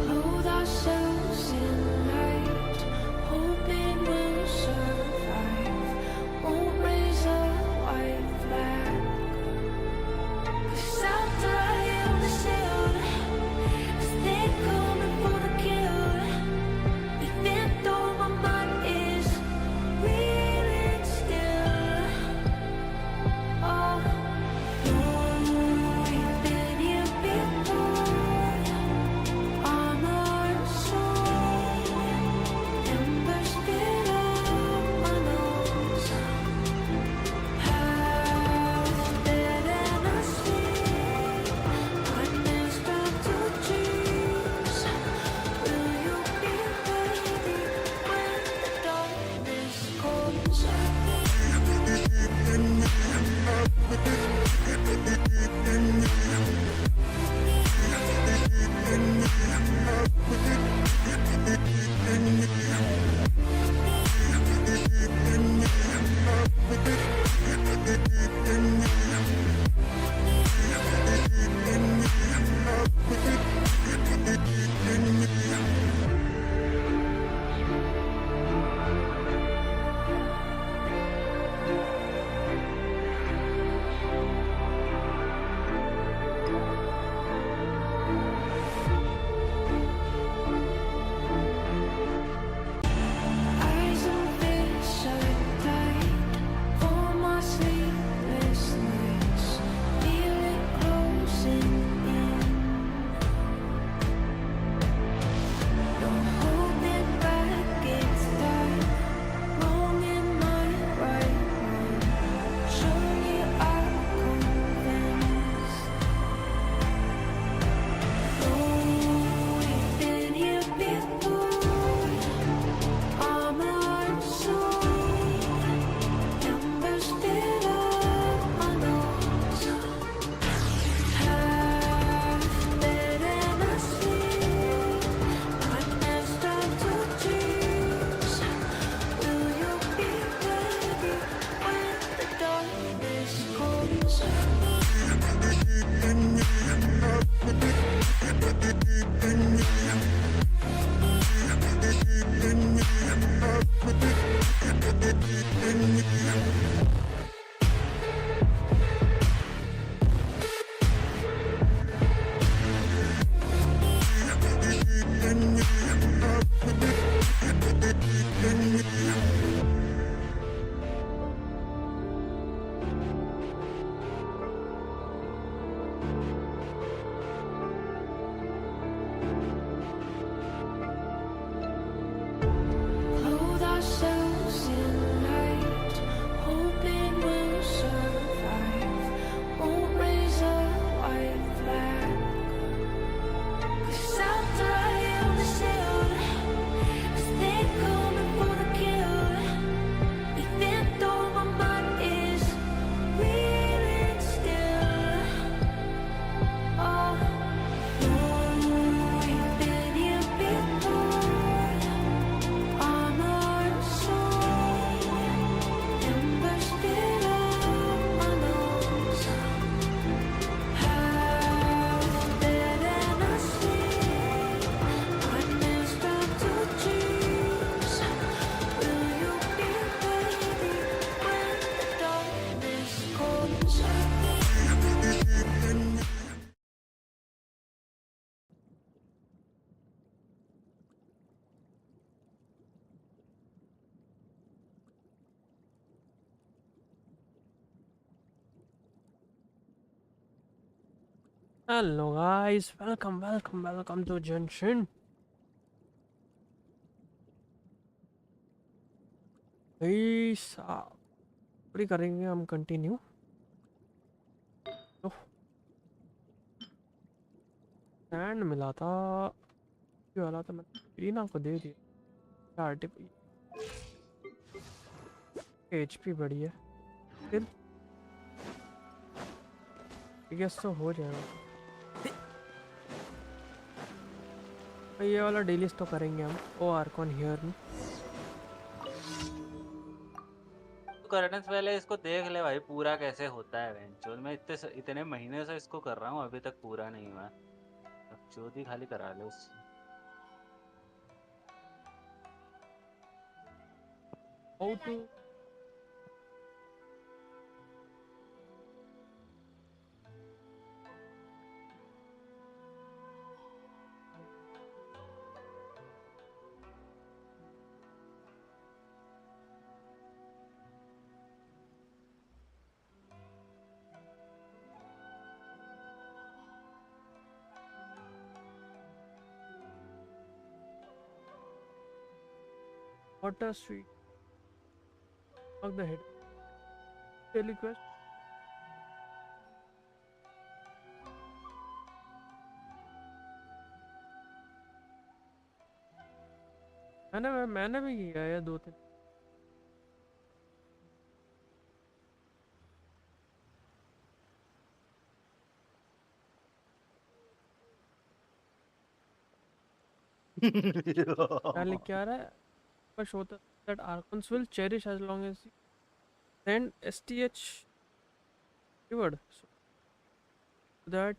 Clothe ourselves in light, hoping we'll survive. Won't raise a white flag, 'cause out there in the field, 'cause they're coming for the kill. Even though my mind is reeling still. Oh, we've been here before. Armor soul, embers spit up my nose. Half dead and asleep, nightmares start to choose. Will you be ready when the darkness comes? Eyes and fish are tight for my sleepless nights. Feel it closing in. Don't hold me back, it's time. Wrong in my right mind. Surely I'm convinced. Oh, we've been here before. Armor soul, embers spit up my nose. Half dead and asleep, nightmares start to choose. Will you be ready when the darkness comes? Clothe ourselves in light, hoping we'll survive. Won't raise a white flag, 'cause out there in the field, 'cause they're coming for the kill. Even though my mind is reeling still. Oh, we've been here before. Armor soul, embers spit up my nose. Half dead and asleep, nightmares start to choose. Will you be ready when the darkness comes? Hello guys, welcome to Genshin. Guys, पूरी करेंगे हम continue. तो stand मिला था, ये वाला तो मैं ग्रीना को दे दिया। आरटीपी एचपी बढ़ी है, फिर गेस तो हो जाएगा। ये वाला डेली तो करेंगे हम। ओ आर्कॉन हियर करने से पहले इसको देख ले भाई पूरा कैसे होता है वेंचुअल। मैं इतने महीने से इसको कर रहा हूँ, अभी तक पूरा नहीं हुआ। अब चोदी खाली करा ले उससे। How to water sweet of the head daily quest. मैंने भी किया है 2-3। क्या लिख के आ रहा है? बस होता that archons will cherish as long as you send STH keyword so that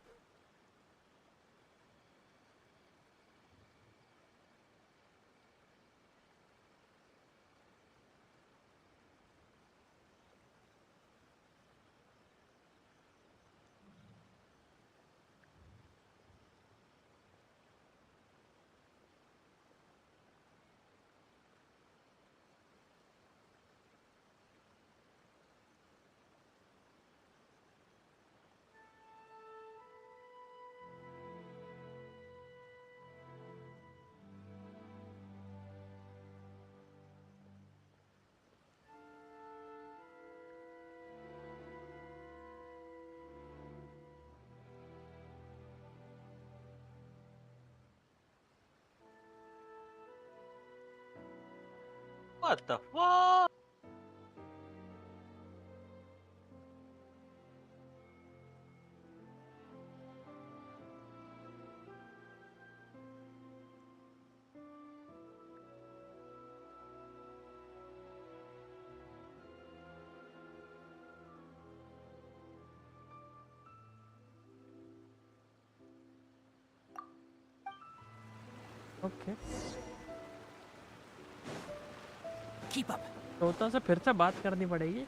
What the fuck? Okay Keep up. श्रोता से फिर से बात करनी पड़ेगी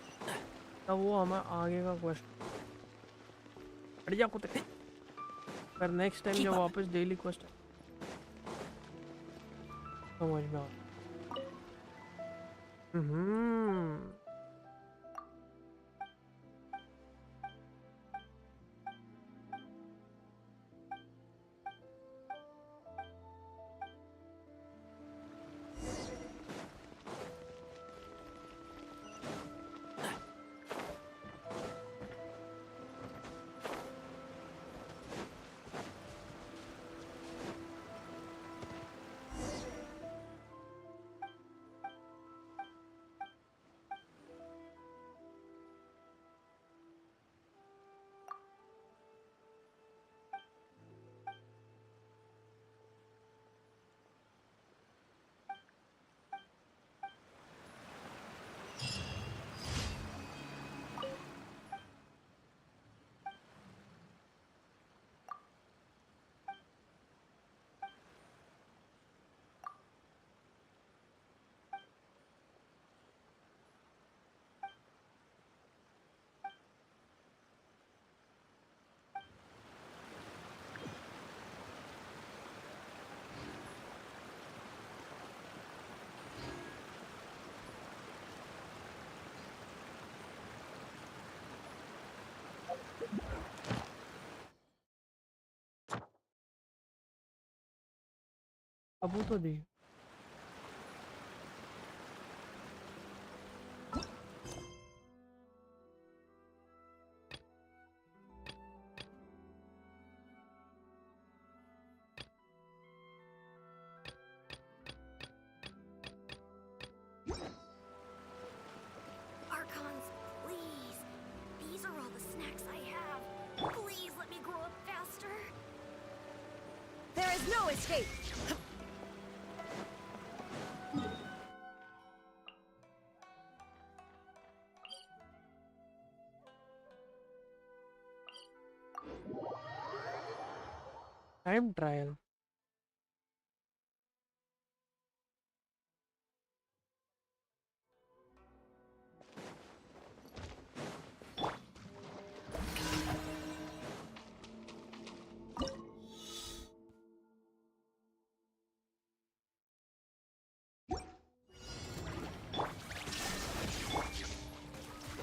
तब वो हमें आगे का क्वेश्चन बढ़िया कुत्ते पर नेक्स्ट टाइम जब वापस डेली क्वेश्चन समझ में आ अबू तो दी Archons, please. These are all the snacks I have. Please let me grow up faster. There is no escape. Time trial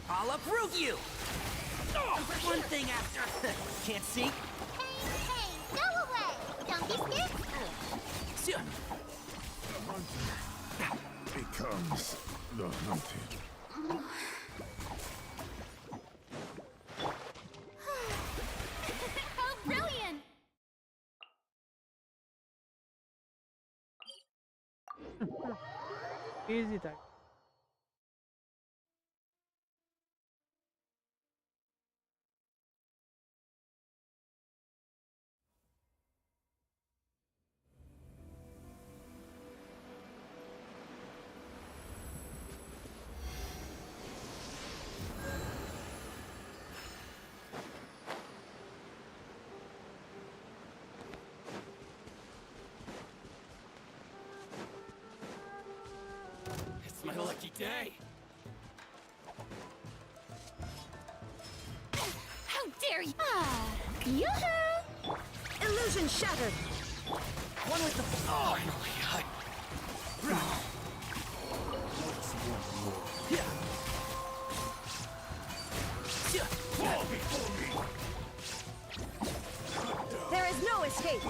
I'll uproot you! One thing after. Can't see? Hey, go away! Don't be scared. Becomes the hunted. How brilliant! Easy था It's my lucky day. How dare you! Ah, yoo-hoo! Illusion shattered. One with the... Finally, There is no escape.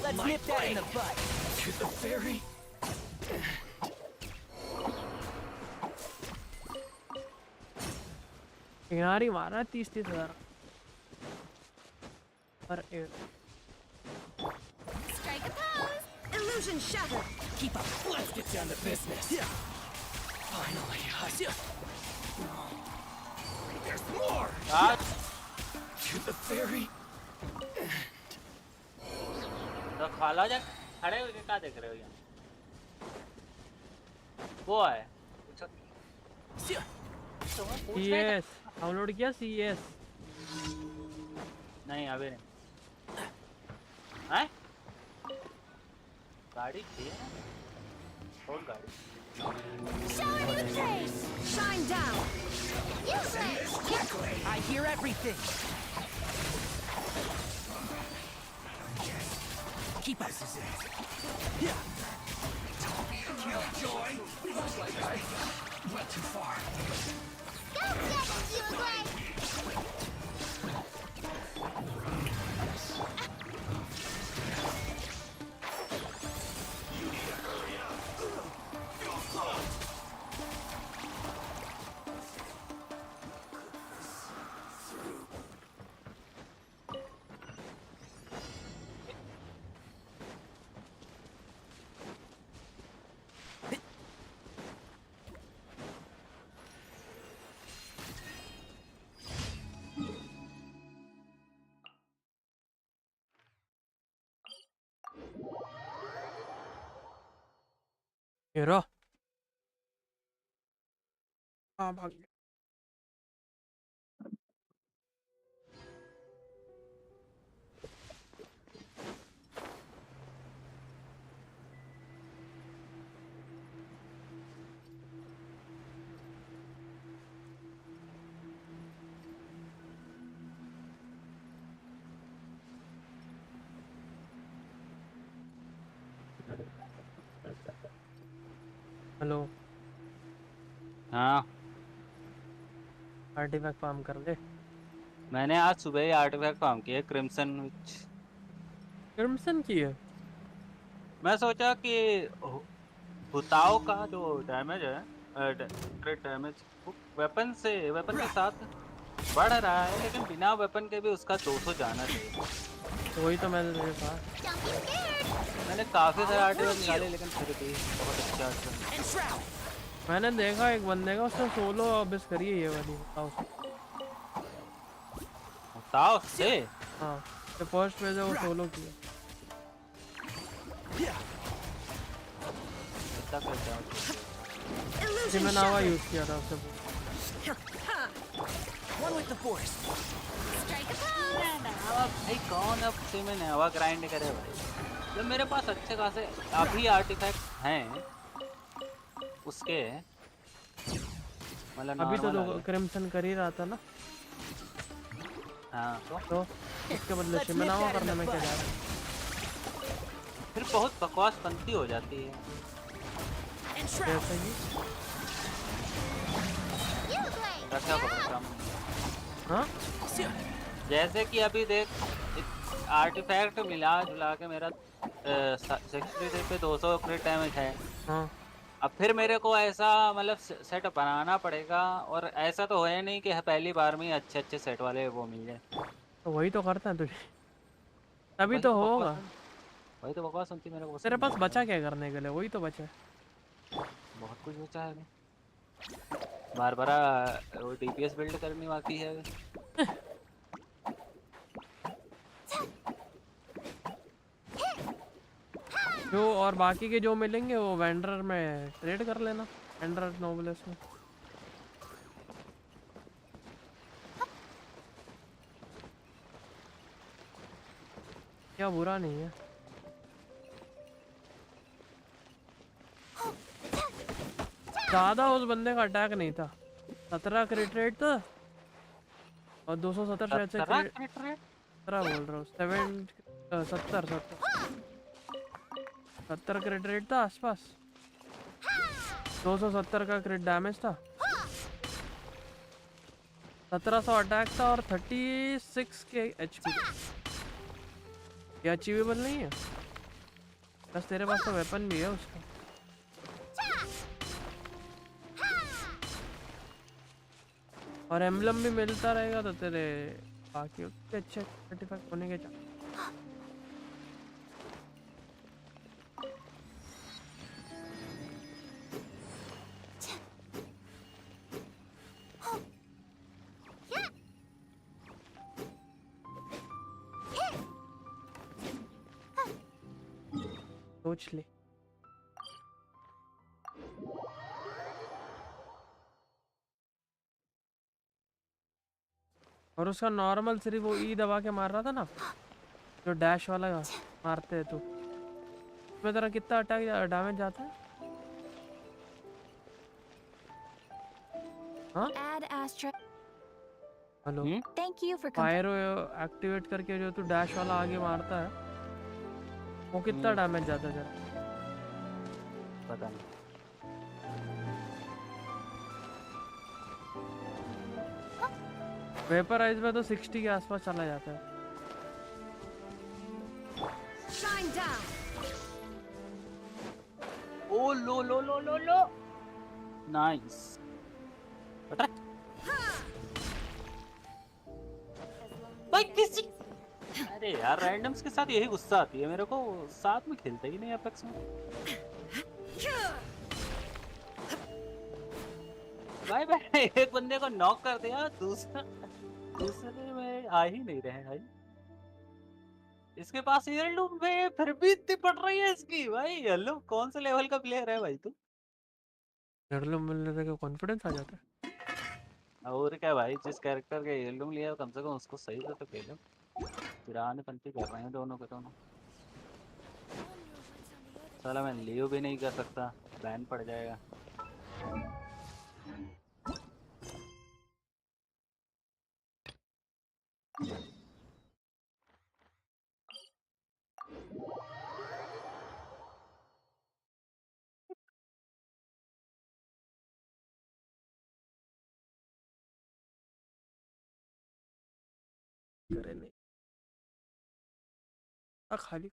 Let's nip that in the butt. To the very... किनारी मारा 30,000 पर Strike a pose! Illusion shattered. Keep up. Let's get down to business. Finally, There's more! आज To the very... तो खाला जा खड़े हो क्या देख रहे हो यहाँ वो है तुम्हें पूछना ही था। CS डाउनलोड किया CS नहीं अभी नहीं हैं गाड़ी थी ना कौन गाड़ी Show a new face! Shine down. Useless! I hear everything. Keep us. Go get it, you boy! Hero हाँ भाग गया हेलो हाँ आर्टिफैक्ट फार्म कर ले मैंने आज सुबह ही आर्टिफैक्ट फार्म किया क्रिम्सन विच क्रिम्सन की है मैं सोचा कि हुताओ का जो डैमेज है क्रिट डैमेज वेपन के साथ बढ़ रहा है लेकिन बिना वेपन के भी उसका 200 जाना चाहिए वही तो मैंने तुझे कहा Don't be scared! मैंने काफी सारे आर्टिफैक्ट निकाले लेकिन फिर भी बहुत अच्छा And shroud. मैंने देखा एक बंदे का उसने सोलो अबिस करी है ये वाली बताओ हुताओ से हाँ जो फर्स्ट फेज है वो सोलो किया इतना करता हूँ जी मैंने आवा यूज किया था उससे One with the force. Strike a pose. अब भाई कौन अब से में नवा ग्राइंड करे भाई, जब मेरे पास अच्छे खासे अभी आर्टिफैक्ट हैं उसके, मतलब अभी तो नॉर्मल दो वाले। क्रिम्सन कर ही रहा था ना, हाँ तो उसके बदले Let's शिमनावा nip that in करने the में क्या bud. जा रहा है? फिर बहुत बकवास बनती हो जाती है। Entrap. जैसे कि You blade. रक्षा You're पकड़ up. काम, हाँ जैसे कि अभी देख आर्टिफैक्ट मिला जुला के मेरा 63 पे 200 क्रिट डैमेज है। हाँ अब फिर मेरे को ऐसा मतलब सेट बनाना पड़ेगा, और ऐसा तो है नहीं कि पहली बार में ही अच्छे अच्छे सेट वाले वो मिल जाए। तो वही तो करता है तुझे, तभी वही तो तो बकवास होगा। वही तो बकवास सुनती मेरे को तेरे पसंद पास नहीं बचा है। क्या करने के लिए, वही तो बचा है। बहुत कुछ बचा है अभी। बारबरा वो डीपीएस बिल्ड करनी बाकी है अभी। जो और बाकी के जो मिलेंगे वो वेंडर में ट्रेड कर लेना, वेंडर नोबलेस में। क्या बुरा नहीं है। ज्यादा उस बंदे का अटैक नहीं था, 17 क्रिट रेट था और 270 शायद से 17 क्रिट, क्रिट रेट? 17 बोल रहा हूँ, 70 क्रिट रेट था आसपास, 270 का क्रिट डैमेज था, 1700 अटैक था और 36 के एचपी। ये अचीवेबल नहीं है? बस तेरे पास तो वेपन भी है उसका। और एम्बलम भी मिलता रहेगा तो तेरे बाकी उसके अच्छे आर्टिफैक्ट होने के चांस। सोच ले। और उसका नॉर्मल सिर्फ वो ई दबा के मार रहा था ना, जो डैश वाला मारते हैं तो उसमें तेरा कितना अटैक डैमेज जाता है? हाँ Add Astra. Hello, Thank you for fire activate करके जो तू डैश वाला आगे मारता है वो कितना डैमेज जाता है जरा? पता नहीं। वेपराइज में तो 60 के आसपास चला जाता है। Shine down. ओ लो लो लो लो लो, नाइस। पता भाई किसी, अरे यार रैंडम्स के साथ यही गुस्सा आती है मेरे को, साथ में खेलते ही नहीं एपेक्स में। भाई भाई एक बंदे को नॉक कर दिया, दूसरे में आ ही नहीं रहे भाई। इसके पास एयरलूम पे फिर भी इतनी पड़ रही है इसकी, भाई हेलो कौन से लेवल का प्लेयर है भाई तू? एयरलूम मिलने से कॉन्फिडेंस आ जाता है। और क्या भाई, जिस कैरेक्टर का एयरलूम लिया कम से कम उसको सही से तो खेलो। पिराने पंती कर रहे हैं दोनों के दोनों। साला मैं लियो भी नहीं कर सकता, बैन पड़ जाएगा। करे नहीं खाली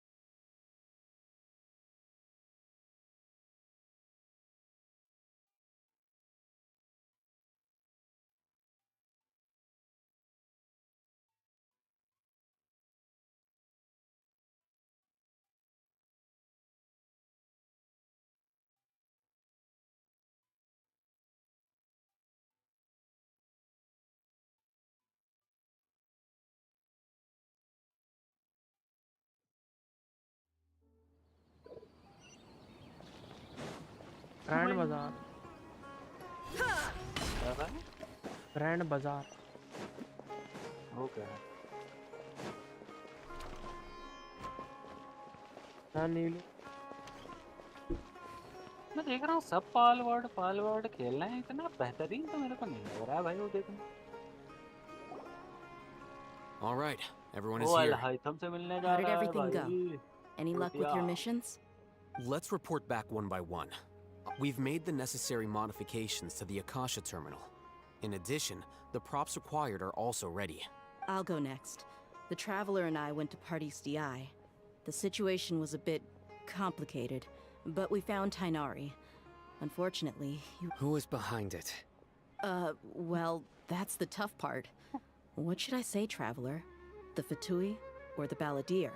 ब्रांड बाजार। क्या भाई? ग्रैंड बाजार वो क्या है? ना नीलू मैं देख रहा हूँ सब पाल वर्ड खेलना है इतना बेहतरीन तो मेरे को नहीं लग रहा है भाई वो देखना। All right, everyone वो is here. अलहाइथम से मिलने जा How did रहा है everything go? भाई। Any luck with your बढ़िया। missions? Let's report back one by one. We've made the necessary modifications to the Akasha terminal. In addition, the props required are also ready. I'll go next. The Traveler and I went to Party's DI. The situation was a bit complicated, but we found Tainari. Unfortunately, Who is behind it? well, that's the tough part. What should I say, Traveler? The Fatui or the Balladeer?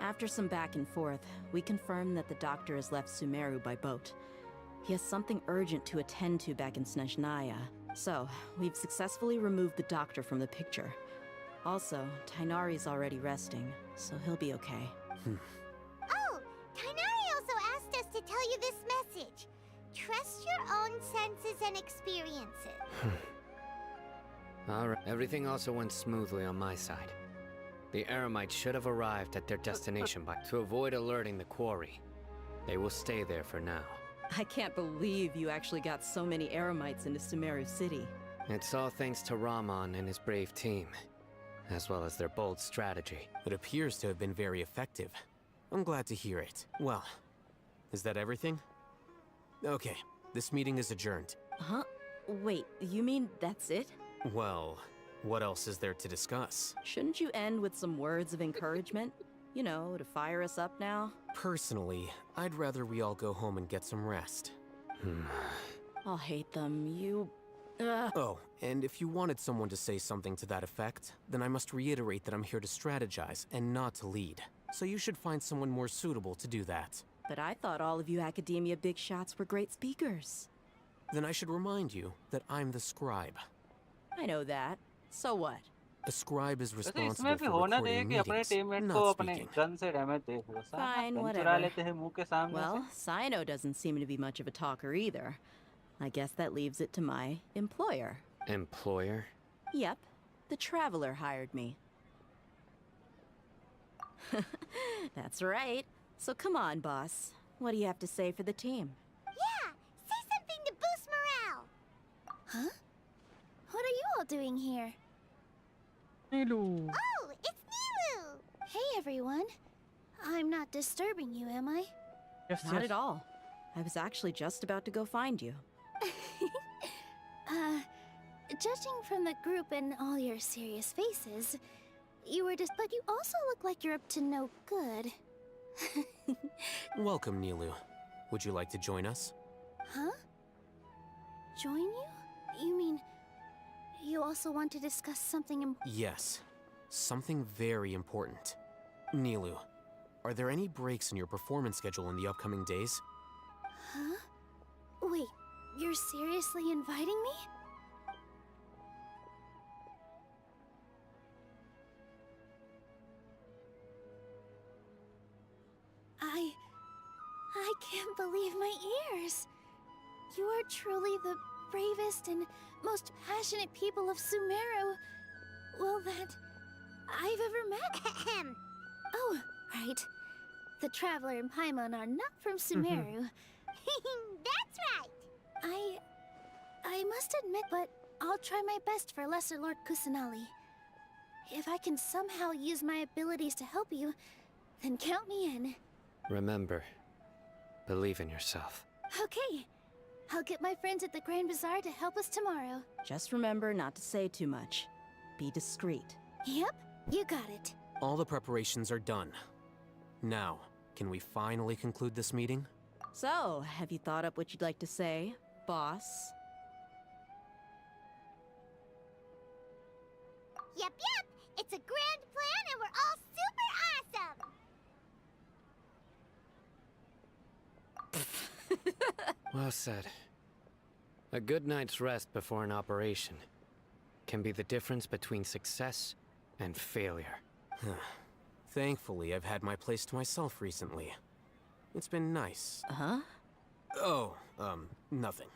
After some back and forth, we confirmed that the doctor has left Sumeru by boat. He has something urgent to attend to back in Snezhnaya. So, we've successfully removed the doctor from the picture. Also, Tainari's already resting, so he'll be okay. Oh, Tainari also asked us to tell you this message. Trust your own senses and experiences. Alright. Everything also went smoothly on my side. The Eremites should have arrived at their destination to avoid alerting the quarry. They will stay there for now. I can't believe you actually got so many Eremites into Sumeru City. It's all thanks to Rahman and his brave team, as well as their bold strategy. It appears to have been very effective. I'm glad to hear it. Well, is that everything? Okay, this meeting is adjourned. Huh? Wait, you mean that's it? Well, what else is there to discuss? Shouldn't you end with some words of encouragement? You know, to fire us up now? Personally, I'd rather we all go home and get some rest. I'll hate them. You... Oh, and if you wanted someone to say something to that effect, then I must reiterate that I'm here to strategize and not to lead. So you should find someone more suitable to do that. But I thought all of you academia big shots were great speakers. Then I should remind you that I'm the scribe. I know that. So what? A scribe is वैसे responsible इसमें भी for होना चाहिए recording कि अपने meetings, teammate को not अपने speaking. Gun से डैमेज देख लो। साला Fine, गन चुरा whatever. लेते हैं मुंह के सामने से। Well, Sino doesn't seem to be much of a talker either. I guess that leaves it to my employer. Employer? Yep, the Traveler hired me. That's right. So come on, boss. What do you have to say for the team? Yeah, say something to boost morale. Huh? What are you all doing here? Neelu Oh, it's Nilu. Hey, everyone. I'm not disturbing you, am I? yes Not yes at all. I was actually just about to go find you. Judging from the group and all your serious faces, you were but you also look like you're up to no good. Welcome, Nilu. Would you like to join us? Huh? Join you? You mean you also want to discuss something Yes. Something very important. Nilu, are there any breaks in your performance schedule in the upcoming days? Huh? Wait, you're seriously inviting me? I can't believe my ears. You are truly the bravest and most passionate people of Sumeru. Well, that I've ever met. Oh, right. The Traveler and Paimon are not from Sumeru. That's right. I must admit, but I'll try my best for Lesser Lord Kusanali. If I can somehow use my abilities to help you, then count me in. Remember, believe in yourself. Okay. I'll get my friends at the Grand Bazaar to help us tomorrow. Just remember not to say too much. Be discreet. Yep, you got it. All the preparations are done. Now, can we finally conclude this meeting? So, have you thought up what you'd like to say, boss? Yep. It's a grand plan and we're all super awesome. Well said. A good night's rest before an operation can be the difference between success and failure. Thankfully, I've had my place to myself recently. It's been nice. Huh? Oh, nothing.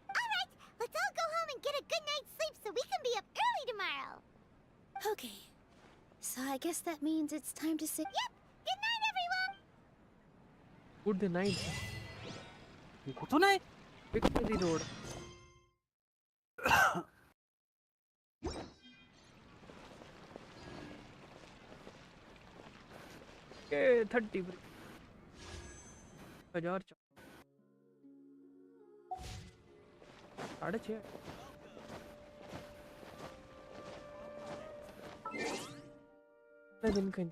All right, let's all go So I guess that means it's time to say. Yep. Good night, everyone. Good night. कुछ नहीं Victory Road. Okay, 30 हजार 6:30 दिन का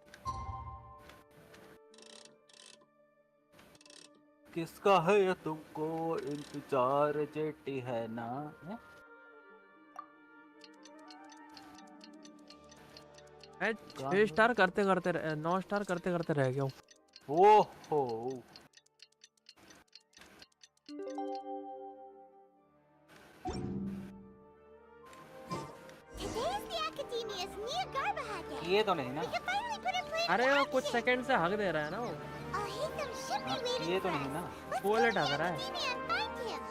किसका है ये तुमको इंतजार जेटी है ना हैं? मैं 6 स्टार करते करते 9 स्टार करते करते रह गया हूँ ओहो Today is the Academia's Nia Garbaha Day. ये तो नहीं ना We can finally put a plan अरे for वो August कुछ 6th. सेकंड से हक दे रहा है ना वो Alhaitham should be हाँ, waiting ये for तो नहीं us. ना Let's वो go लेट to हक the रहा है Academia and find him.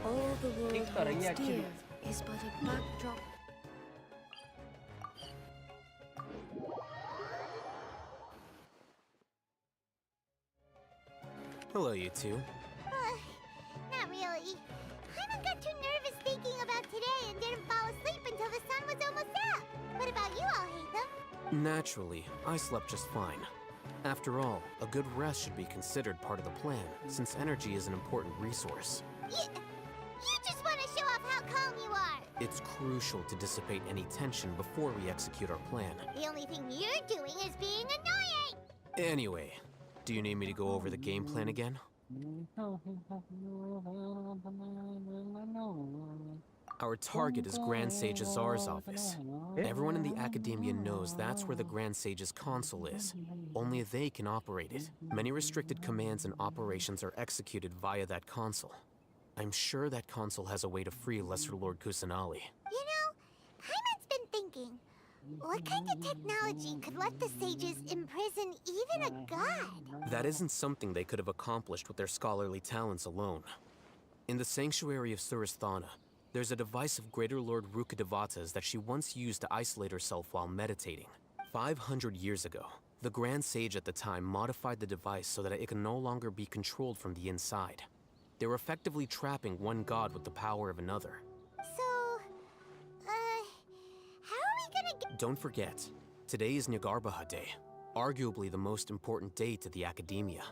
All the world ठीक तो रही है holds actually. dear is but a backdrop. Hello, you two. Not really. Hyman got too nervous thinking about today and didn't fall asleep until the sun was almost out. What about you, Alhaitham? Naturally, I slept just fine. After all, a good rest should be considered part of the plan, since energy is an important resource. You just want to show off how calm you are. It's crucial to dissipate any tension before we execute our plan. The only thing you're doing is being annoying. Anyway, do you need me to go over the game plan again? Our target is Grand Sage Azar's office. Everyone in the Academia knows that's where the Grand Sage's console is. Only they can operate it. Many restricted commands and operations are executed via that console. I'm sure that console has a way to free Lesser Lord Kusanali. You know, Hyman's been thinking, what kind of technology could let the sages imprison even a god? That isn't something they could have accomplished with their scholarly talents alone. In the Sanctuary of Suristhana, there's a device of Greater Lord Rukadevata's that she once used to isolate herself while meditating. 500 years ago, the Grand Sage at the time modified the device so that it can no longer be controlled from the inside. They were effectively trapping one god with the power of another. So, how are we gonna get... Don't forget, today is Nyagarbaha Day, arguably the most important day to the Academia.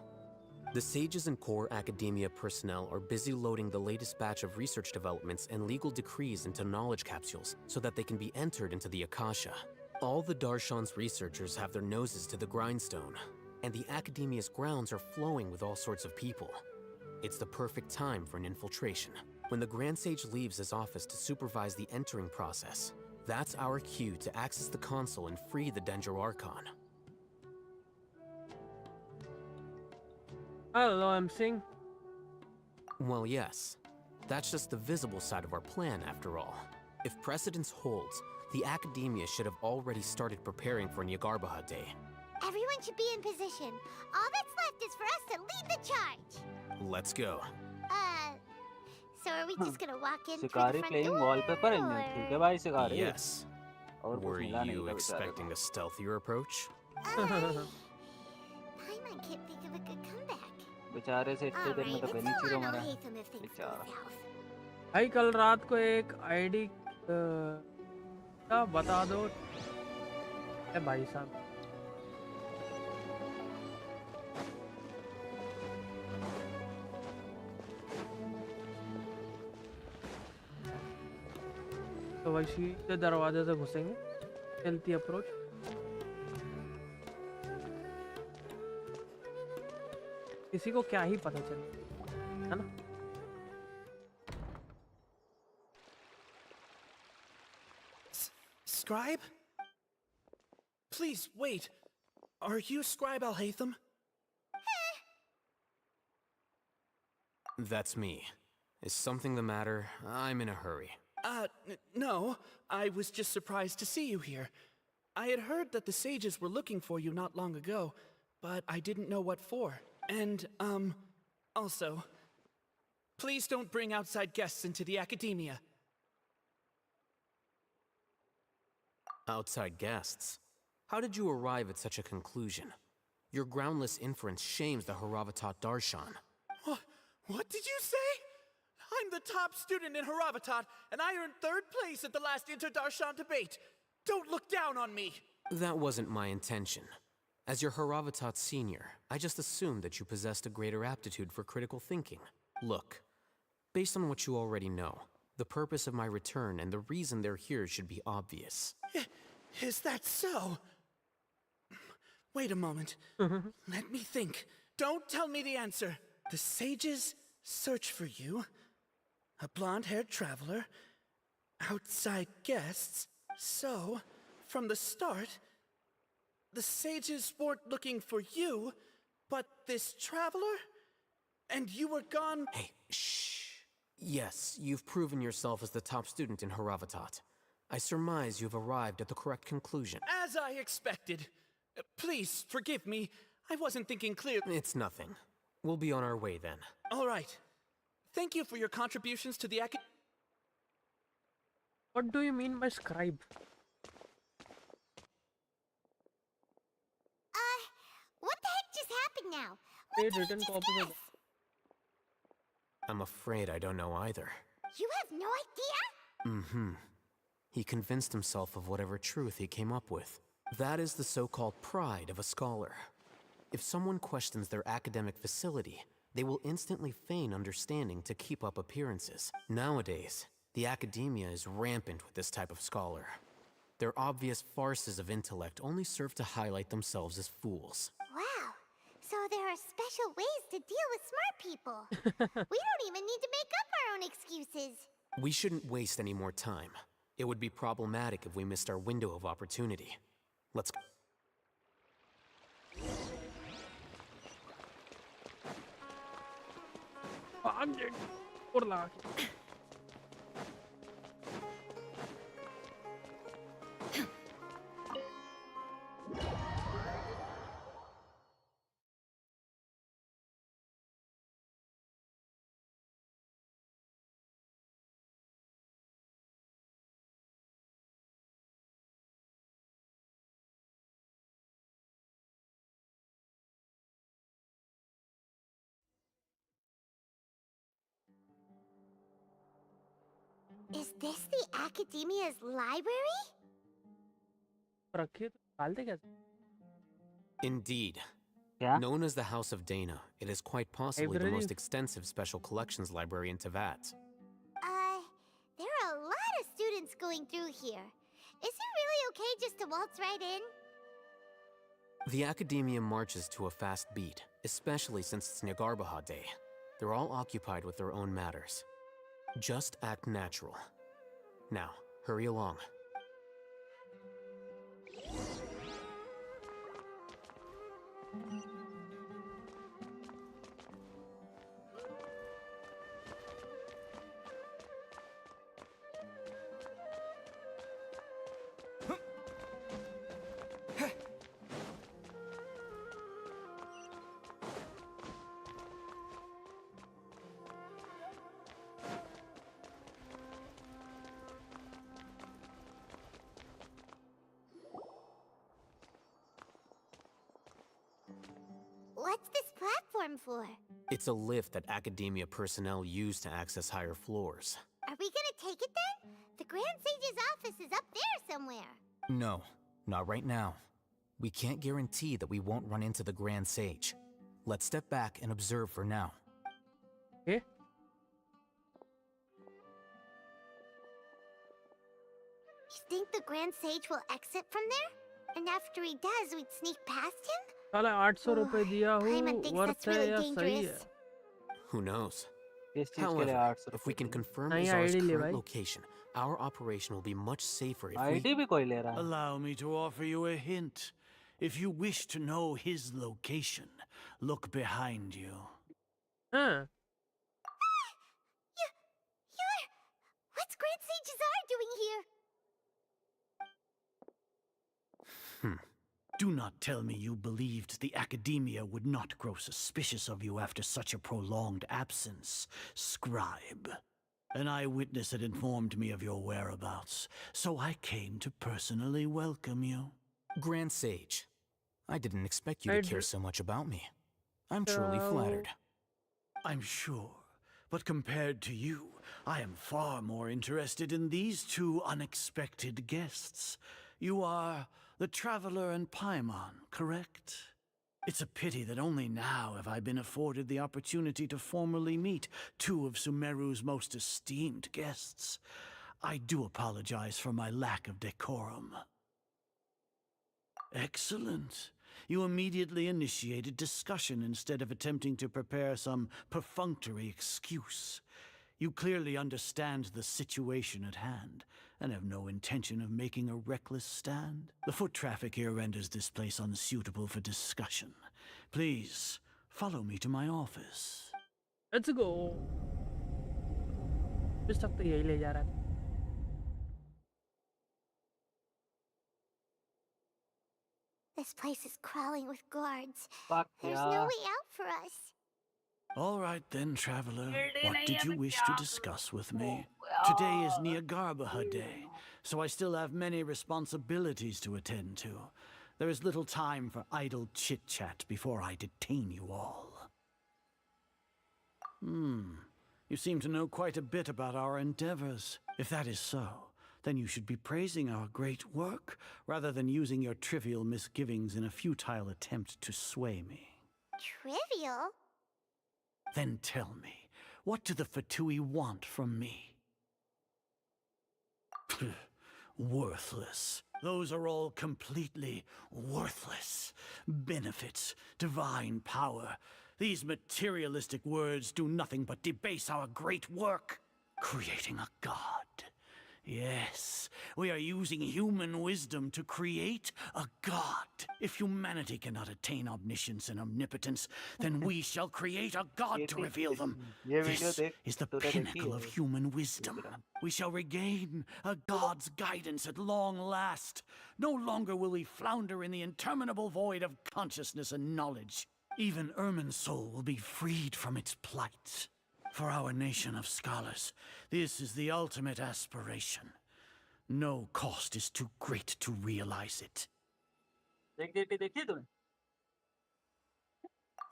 The sages and core Academia personnel are busy loading the latest batch of research developments and legal decrees into knowledge capsules so that they can be entered into the Akasha. All the Darshan's researchers have their noses to the grindstone, and the Academia's grounds are flowing with all sorts of people. It's the perfect time for an infiltration. When the Grand Sage leaves his office to supervise the entering process, that's our cue to access the console and free the Dendro Archon. Hello, I'm Singh. Well, yes. That's just the visible side of our plan, after all. If precedence holds, the Academia should have already started preparing for Nyagarbaha Day. Everyone should be in position. All that's left is for us to lead the charge. Let's go. So are we just gonna walk in through the शिकारी front playing door? wallpaper in or- ठीक है भाई शिकारी Yes. और कुछ Were मिला नहीं you था बेचारे expecting a stealthier approach? Paimon can't think of a good comeback. को बेचारे से इतने देर में Alright, तो it's बेनीची all रो on मरा Alhaitham if things go बेचारा south. भाई कल रात को एक आईडी का बता दो ए भाई साहब तो भाई सीधे दरवाजे से घुसेंगे चलती अप्रोच किसी को क्या ही पता चले है ना Scribe? Please, wait. Are you Scribe Alhaitham? That's me. Is something the matter? I'm in a hurry. No. I was just surprised to see you here. I had heard that the sages were looking for you not long ago, but I didn't know what for. And, also, please don't bring outside guests into the academia. Outside guests? How did you arrive at such a conclusion? Your groundless inference shames the Haravatat Darshan. What did you say? I'm the top student in Haravatat, and I earned 3rd place at the last Inter-Darshan debate. Don't look down on me! That wasn't my intention. As your Haravatat senior, I just assumed that you possessed a greater aptitude for critical thinking. Look, based on what you already know, the purpose of my return and the reason they're here should be obvious. Is that so? Wait a moment. Let me think. Don't tell me the answer. The sages search for you. A blonde-haired traveler. Outside guests. So, from the start, the sages weren't looking for you, but this traveler? And you were gone... Hey, shh. Yes, you've proven yourself as the top student in Haravatat. I surmise you've arrived at the correct conclusion. As I expected. Please, forgive me. I wasn't thinking clearly. It's nothing. We'll be on our way then. All right. Thank you for your contributions to the What do you mean by scribe? What the heck just happened now? What Paid did we written copies of discuss? I'm afraid I don't know either. You have no idea? Mm-hmm. He convinced himself of whatever truth he came up with. That is the so-called pride of a scholar. If someone questions their academic facility, they will instantly feign understanding to keep up appearances. Nowadays, the academia is rampant with this type of scholar. Their obvious farces of intellect only serve to highlight themselves as fools. Wow. So there are special ways to deal with smart people. We don't even need to make up our own excuses. We shouldn't waste any more time. It would be problematic if we missed our window of opportunity. Let's go. Is this the Academia's library? रखे तो डालते कैसे? Indeed. क्या? Known as the House of Dana, it is quite possibly the Library? most extensive special collections library in Teyvat. There are a lot of students going through here. Is it really okay just to waltz right in? The academia marches to a fast beat, especially since it's Nyargarbaha Day. They're all occupied with their own matters. Just act natural. Now, hurry along. What's this platform for? It's a lift that academia personnel use to access higher floors. Are we gonna take it then? The Grand Sage's office is up there somewhere. No, not right now. We can't guarantee that we won't run into the Grand Sage. Let's step back and observe for now. Okay. You think the Grand Sage will exit from there? And after he does, we'd sneak past him? साला 800 रुपए दिया हूँ Paimon thinks worth that's है really या सही है? dangerous. Who knows? इस चीज के लिए However, 800 if we can confirm नहीं, Azar's ID ले current भाई। location, our operation will be much safer if ID we... भी कोई ले रहा है। Allow me to offer you a hint. If you wish to know his location, look behind you. हाँ What's Grand Sage Azar doing here? Do not tell me you believed the Academia would not grow suspicious of you after such a prolonged absence, scribe. An eyewitness had informed me of your whereabouts, so I came to personally welcome you. Grand Sage, I didn't expect you I to care d- so much about me. I'm truly flattered. I'm sure, but compared to you, I am far more interested in these two unexpected guests. You are the Traveler and Paimon, correct? It's a pity that only now have I been afforded the opportunity to formally meet two of Sumeru's most esteemed guests. I do apologize for my lack of decorum. Excellent. You immediately initiated discussion instead of attempting to prepare some perfunctory excuse. You clearly understand the situation at hand, and have no intention of making a reckless stand. The foot traffic here renders this place unsuitable for discussion. Please, follow me to my office. Let's go. इस तक तो यही ले जा रहा है. This place is crawling with guards. Fuck There's yeah. no way out for us. All right then, Traveler. What did you wish to discuss with me? Today is Nyagarbha Day, so I still have many responsibilities to attend to. There is little time for idle chit-chat before I detain you all. You seem to know quite a bit about our endeavors. If that is so, then you should be praising our great work, rather than using your trivial misgivings in a futile attempt to sway me. Trivial? Then tell me, what do the F2P want from me? Worthless. Those are all completely worthless. Benefits, divine power. These materialistic words do nothing but debase our great work. Creating a god. Yes, we are using human wisdom to create a god. If humanity cannot attain omniscience and omnipotence, then we shall create a god to reveal them. This is the pinnacle of human wisdom. We shall regain a god's guidance at long last. No longer will we flounder in the interminable void of consciousness and knowledge. Even Ermin's soul will be freed from its plight. For our nation of scholars, this is the ultimate aspiration. No cost is too great to realize it.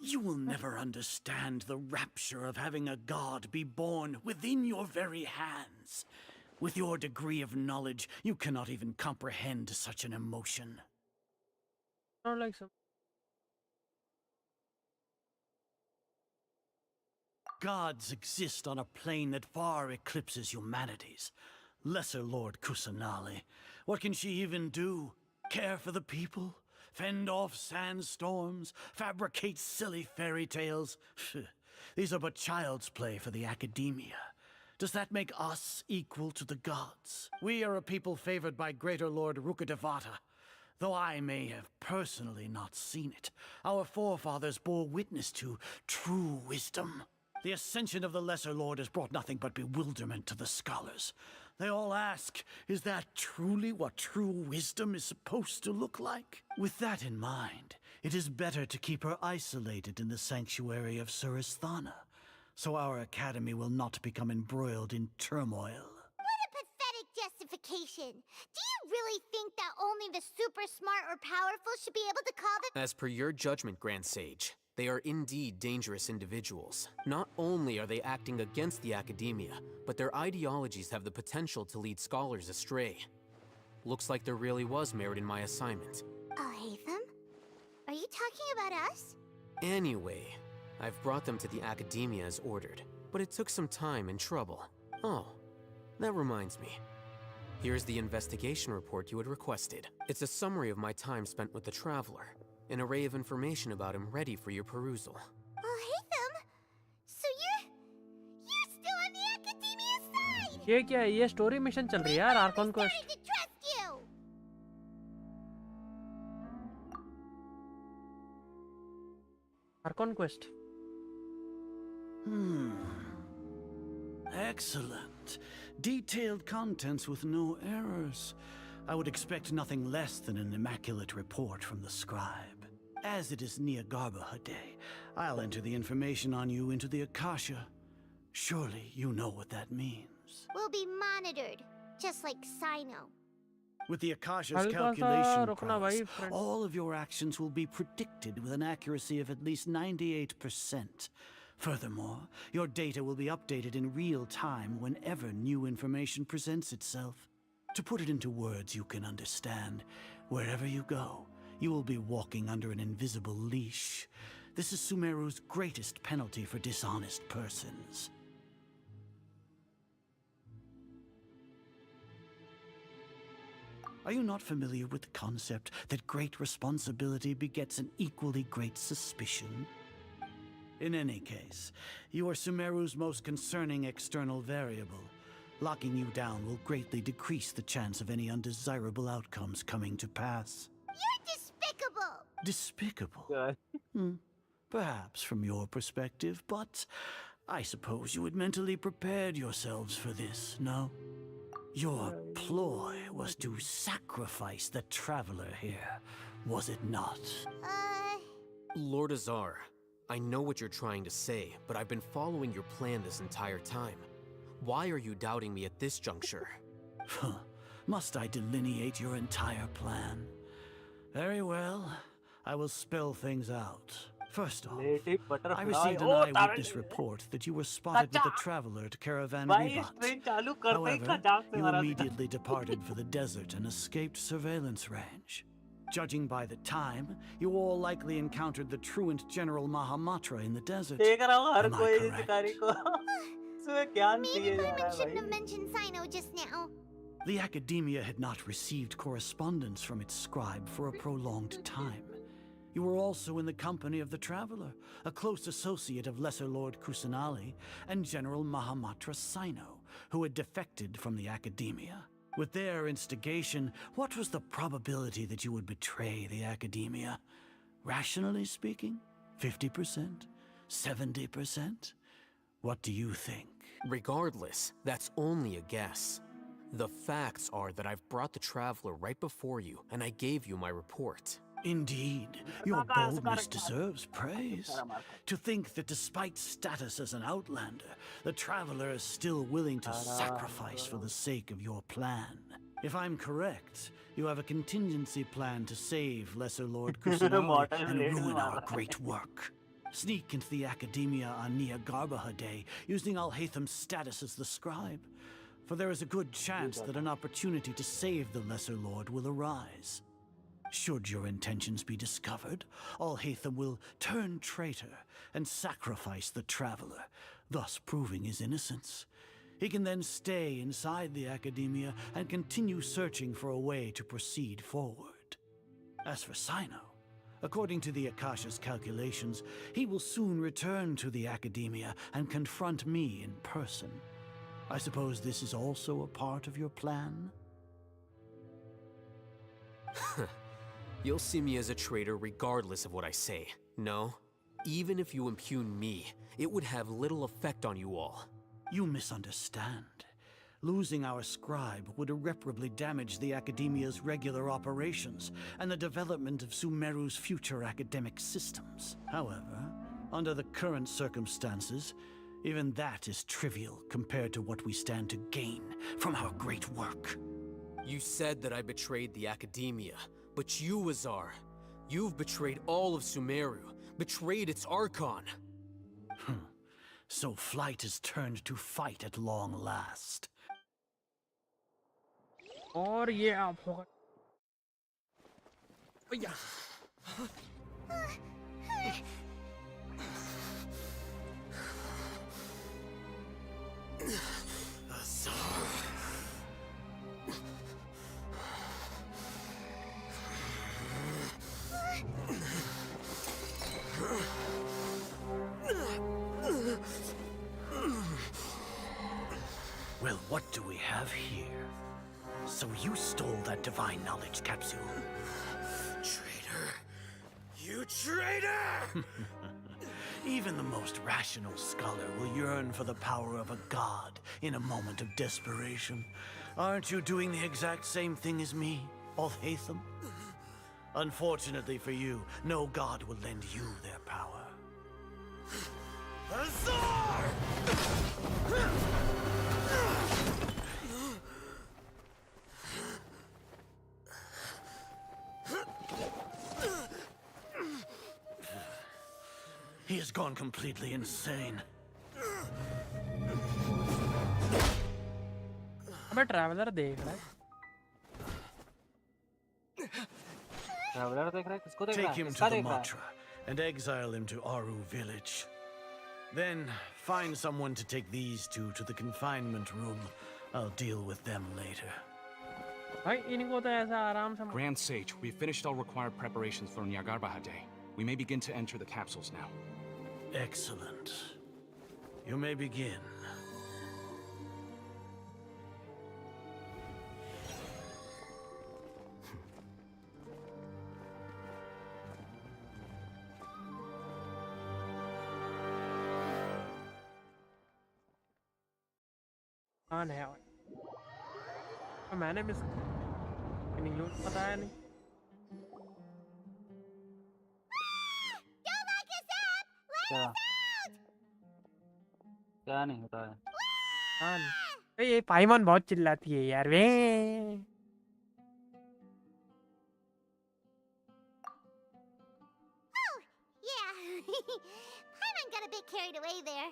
You will never understand the rapture of having a god be born within your very hands. With your degree of knowledge, you cannot even comprehend such an emotion. Not like some. Gods exist on a plane that far eclipses humanity's. Lesser Lord Kusanali. What can she even do? Care for the people? Fend off sandstorms? Fabricate silly fairy tales? These are but child's play for the Academia. Does that make us equal to the gods? We are a people favored by Greater Lord Rukadevata. Though I may have personally not seen it, our forefathers bore witness to true wisdom. The ascension of the Lesser Lord has brought nothing but bewilderment to the scholars. They all ask, is that truly what true wisdom is supposed to look like? With that in mind, it is better to keep her isolated in the sanctuary of Suristhana, so our academy will not become embroiled in turmoil. What a pathetic justification. Do you really think that only the super smart or powerful should be able to call the— As per your judgment, Grand Sage, they are indeed dangerous individuals. Not only are they acting against the Academia, but their ideologies have the potential to lead scholars astray. Looks like there really was merit in my assignment. Alhaitham? Are you talking about us? Anyway, I've brought them to the Academia as ordered, but it took some time and trouble. Oh, that reminds me. Here's the investigation report you had requested. It's a summary of my time spent with the Traveler. An array of information about him ready for your perusal. Alhaitham? So you're still on the Academia's side! ये क्या है? ये story mission चल रही है यार, Archon I'm quest. starting to trust you! Archon quest. Excellent. Detailed contents with no errors. I would expect nothing less than an immaculate report from the scribe. As it is Niagarbaha Day, I'll enter the information on you into the Akasha. Surely you know what that means. We'll be monitored, just like Sino. With the Akasha's हल्का सा calculation रुकना prowess, भाई friend. all of your actions will be predicted with an accuracy of at least 98%. Furthermore, your data will be updated in real time whenever new information presents itself. To put it into words you can understand, wherever you go, you will be walking under an invisible leash. This is Sumeru's greatest penalty for dishonest persons. Are you not familiar with the concept that great responsibility begets an equally great suspicion? In any case, you are Sumeru's most concerning external variable. Locking you down will greatly decrease the chance of any undesirable outcomes coming to pass. You're despicable! Despicable? God. Perhaps from your perspective, but I suppose you had mentally prepared yourselves for this, no? Your ploy was to sacrifice the traveler here, was it not? Lord Azar, I know what you're trying to say, but I've been following your plan this entire time. Why are you doubting me at this juncture? Must I delineate your entire plan? Very well, I will spell things out. First off, Native I butterfly. received an Oh, eyewitness Taran. report that you were spotted with the Chacha. traveler to Caravan भाई Rebat. Train चालू करते ही However, खजाक से you मारा था। immediately departed for the desert and escaped surveillance range. Judging by the time, you all likely encountered the truant General Mahamatra in the desert. देख रहा हूँ हर Am I कोई correct? अधिकारी को इसमें ज्ञान Maybe दिए जा Paimon रहा है shouldn't have भाई। mentioned Sino just now. The Academia had not received correspondence from its scribe for a prolonged time. You were also in the company of the Traveler, a close associate of Lesser Lord Kusanali and General Mahamatra Sino, who had defected from the Academia. With their instigation, what was the probability that you would betray the Academia? Rationally speaking, 50%? 70%? What do you think? Regardless, that's only a guess. The facts are that I've brought the Traveler right before you, and I gave you my report. Indeed, your boldness deserves praise. To think that despite status as an outlander, the Traveler is still willing to sacrifice for the sake of your plan. If I'm correct, you have a contingency plan to save Lesser Lord Kusanali and ruin our great work. Sneak into the Academia on Niagarbaha Day, using Alhaitham's status as the scribe. For there is a good chance that an opportunity to save the Lesser Lord will arise. Should your intentions be discovered, Alhaitham will turn traitor and sacrifice the Traveler, thus proving his innocence. He can then stay inside the Academia and continue searching for a way to proceed forward. As for Sino, according to the Akasha's calculations, he will soon return to the Academia and confront me in person. I suppose this is also a part of your plan? You'll see me as a traitor regardless of what I say. No? Even if you impugn me, it would have little effect on you all. You misunderstand. Losing our scribe would irreparably damage the Academia's regular operations and the development of Sumeru's future academic systems. However, under the current circumstances, even that is trivial compared to what we stand to gain from our great work. You said that I betrayed the Academia, but you, Azar, you've betrayed all of Sumeru, betrayed its Archon. So flight has turned to fight at long last. और ये आप होगा भैया Well, what do we have here? So you stole that divine knowledge capsule. Traitor! You traitor! Even the most rational scholar will yearn for the power of a god in a moment of desperation. Aren't you doing the exact same thing as me, Alhaitham? Unfortunately for you, no god will lend you their power. Azar! He has gone completely insane. अबे traveller देख रहा है traveller देख रहा है, किसको देख रहा Take है, him किसका to the देख रहा है? Matra and exile him to Aru village. Then find someone to take these two to the confinement room. I'll deal with them later. भाई इनको तो ऐसा आराम से Grand Sage, we've finished all required preparations for Nyagarbha Day. We may begin to enter the capsules now. Excellent. You may begin. कौन है और मैंने मिस इंग्लिश बताया नहीं Don't lock us up! Let क्या us out! क्या नहीं होता है? कौन ये पाइमन बहुत चिल्लाती है यार वे Oh, yeah. Paimon got a bit carried away there.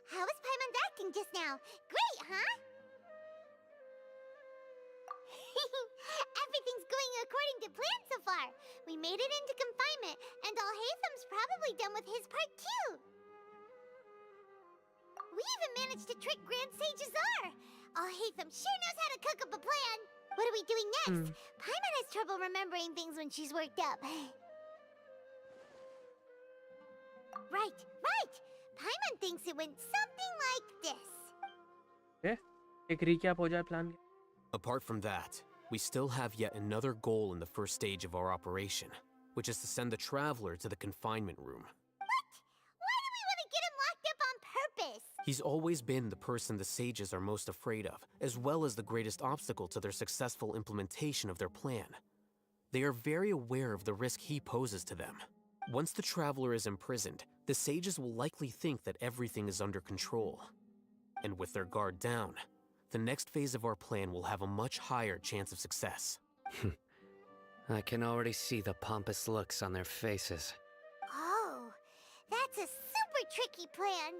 How was Paimon's acting just now? Great, huh? Everything's going according to plan so far. We made it into confinement, and Alhaitham's probably done with his part too. We even managed to trick Grand Sage Azar. Alhaitham sure knows how to cook up a plan. What are we doing next? Paimon has trouble remembering things when she's worked up. Right, right. Paimon thinks it went something like this. एक recap हो जाए plan Apart from that, we still have yet another goal in the first stage of our operation, which is to send the Traveler to the confinement room. What? Why do we want to get him locked up on purpose? He's always been the person the sages are most afraid of, as well as the greatest obstacle to their successful implementation of their plan. They are very aware of the risk he poses to them. Once the Traveler is imprisoned, the sages will likely think that everything is under control. And with their guard down, the next phase of our plan will have a much higher chance of success. I can already see the pompous looks on their faces. Oh, that's a super tricky plan.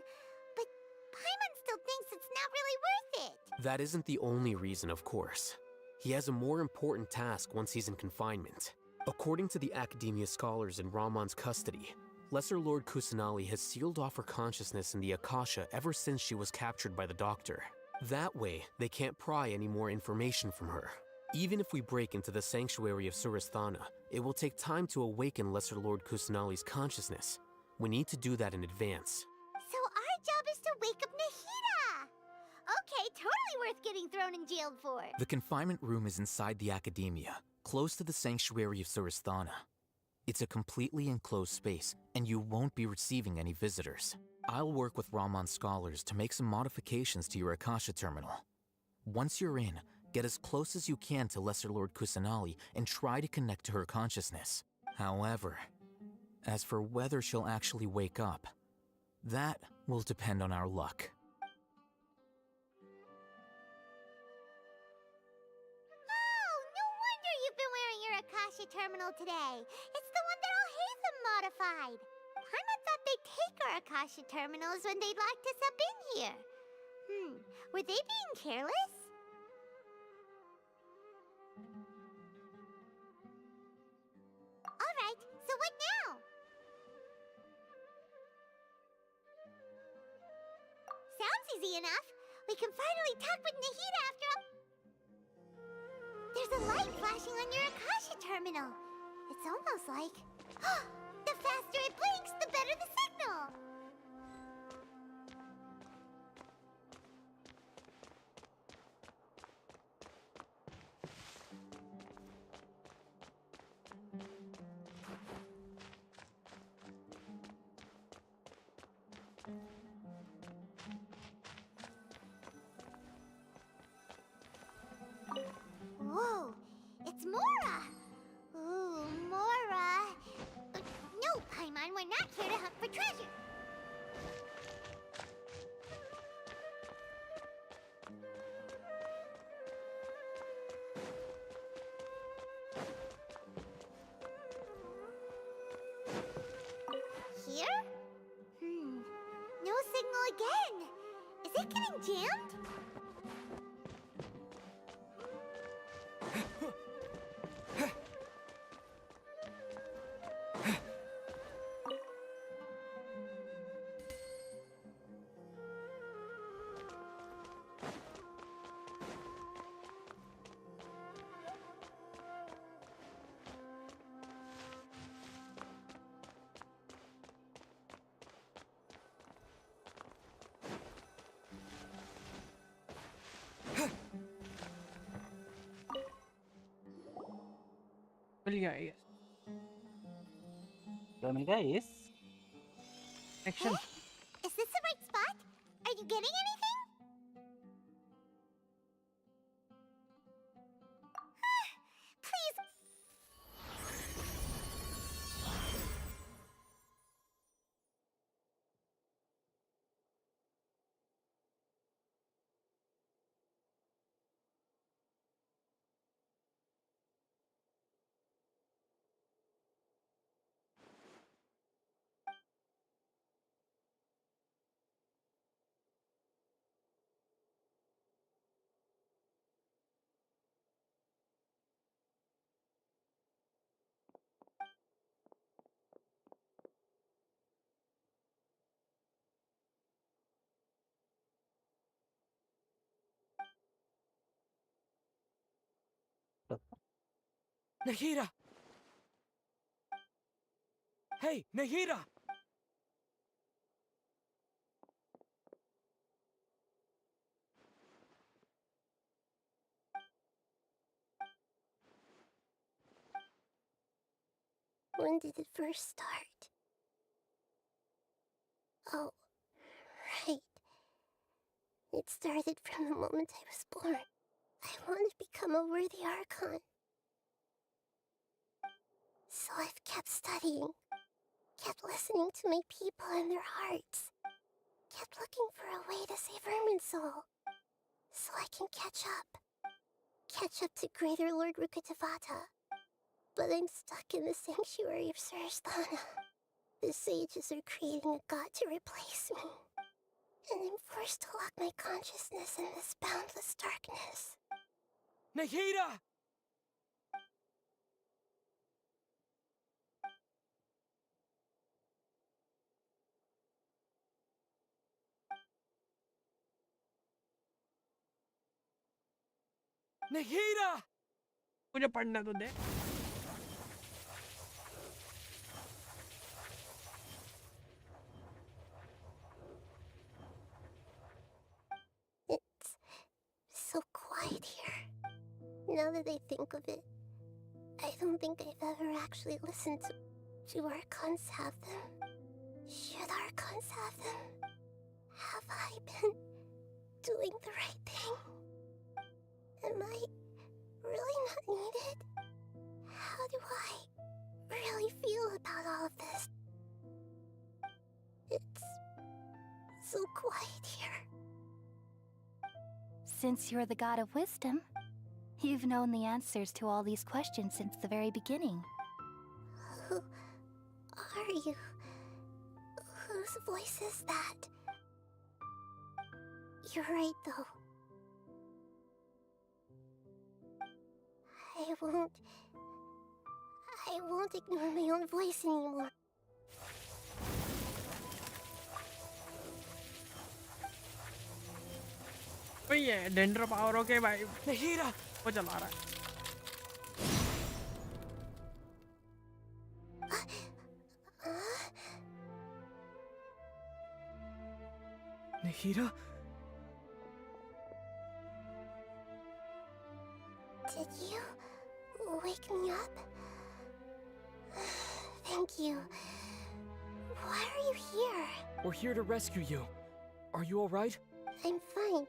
But Paimon still thinks it's not really worth it. That isn't the only reason, of course. He has a more important task once he's in confinement. According to the Academia scholars in Ramon's custody, Lesser Lord Kusanali has sealed off her consciousness in the Akasha ever since she was captured by the Doctor. That way, they can't pry any more information from her. Even if we break into the sanctuary of Surasthana, it will take time to awaken Lesser Lord Kusanali's consciousness. We need to do that in advance. So our job is to wake up Nahida. Okay, totally worth getting thrown in jail for. The confinement room is inside the Academia, close to the sanctuary of Surasthana. It's a completely enclosed space, and you won't be receiving any visitors. I'll work with Ramon's scholars to make some modifications to your Akasha terminal. Once you're in, get as close as you can to Lesser Lord Kusanali and try to connect to her consciousness. However, as for whether she'll actually wake up, that will depend on our luck. Oh, no wonder you've been wearing your Akasha terminal today. It's the one that Alhaitham modified. Paimon thought they'd take our Akasha terminals when they locked us up in here. Were they being careless? Alright, so what now? Sounds easy enough. We can finally talk with Nahida after all. There's a light flashing on your Akasha terminal. It's almost like... the faster it blinks, the better the signal! Oh, it's Mora! Ooh, Mora! No, Paimon, we're not here to hunt for treasure! Here? No signal again! Is it getting jammed? मिल गया ये क्या मिल गया इस action Is this the right spot? Are you getting anything? Please. Nahida! Hey, Nahida! When did it first start? Oh, right. It started from the moment I was born. I wanted to become a worthy Archon. So I've kept studying, kept listening to my people and their hearts, kept looking for a way to save Irminsul, so I can catch up to Greater Lord Rukkhadevata. But I'm stuck in the sanctuary of Surasthana. The sages are creating a god to replace me, and I'm forced to lock my consciousness in this boundless darkness. Nahida! Nahida! मुझे पढ़ना तो दे It's so quiet here. Now that I think of it, I don't think I've ever actually listened to Archons have them. Should Archons have them? Have I been doing the right thing? Am I really not needed? How do I really feel about all of this? It's so quiet here. Since you're the god of wisdom, you've known the answers to all these questions since the very beginning. Who are you? Whose voice is that? You're right, though. I won't ignore my own voice anymore. भाई ये dander power okay भाई Nahida! वो चला रहा है Nahida? Did you wake me up? Thank you. Why are you here? We're here to rescue you. Are you alright? I'm fine.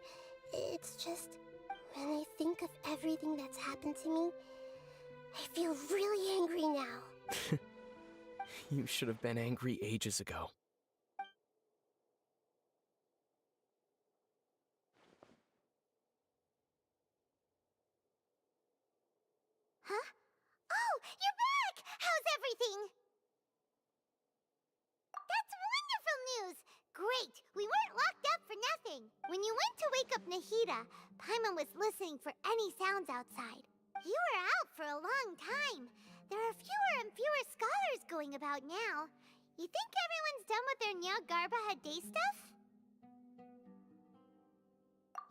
It's just when I think of everything that's happened to me, I feel really angry now. You should have been angry ages ago. Huh? Oh, you're back! How's everything? That's wonderful news! Great! We weren't locked up for nothing. When you went to wake up Nahida, Paimon was listening for any sounds outside. You were out for a long time. There are fewer and fewer scholars going about now. You think everyone's done with their Nyagarbaha Day stuff?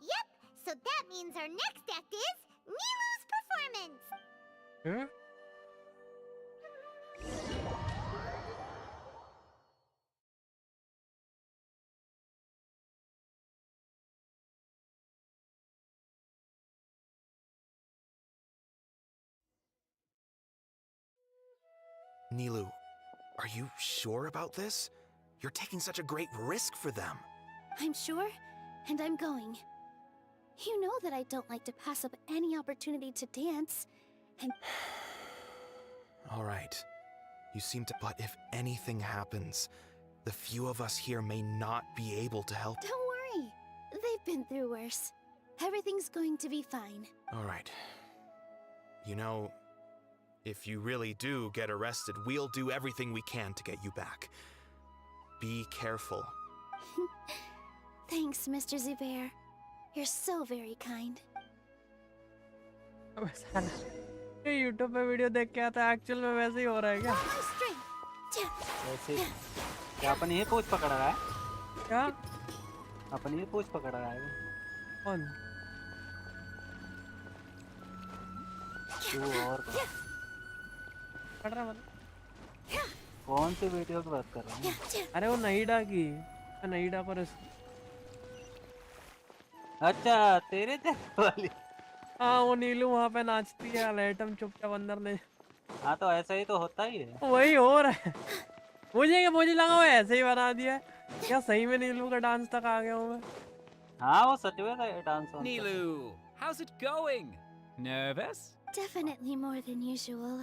Yep, so that means our next act is Nilu's performance! Huh? Nilu, are you sure about this? You're taking such a great risk for them. I'm sure, and I'm going. You know that I don't like to pass up any opportunity to dance, and... All right. You seem to... But if anything happens, the few of us here may not be able to help. Don't worry. They've been through worse. Everything's going to be fine. All right. You know, if you really do get arrested, we'll do everything we can to get you back. Be careful. Thanks, Mr. Zubair. You're so very kind. अबे साला, ये YouTube पे video देख के आता actual में वैसे ही हो रहा है क्या? वैसे क्या अपन ये पूछ पकड़ रहा है? क्या? अपन ये पूछ पकड़ रहा है? कौन? तू और पढ़ रहा मतलब? कौन सी वीडियो की बात कर रहा है? अरे वो नहीडा की, नहीडा पर अच्छा तेरे जैसे वाली। हाँ वो नीलू वहाँ पे नाचती है, लेटम चुपचाप अंदर ले। हाँ तो ऐसा ही तो होता ही है। वही हो रहा है। मुझे लगा वो ऐसे ही बना दिया है। क्या सही में नीलू का डांस तक आ गया हूँ मैं? हाँ वो सच में था dance. Nilu, how's it going? Nervous? Definitely more than usual.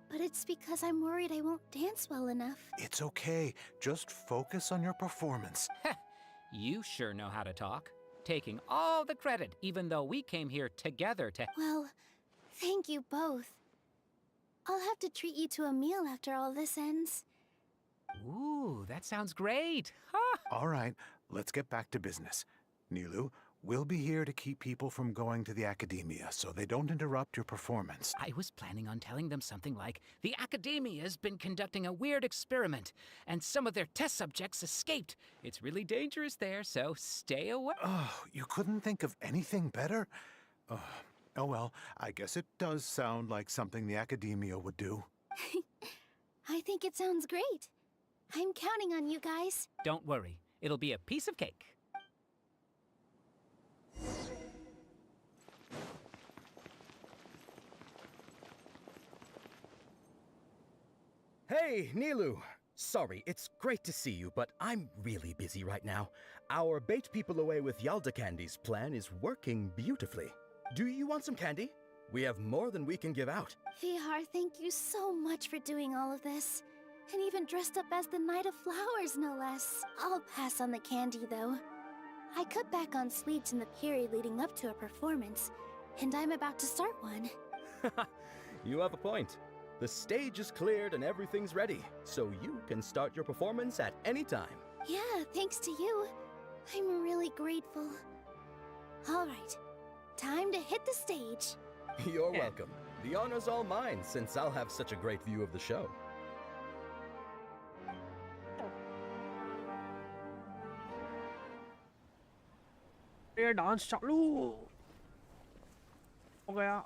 But it's because I'm worried I won't dance well enough. It's okay. Just focus on your performance. You sure know how to talk. Taking all the credit, even though we came here together to... Well, thank you both. I'll have to treat you to a meal after all this ends. Ooh, that sounds great. All right, let's get back to business. Nilu, we'll be here to keep people from going to the academia so they don't interrupt your performance. I was planning on telling them something like, the academia's been conducting a weird experiment, and some of their test subjects escaped. It's really dangerous there, so stay away. Oh, you couldn't think of anything better? Oh well, I guess it does sound like something the academia would do. I think it sounds great. I'm counting on you guys. Don't worry, it'll be a piece of cake. Hey, Nilu! Sorry, it's great to see you, but I'm really busy right now. Our Bait People Away with Yalda Candies plan is working beautifully. Do you want some candy? We have more than we can give out. Vihar, thank you so much for doing all of this. And even dressed up as the Knight of Flowers, no less. I'll pass on the candy, though. I cut back on sweets in the period leading up to a performance, and I'm about to start one. You have a point. The stage is cleared and everything's ready, so you can start your performance at any time. Yeah, thanks to you. I'm really grateful. All right, time to hit the stage. You're welcome. The honor's all mine, since I'll have such a great view of the show. ये dance चालू हो गया।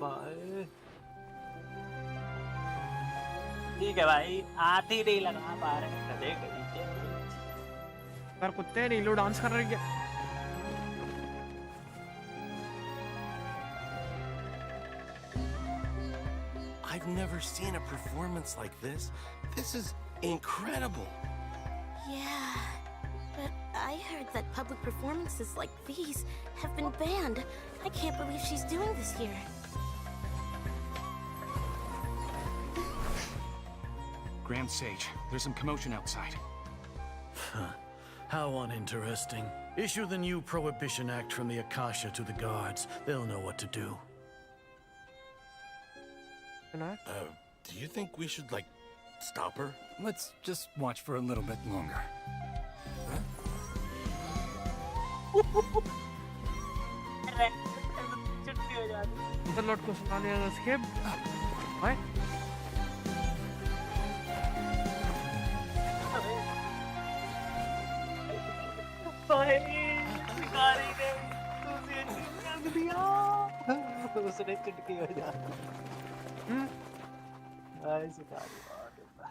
भाई ठीक है भाई, हाथ ही नहीं लगा पा रहे गधे के नीचे। पर कुत्ते नीलू डांस कर रही है। I've never seen a performance like this. This is incredible. Yeah, but I heard that public performances like these have been banned. I can't believe she's doing this here. Grand Sage, there's some commotion outside. How uninteresting. Issue the new Prohibition Act from the Akasha to the guards. They'll know what to do. Do you think we should, like, stop her? Let's just watch for a little bit longer. The Lord Kusanali has escaped. Why? उसने चुटकी हो जाती भाई शिकारी मार देता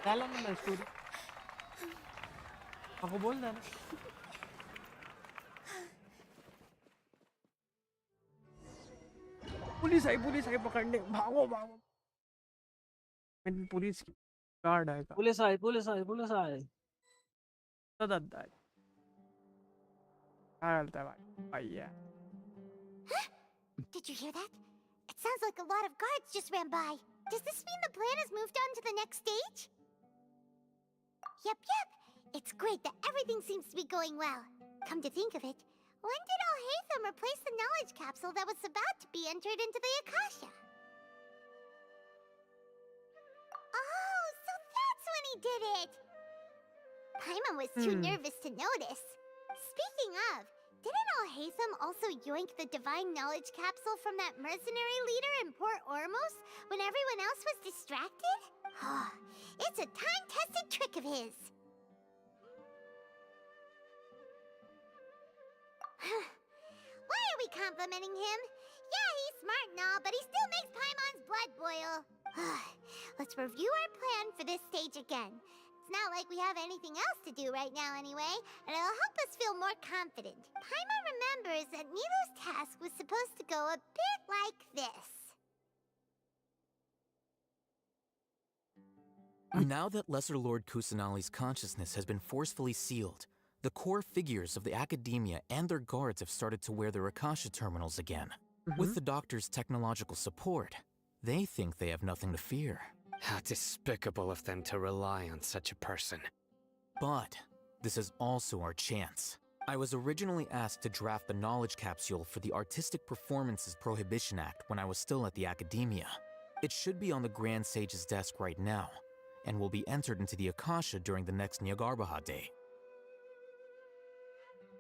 Tell him the story. Ako बोल देना. पुलिस आई पकड़ने. भागो भागो. पुलिस गार्ड आएगा. पुलिस आई तदद्दा है. क्या चलता है भाई? भैया. Did you hear that? It sounds like a lot of guards just ran by. Does this mean the plan has moved on to the next stage? Yep. It's great that everything seems to be going well. Come to think of it, when did Alhaitham replace the knowledge capsule that was about to be entered into the Akasha? Oh, so that's when he did it! Paimon was too nervous to notice. Speaking of, didn't Alhaitham also yoink the divine knowledge capsule from that mercenary leader in Port Ormos when everyone else was distracted? It's a time-tested trick of his. Why are we complimenting him? Yeah, he's smart and all, but he still makes Paimon's blood boil. Let's review our plan for this stage again. It's not like we have anything else to do right now anyway, and it'll help us feel more confident. Paimon remembers that Nilu's task was supposed to go a bit like this. Now that Lesser Lord Kusanali's consciousness has been forcefully sealed, the core figures of the academia and their guards have started to wear their Akasha terminals again. With the doctor's technological support, they think they have nothing to fear. How despicable of them to rely on such a person. But this is also our chance. I was originally asked to draft the knowledge capsule for the Artistic Performances Prohibition Act when I was still at the academia. It should be on the Grand Sage's desk right now, and will be entered into the Akasha during the next Nyargarbaha Day.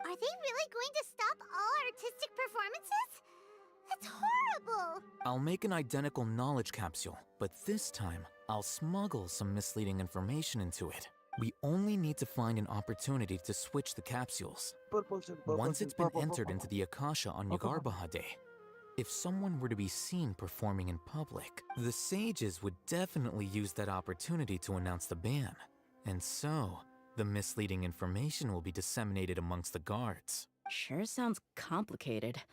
Are they really going to stop all artistic performances? That's horrible! I'll make an identical knowledge capsule, but this time, I'll smuggle some misleading information into it. We only need to find an opportunity to switch the capsules. Once it's been entered into the Akasha on Nyargarbaha Day, if someone were to be seen performing in public, the sages would definitely use that opportunity to announce the ban. And so, the misleading information will be disseminated amongst the guards. Sure sounds complicated.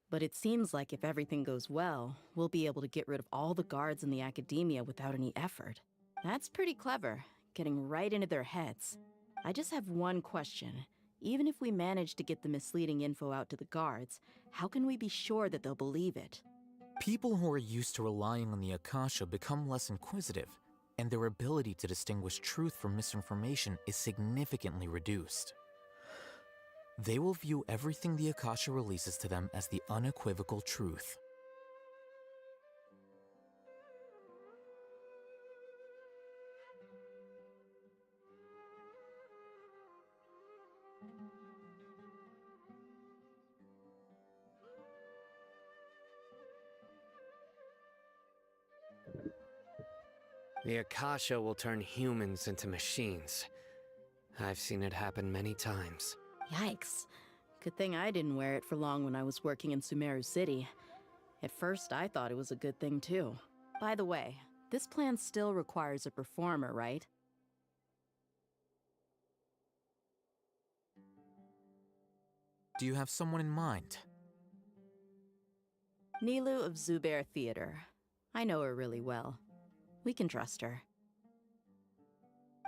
But it seems like if everything goes well, we'll be able to get rid of all the guards in the academia without any effort. That's pretty clever, getting right into their heads. I just have one question. Even if we manage to get the misleading info out to the guards, how can we be sure that they'll believe it? People who are used to relying on the Akasha become less inquisitive, and their ability to distinguish truth from misinformation is significantly reduced. They will view everything the Akasha releases to them as the unequivocal truth. The Akasha will turn humans into machines. I've seen it happen many times. Yikes. Good thing I didn't wear it for long when I was working in Sumeru City. At first, I thought it was a good thing too. By the way, this plan still requires a performer, right? Do you have someone in mind? Nilu of Zubair Theater. I know her really well. We can trust her.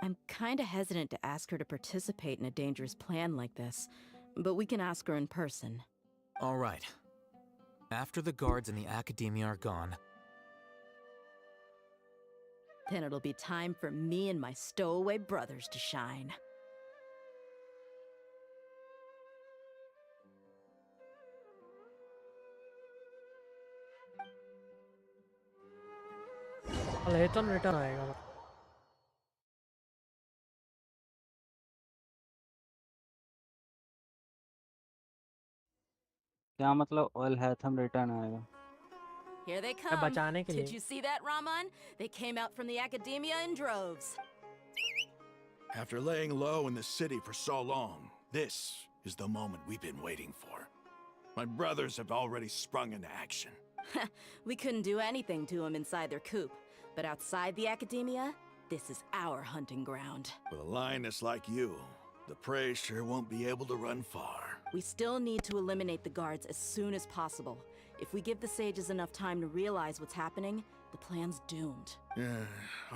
I'm kinda hesitant to ask her to participate in a dangerous plan like this, but we can ask her in person. All right. After the guards and the Academia are gone, Then it'll be time for me and my stowaway brothers to shine. लेथन return आएगा मतलब। क्या मतलब all हैथम return आएगा? Here they come. बचाने के Did लिए। you see that, Raman? They came out from the Academia in droves. After laying low in the city for so long, this is the moment we've been waiting for. My brothers have already sprung into action. We couldn't do anything to them inside their coop, but outside the Academia, this is our hunting ground. With a lioness like you, the prey sure won't be able to run far. We still need to eliminate the guards as soon as possible. If we give the sages enough time to realize what's happening, the plan's doomed. Yeah,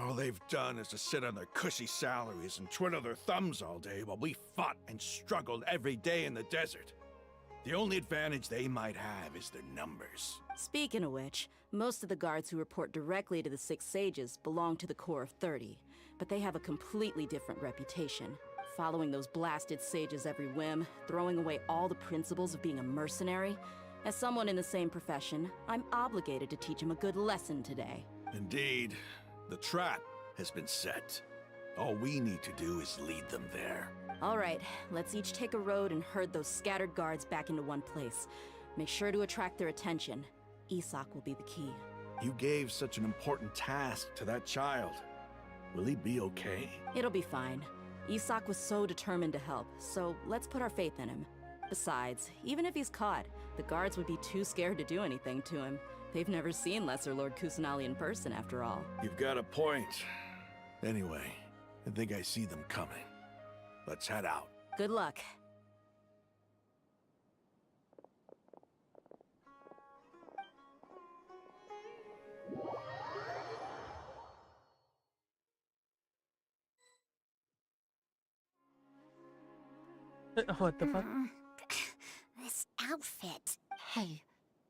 all they've done is to sit on their cushy salaries and twiddle their thumbs all day while we fought and struggled every day in the desert. The only advantage they might have is their numbers. Speaking of which, most of the guards who report directly to the Six Sages belong to the Corps of 30, but they have a completely different reputation. Following those blasted sages every whim, throwing away all the principles of being a mercenary. As someone in the same profession, I'm obligated to teach them a good lesson today. Indeed, the trap has been set. All we need to do is lead them there. All right, let's each take a road and herd those scattered guards back into one place. Make sure to attract their attention. Isak will be the key. You gave such an important task to that child. Will he be okay? It'll be fine. Isak was so determined to help, so let's put our faith in him. Besides, even if he's caught, the guards would be too scared to do anything to him. They've never seen Lesser Lord Kusanali in person, after all. You've got a point. Anyway, I think I see them coming. Let's head out. Good luck. What the fuck? This outfit. Hey,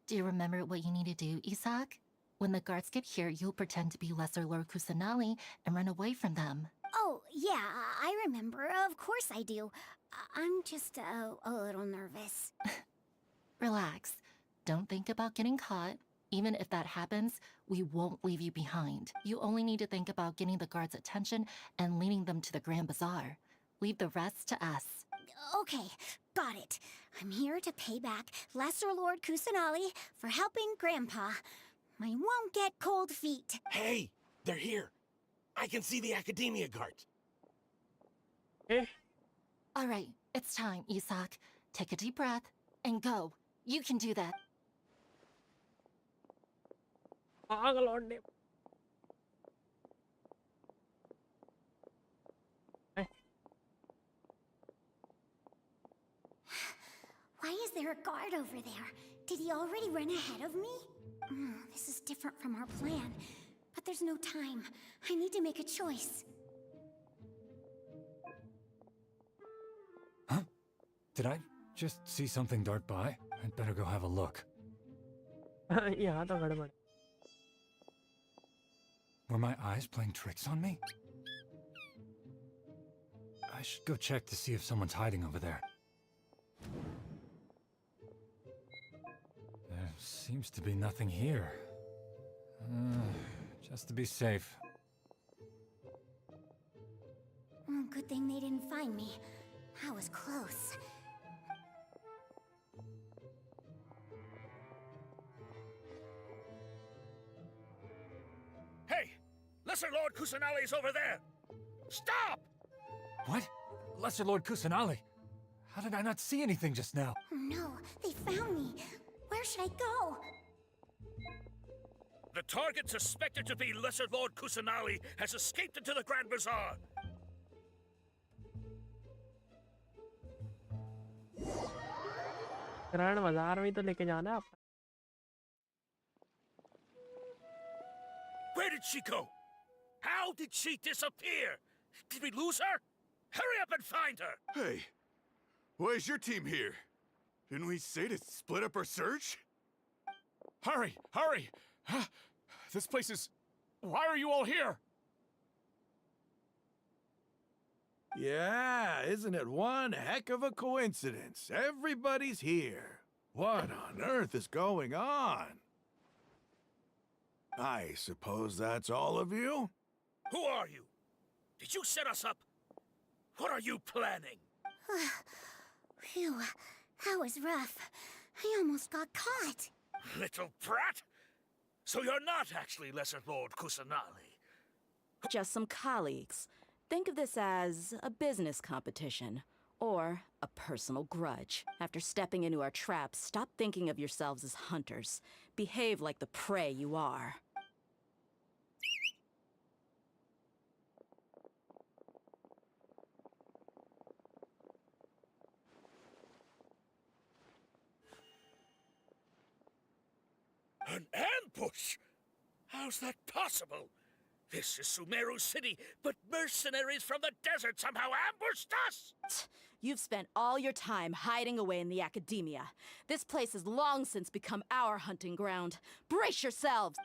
do you remember what you need to do, Isak? When the guards get here, you'll pretend to be Lesser Lord Kusanali and run away from them. Oh, yeah, I remember. Of course I do. I'm just a little nervous. Relax. Don't think about getting caught. Even if that happens, we won't leave you behind. You only need to think about getting the guards' attention and leading them to the Grand Bazaar. Leave the rest to us. Okay, got it. I'm here to pay back Lesser Lord Kusanali for helping Grandpa. I won't get cold feet. Hey, they're here. I can see the Academia guards. All right, it's time, Isak. Take a deep breath and go. You can do that. आग लौटने Why is there a guard over there? Did he already run ahead of me? This is different from our plan. But there's no time. I need to make a choice. Huh? Did I just see something dart by? I'd better go have a look. यहाँ तो गड़बड़। Were my eyes playing tricks on me? I should go check to see if someone's hiding over there. There seems to be nothing here. Just to be safe. Good thing they didn't find me. That was close. Hey! Lesser Lord Kusanali is over there! Stop! What? Lesser Lord Kusanali? How did I not see anything just now? Oh no, they found me. Where should I go? The target suspected to be Lesser Lord Kusanali has escaped into the Grand Bazaar. Grand बाजार में ही तो लेके जाना है आपको। Where did she go? How did she disappear? Did we lose her? Hurry up and find her! Hey, why is your team here? Didn't we say to split up our search? Hurry! Hurry! Huh? This place is... Why are you all here? Yeah, isn't it one heck of a coincidence? Everybody's here. What on earth is going on? I suppose that's all of you? Who are you? Did you set us up? What are you planning? Phew, that was rough. I almost got caught. Little brat! So you're not actually Lesser Lord Kusanali? Just some colleagues. Think of this as a business competition, or a personal grudge. After stepping into our traps, stop thinking of yourselves as hunters. Behave like the prey you are. An ambush? How's that possible? This is Sumeru City, but mercenaries from the desert somehow ambushed us! You've spent all your time hiding away in the academia. This place has long since become our hunting ground. Brace yourselves!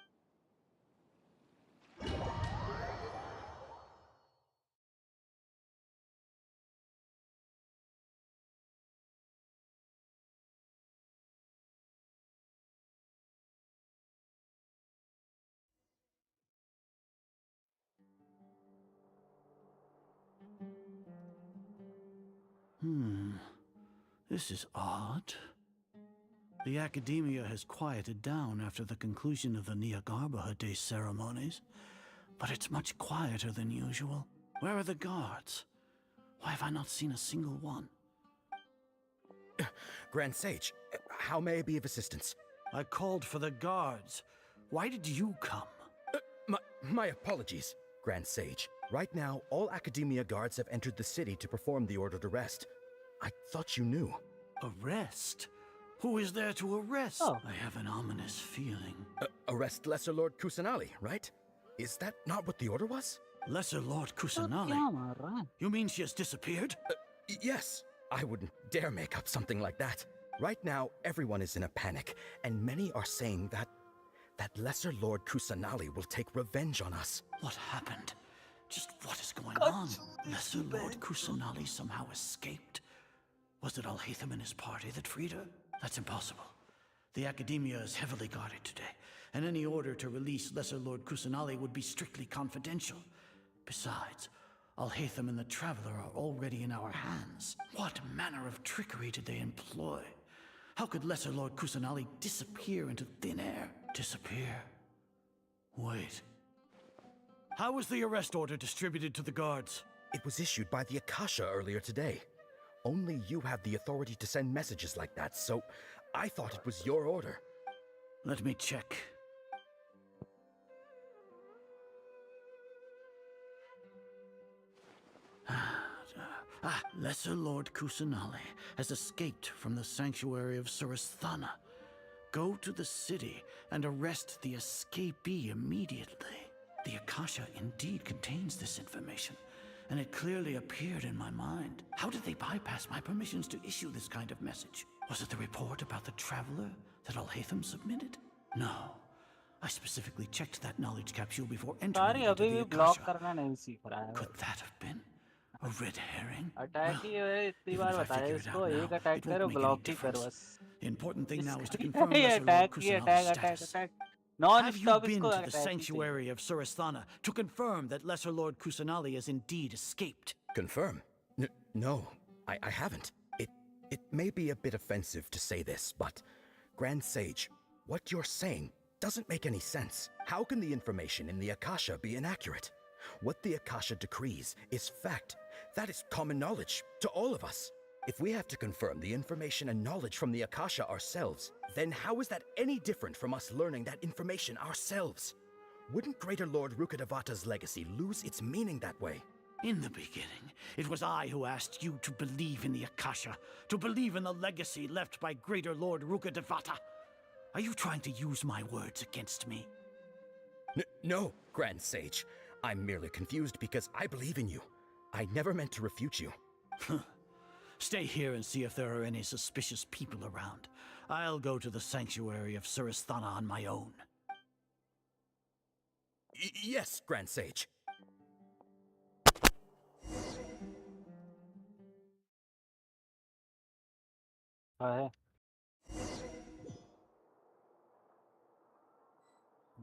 This is odd. The academia has quieted down after the conclusion of the Niagarbaha Day ceremonies, but it's much quieter than usual. Where are the guards? Why have I not seen a single one? Grand Sage, how may I be of assistance? I called for the guards. Why did you come? My apologies, Grand Sage. Right now, all Academia guards have entered the city to perform the ordered arrest. I thought you knew. Arrest? Who is there to arrest? Oh. I have an ominous feeling. Arrest Lesser Lord Kusanali, right? Is that not what the order was? Lesser Lord Kusanali? You mean she has disappeared? Yes. I wouldn't dare make up something like that. Right now, everyone is in a panic, and many are saying that Lesser Lord Kusanali will take revenge on us. What happened? Just what is going on? Lesser Lord Kusanali somehow escaped? Was it Alhaitham and his party that freed her? That's impossible. The Academia is heavily guarded today, and any order to release Lesser Lord Kusanali would be strictly confidential. Besides, Alhaitham and the Traveler are already in our hands. What manner of trickery did they employ? How could Lesser Lord Kusanali disappear into thin air? Disappear? Wait. How was the arrest order distributed to the guards? It was issued by the Akasha earlier today. Only you have the authority to send messages like that, so I thought it was your order. Let me check. Lesser Lord Kusanali has escaped from the sanctuary of Surasthana. Go to the city and arrest the escapee immediately. The Akasha indeed contains this information, and it clearly appeared in my mind. How did they bypass my permissions to issue this kind of message? Was it the report about the Traveler that Alhaitham submitted? No. I specifically checked that knowledge capsule before entering it into the Akasha. Could that have been a red herring? Attack ही है इतनी Even बार if I बताया figure it इसको out एक now, attack it won't करो make any block ही करो difference. बस The important thing now is to confirm ये Lesser Lord attack Kusanali's status. Attack non Have you stop been इसको to the attack ही चाहिए sanctuary of Surasthana to confirm that Lesser Lord Kusanali has indeed escaped? Confirm? No, I haven't. It may be a bit offensive to say this, but Grand Sage, what you're saying doesn't make any sense. How can the information in the Akasha be inaccurate? What the Akasha decrees is fact. That is common knowledge to all of us. If we have to confirm the information and knowledge from the Akasha ourselves, then how is that any different from us learning that information ourselves? Wouldn't Greater Lord Rukadevata's legacy lose its meaning that way? In the beginning, it was I who asked you to believe in the Akasha, to believe in the legacy left by Greater Lord Rukkhadevata. Are you trying to use my words against me? No, Grand Sage. I'm merely confused because I believe in you. I never meant to refute you. Stay here and see if there are any suspicious people around. I'll go to the sanctuary of Surasthana on my own. Yes, Grand Sage. है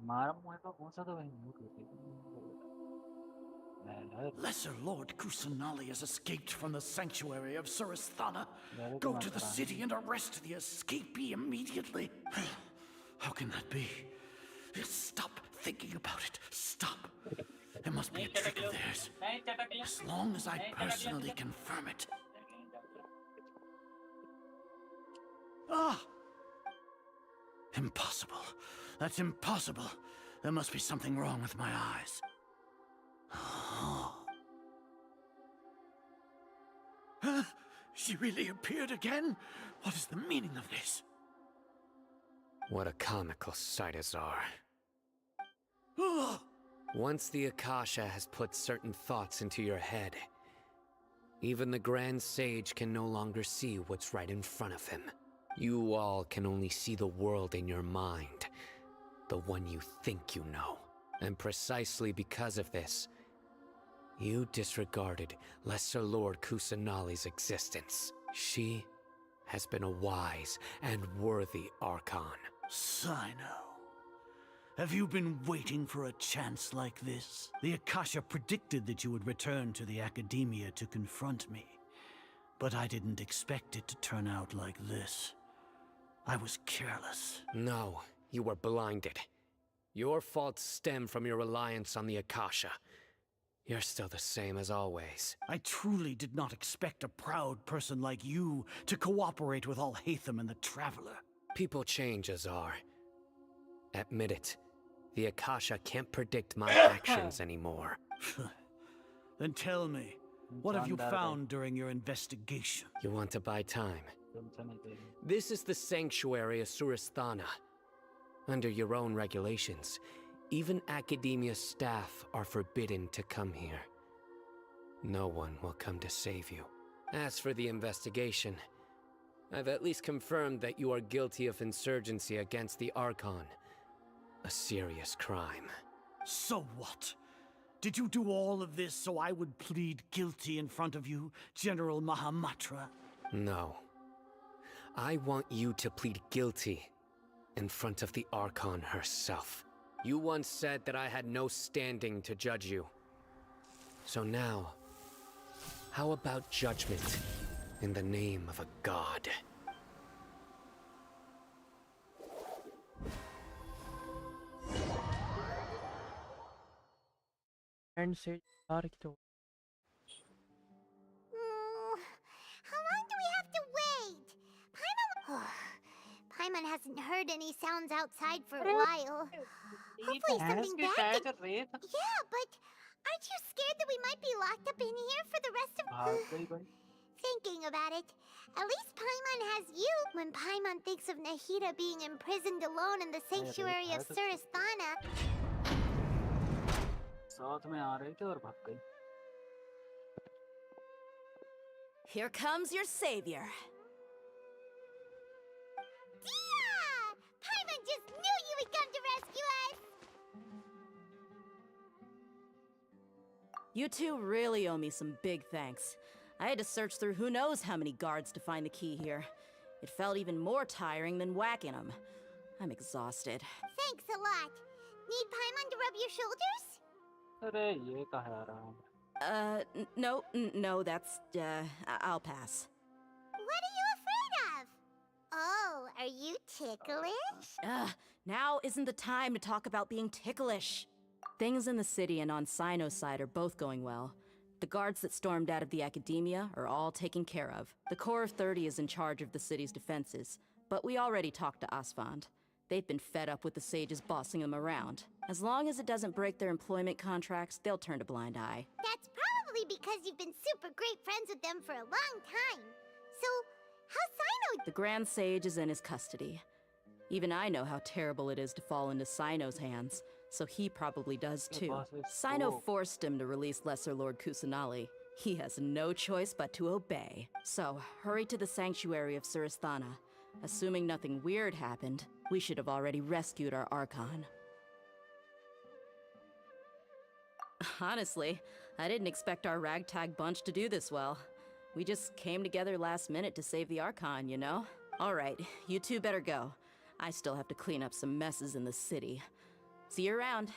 मारा मुझे तो कौन सा तो वही mood होती Lesser Lord Kusanali has escaped from the sanctuary of Surasthana. Go to the city and arrest the escapee immediately. How can that be? Stop thinking about it. Stop. There must be a trick of theirs. As long as I personally confirm it. Ah! Impossible. That's impossible. There must be something wrong with my eyes. Huh? She really appeared again? What is the meaning of this? What a comical sight, Azar. Once the Akasha has put certain thoughts into your head, even the Grand Sage can no longer see what's right in front of him. You all can only see the world in your mind, the one you think you know. And precisely because of this, you disregarded Lesser Lord Kusanali's existence. She has been a wise and worthy Archon. Sino, have you been waiting for a chance like this? The Akasha predicted that you would return to the Academia to confront me. But I didn't expect it to turn out like this. I was careless. No, you were blinded. Your faults stem from your reliance on the Akasha. You're still the same as always. I truly did not expect a proud person like you to cooperate with Alhaitham and the Traveler. People change, Azar. Admit it. The Akasha can't predict my actions anymore. Then tell me, what have you found during your investigation? You want to buy time? This is the sanctuary of Surasthana. Under your own regulations, even Academia staff are forbidden to come here. No one will come to save you. As for the investigation, I've at least confirmed that you are guilty of insurgency against the Archon. A serious crime. So what? Did you do all of this so I would plead guilty in front of you, General Mahamatra? No. I want you to plead guilty in front of the Archon herself. You once said that I had no standing to judge you. So now, how about judgment in the name of a god? And say Arcto. How long do we have to wait? Paimon hasn't heard any sounds outside for a while. Hopefully something bad did... Yeah, but aren't you scared that we might be locked up in here for the rest of... Thinking about it, at least Paimon has you. When Paimon thinks of Nahida being imprisoned alone in the sanctuary of Surasthana... साथ में आ रही थी और भाग गई. Here comes your savior. Yeah! Paimon just knew you would come to rescue us! You two really owe me some big thanks. I had to search through who knows how many guards to find the key here. It felt even more tiring than whacking them. I'm exhausted. Thanks a lot. Need Paimon to rub your shoulders? अरे ये कहाँ आ रहा है? No, that's, I'll pass. What are you afraid of? Oh, are you ticklish? Now isn't the time to talk about being ticklish. Things in the city and on Sino's side are both going well. The guards that stormed out of the Academia are all taken care of. The Corps of 30 is in charge of the city's defenses, but we already talked to Asfand. They've been fed up with the sages bossing them around. As long as it doesn't break their employment contracts, they'll turn a blind eye. That's probably Probably because you've been super great friends with them for a long time. So, how's Sino? The Grand Sage is in his custody. Even I know how terrible it is to fall into Sino's hands, so he probably does too. Sino forced him to release Lesser Lord Kusanali. He has no choice but to obey. So, hurry to the sanctuary of Surasthana. Assuming nothing weird happened, we should have already rescued our Archon. Honestly, I didn't expect our ragtag bunch to do this well. We just came together last minute to save the Archon, you know? Alright, you two better go. I still have to clean up some messes in the city. See you around.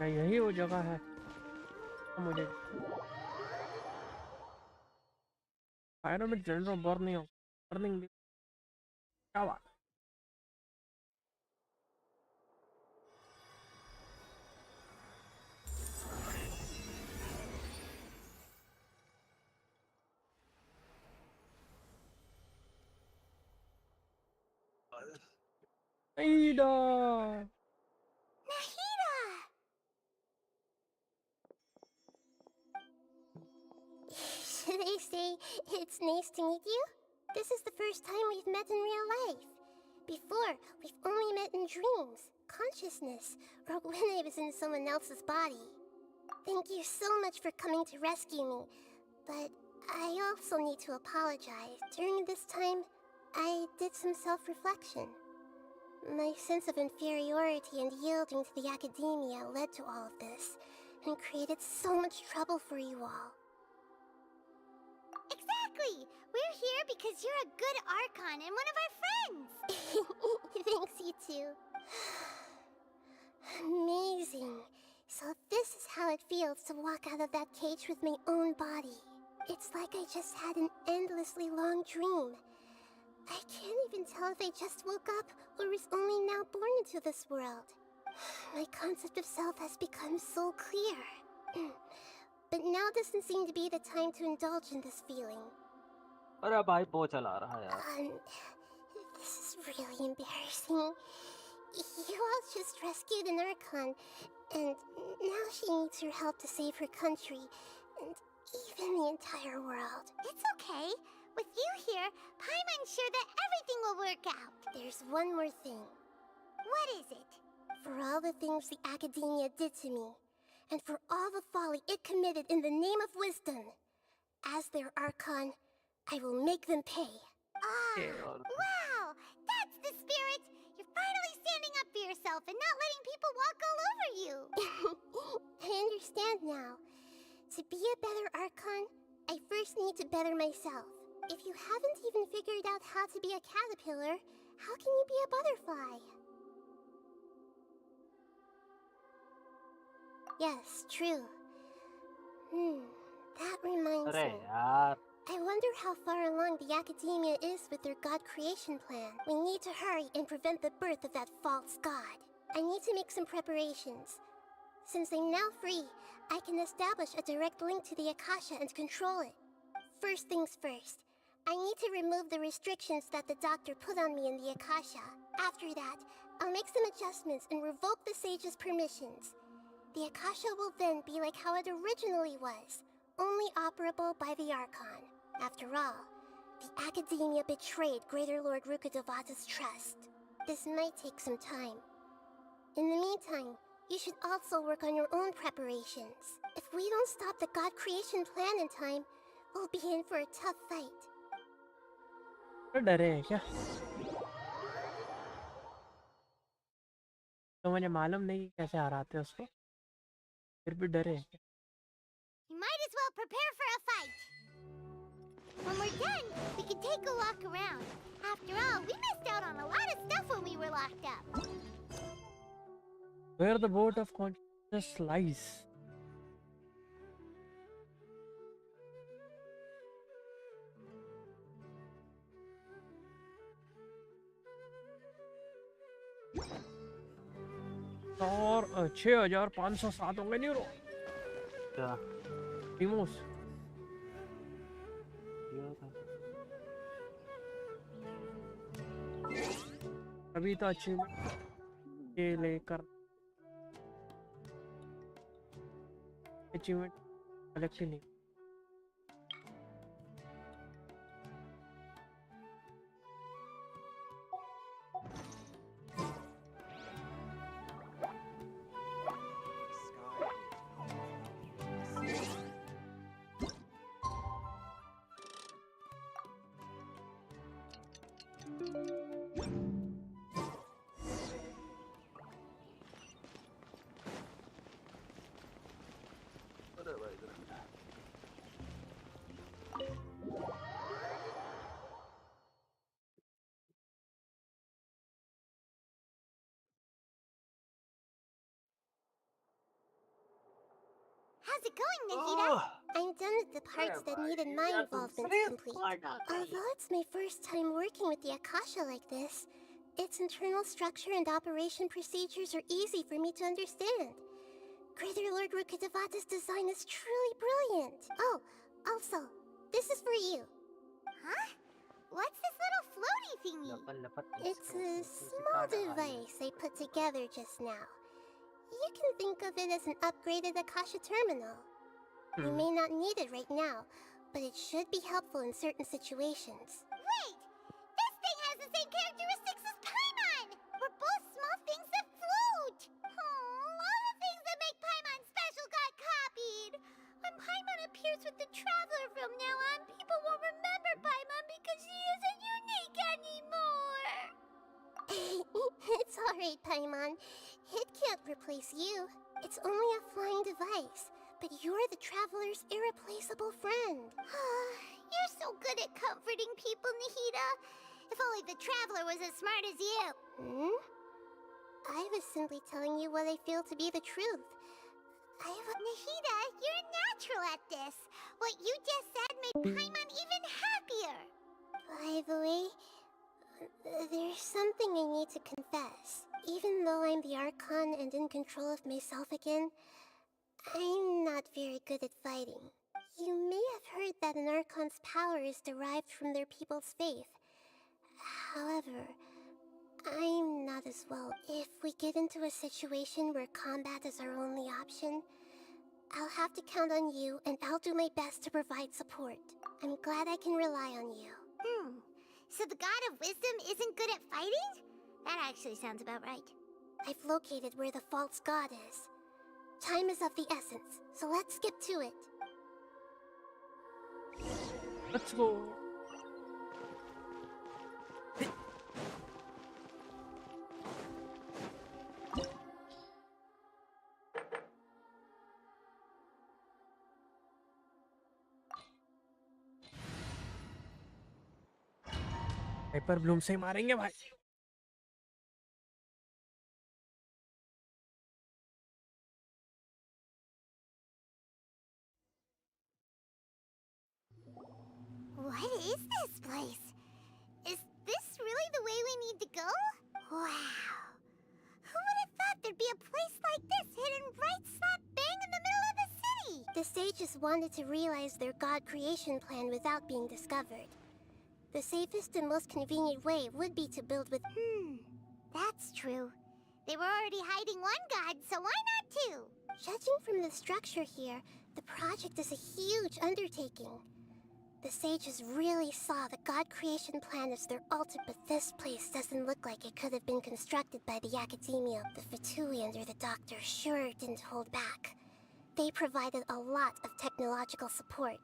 क्या यही वो जगह है? मुझे fire में general burning क्या बात? Nahida! Should I say it's nice to meet you? This is the first time we've met in real life. Before, we've only met in dreams, consciousness, or when I was in someone else's body. Thank you so much for coming to rescue me, but I also need to apologize. During this time, I did some self-reflection. My sense of inferiority and yielding to the academia led to all of this, and created so much trouble for you all. Exactly! We're here because you're a good Archon and one of our friends! Thanks, you two. Amazing. So this is how it feels to walk out of that cage with my own body. It's like I just had an endlessly long dream. I can't even tell if I just woke up or was only now born into this world. My concept of self has become so clear. But now doesn't seem to be the time to indulge in this feeling. अरे भाई वो चला रहा है यार. This is really embarrassing. You all just rescued an Archon, and now she needs your help to save her country, and even the entire world. It's okay. With you here, Paimon's sure that everything will work out. There's one more thing. What is it? For all the things the Academia did to me, and for all the folly it committed in the name of wisdom, as their Archon, I will make them pay. Wow! That's the spirit! You're finally standing up for yourself and not letting people walk all over you! I understand now. To be a better Archon, I first need to better myself. If you haven't even figured out how to be a caterpillar, how can you be a butterfly? Yes, true. That reminds अरे me. यार. I wonder how far along the Academia is with their god creation plan. We need to hurry and prevent the birth of that false god. I need to make some preparations. Since I'm now free, I can establish a direct link to the Akasha and control it. First things first, I need to remove the restrictions that the doctor put on me in the Akasha. After that, I'll make some adjustments and revoke the sage's permissions. The Akasha will then be like how it originally was, only operable by the Archon. After all, the Academia betrayed Greater Lord Rukkhadevata's trust. This might take some time. In the meantime, you should also work on your own preparations. If we don't stop the God creation plan in time, we'll be in for a tough fight. डरे हैं क्या? तो मुझे मालूम नहीं कैसे हराते उसको, फिर भी डरे हैं क्या? might as well prepare for a fight. When we're done, we can take a walk around. After all, we missed out on a lot of stuff when we were locked up. Where the boat of consciousness lies. और 6507 होंगे neuro क्या टीमोस अभी तो achievement के लेकर achievement collect नहीं How's it going, Nahida? I'm done with the parts that needed my involvement to complete. Although it's my first time working with the Akasha like this, its internal structure and operation procedures are easy for me to understand. Greater Lord Rukkhadevata's design is truly brilliant. Oh, also, this is for you. Huh? What's this little floaty thingy? It's a small device I put together just now. You can think of it as an upgraded Akasha terminal. You may not need it right now, but it should be helpful in certain situations. Wait! This thing has the same characteristics as Paimon! We're both small things that float! Oh, all the things that make Paimon special got copied! When Paimon appears with the Traveler from now on, people won't remember Paimon because she isn't unique anymore! It's alright, Paimon. It can't replace you. It's only a flying device, but you're the Traveler's irreplaceable friend. You're so good at comforting people, Nahida. If only the Traveler was as smart as you. I was simply telling you what I feel to be the truth. Nahida, you're natural at this. What you just said made Paimon even happier. By the way, there's something I need to confess. Even though I'm the Archon and in control of myself again, I'm not very good at fighting. You may have heard that an Archon's power is derived from their people's faith. However, I'm not as well. If we get into a situation where combat is our only option, I'll have to count on you, and I'll do my best to provide support. I'm glad I can rely on you. So the God of Wisdom isn't good at fighting? That actually sounds about right. I've located where the false god is. Time is of the essence, so let's skip to it. Let's go. Hyper Bloom से ही मारेंगे भाई What is this place? Is this really the way we need to go? Wow. Who would have thought there'd be a place like this hidden right slap bang in the middle of the city? The sages wanted to realize their god creation plan without being discovered. The safest and most convenient way would be to build with... That's true. They were already hiding one god, so why not two? Judging from the structure here, the project is a huge undertaking. The sages really saw the god creation plan as their ultimate, but this place doesn't look like it could have been constructed by the academia. The Fatui under the doctor sure didn't hold back. They provided a lot of technological support.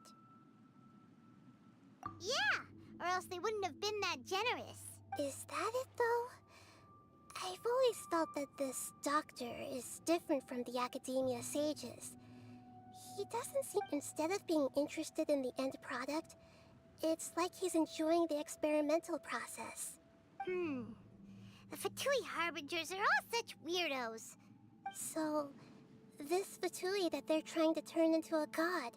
Yeah, or else they wouldn't have been that generous. Is that it, though? I've always felt that this doctor is different from the academia sages. He doesn't seem... Instead of being interested in the end product, it's like he's enjoying the experimental process. The Fatui Harbingers are all such weirdos. So, this Fatui that they're trying to turn into a god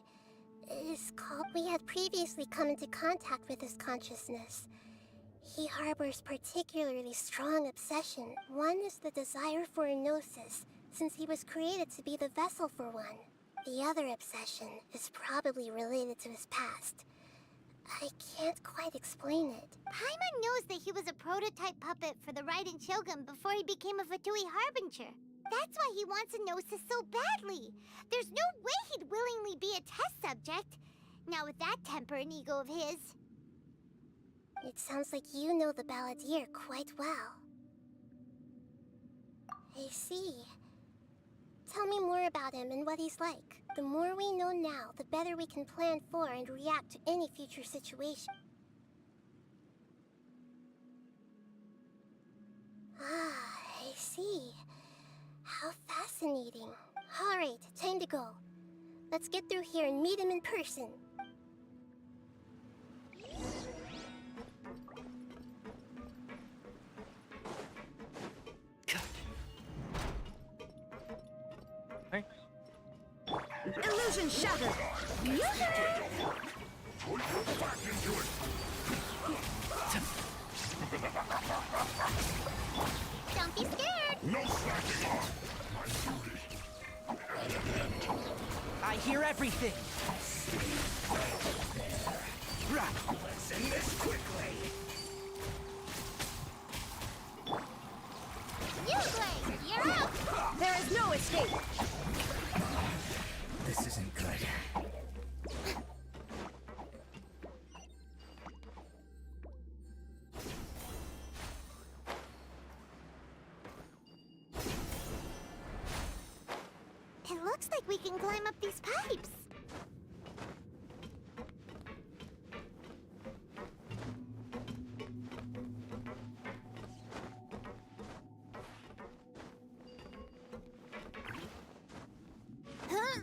is called... We had previously come into contact with his consciousness. He harbors particularly strong obsession. One is the desire for a gnosis, since he was created to be the vessel for one. The other obsession is probably related to his past. I can't quite explain it. Paimon knows that he was a prototype puppet for the Raiden Shogun before he became a Fatui Harbinger. That's why he wants a gnosis so badly. There's no way he'd willingly be a test subject. Now with that temper and ego of his. It sounds like you know the Balladeer quite well. I see. Tell me more about him and what he's like. The more we know now, the better we can plan for and react to any future situation. Ah, I see. How fascinating. Alright, time to go. Let's get through here and meet him in person. Illusion shattered! Don't be scared! No slacking off! I hear everything! Let's end this quickly! Useless! You're up! There is no escape! This isn't good. It looks like we can climb up these pipes. Huh?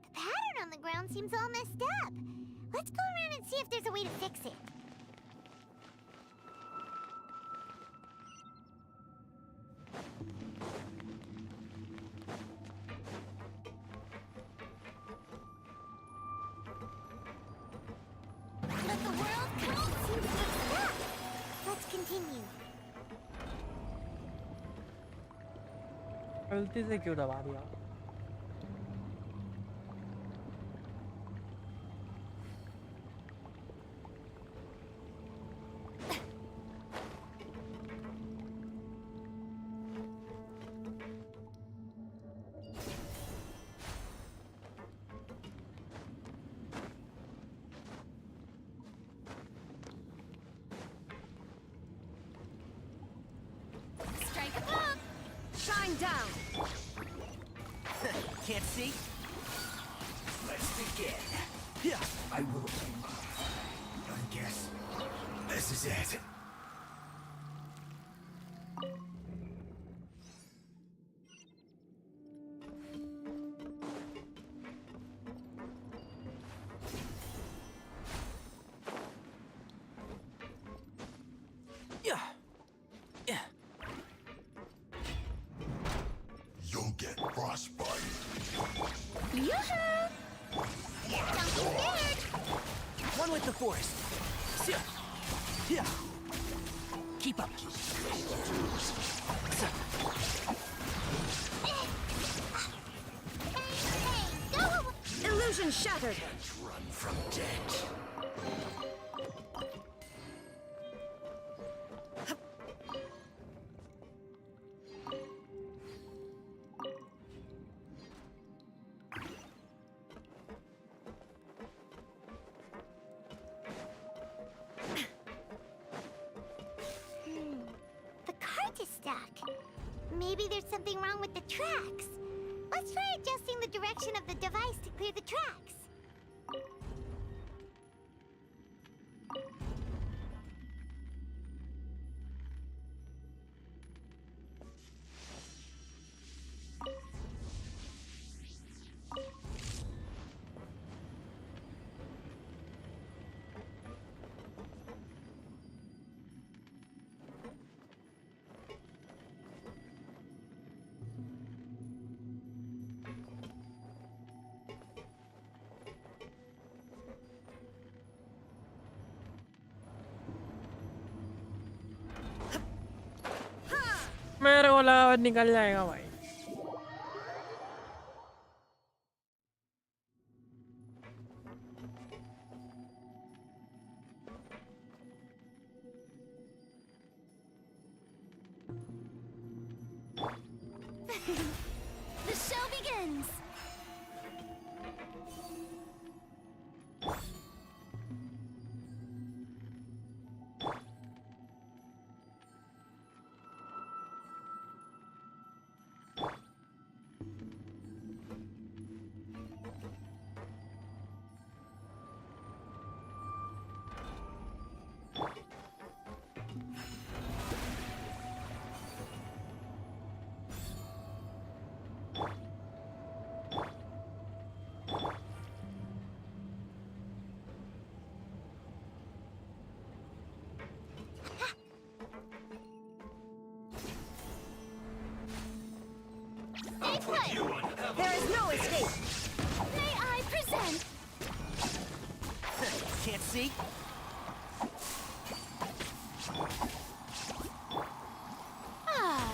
The pattern on the ground seems all messed up. Let's go around and see if there's a way to fix it. But the world can't seem to get stuck. Let's continue. गलती से क्यों दबा दिया? Strike up! Shine down! Can't see? Let's begin. Yeah. I will. I guess this is it. Yeah. Yeah. You'll get frostbite. Yoo-hoo! Don't be scared! One with the forest. Yeah. Keep up. Illusion shattered. Run from death. Maybe there's something wrong with the tracks. Let's try adjusting the direction of the device to clear the tracks. मेरे को लगा निकल जाएगा भाई. The show begins! There is no escape! May I present? Can't see? Ah.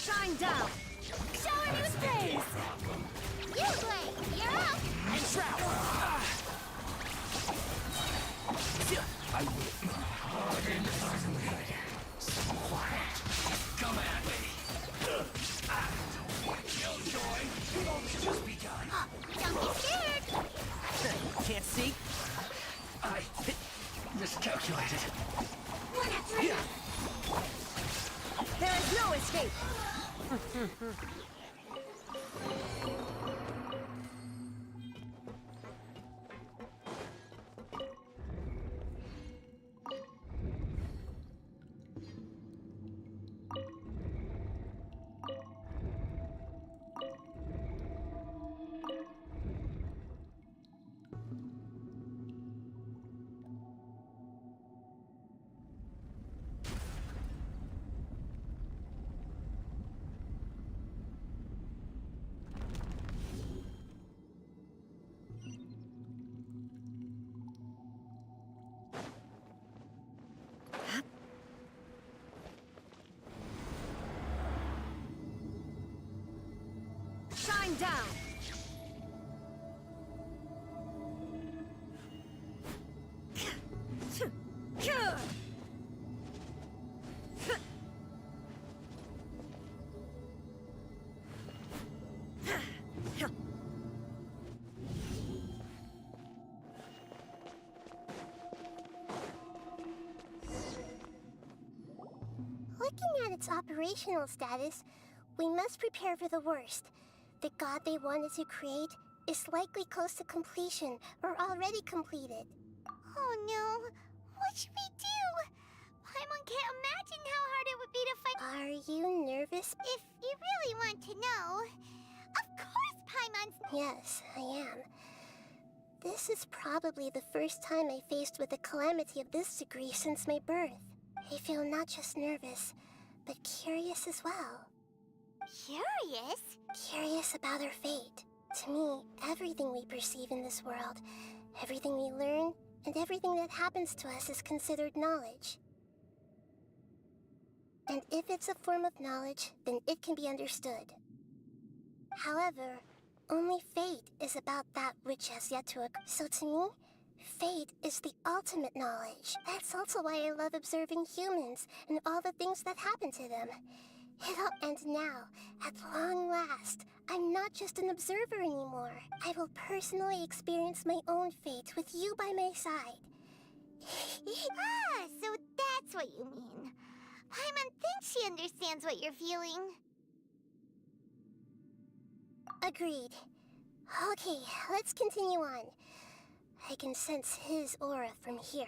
Shine down! Shower me with praise! You play! You're up! And shroud! I will. So quiet. Come at me. No joy. We've only just begun. Don't be scared! Can't see? I miscalculated. There is no escape! Shine down! Looking at it its operational status, we must prepare for the worst. The god they wanted to create is likely close to completion or already completed. Oh no, what should we do? Paimon can't imagine how hard it would be to fight. Are you nervous? If you really want to know, of course Paimon's. Yes, I am. This is probably the first time I faced with a calamity of this degree since my birth. I feel not just nervous, but curious as well. Curious? Curious about our fate. To me, everything we perceive in this world, everything we learn, and everything that happens to us is considered knowledge. And if it's a form of knowledge, then it can be understood. However, only fate is about that which has yet to occur. So to me, fate is the ultimate knowledge. That's also why I love observing humans and all the things that happen to them. And now, at long last, I'm not just an observer anymore. I will personally experience my own fate with you by my side. Ah, so that's what you mean. Paimon thinks she understands what you're feeling. Agreed. Okay, let's continue on. I can sense his aura from here.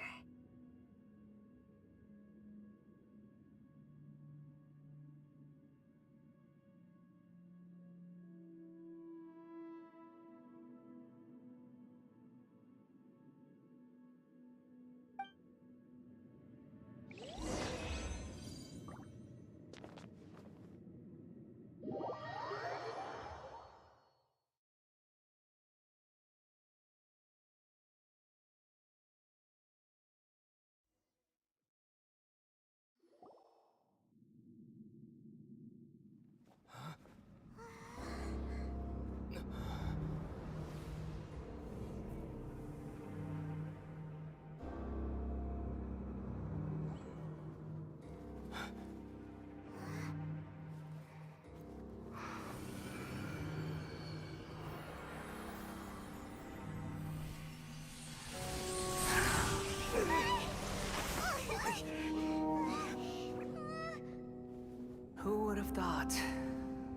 Who would have thought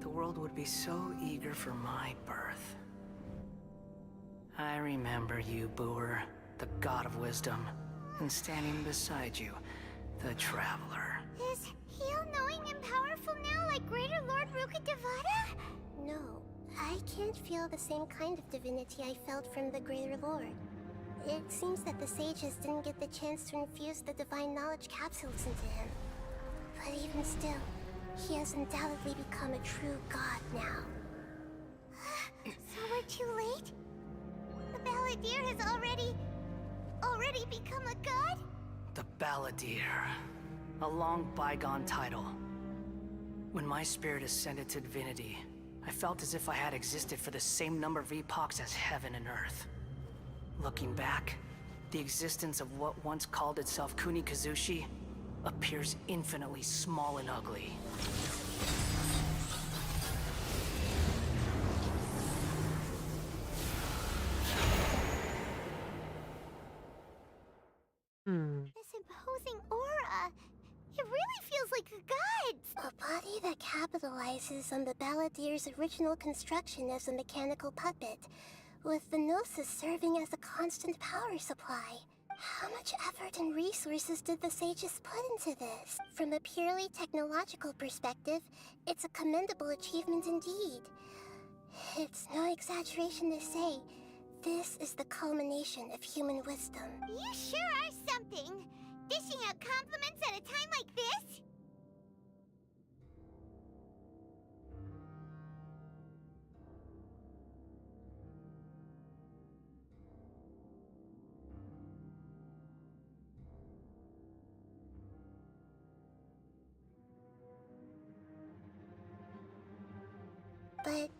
the world would be so eager for my birth? I remember you, Booer, the god of wisdom, and standing beside you, the traveler. Is he all-knowing and powerful now like Greater Lord Rukkhadevata? No, I can't feel the same kind of divinity I felt from the Greater Lord. It seems that the sages didn't get the chance to infuse the divine knowledge capsules into him. But even still, he has undoubtedly become a true god now. So we're too late? The Balladeer has already become a god? The Balladeer. A long bygone title. When my spirit ascended to divinity, I felt as if I had existed for the same number of epochs as heaven and earth. Looking back, the existence of what once called itself Kunikazushi appears infinitely small and ugly. This imposing aura, it really feels like a god's. A body that capitalizes on the Balladeer's original construction as a mechanical puppet, with the Gnosis serving as a constant power supply. How much effort and resources did the sages put into this? From a purely technological perspective, it's a commendable achievement indeed. It's no exaggeration to say, this is the culmination of human wisdom. You sure are something! Dishing out compliments at a time like this? But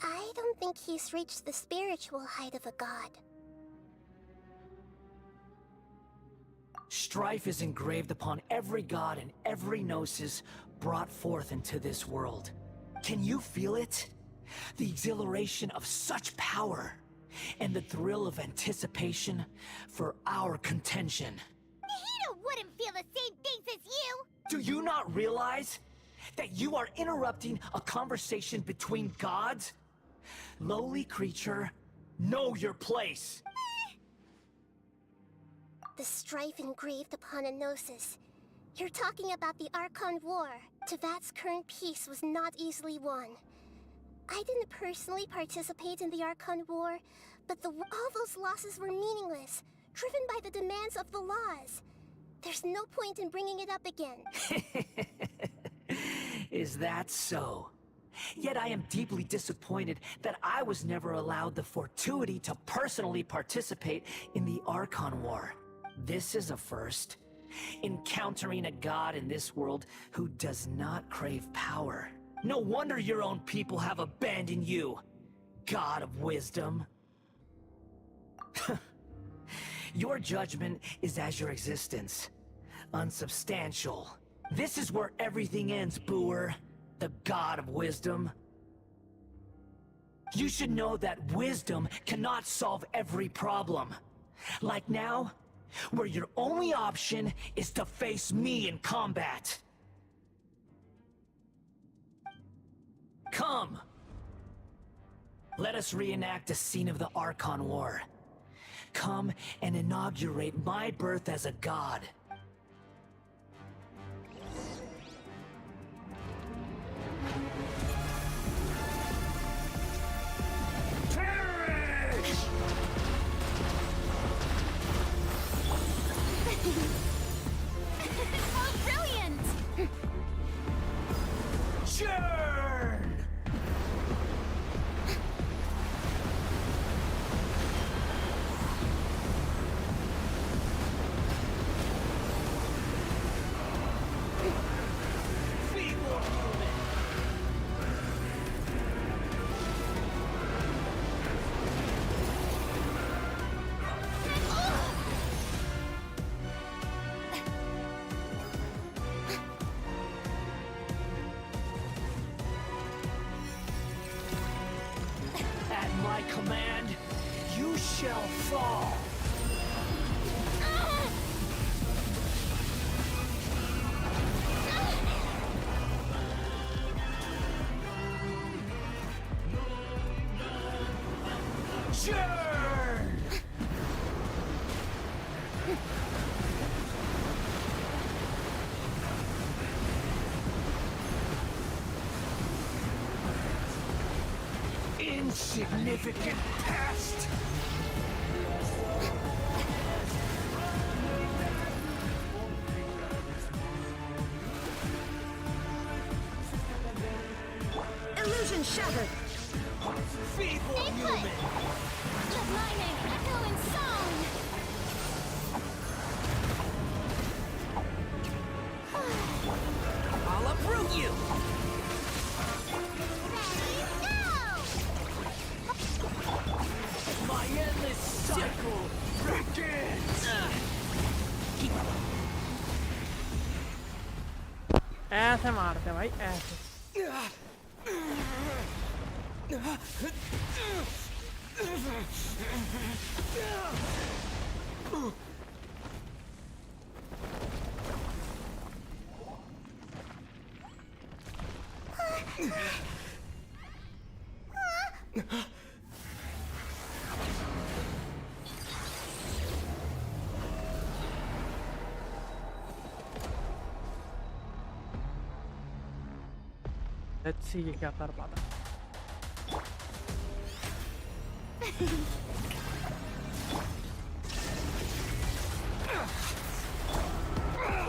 I don't think he's reached the spiritual height of a god. Strife is engraved upon every god and every gnosis brought forth into this world. Can you feel it? The exhilaration of such power, and the thrill of anticipation for our contention. Nahida wouldn't feel the same things as you! Do you not realize? that you are interrupting a conversation between gods? Lowly creature, know your place. The strife engraved upon a gnosis. You're talking about the Archon War. Tevat's current peace was not easily won. I didn't personally participate in the Archon War, but all those losses were meaningless, driven by the demands of the laws. There's no point in bringing it up again. Is that so? Yet I am deeply disappointed that I was never allowed the fortuity to personally participate in the Archon War. This is a first. Encountering a god in this world who does not crave power. No wonder your own people have abandoned you, God of Wisdom. Your judgment is as your existence. Unsubstantial. This is where everything ends, Booer. The God of Wisdom. You should know that wisdom cannot solve every problem. Like now, where your only option is to face me in combat. Come! Let us reenact a scene of the Archon War. Come and inaugurate my birth as a god. Oh, brilliant! Churn! Feeble human! At my command, you shall fall. Churn! Insignificant pest! Illusion shattered! Feeble Stay put! human! Let my name echo in song! I'll uproot you! My endless cycle begins! ऐसे मारते भाई ऐसे. Let's see ये क्या कर पाता.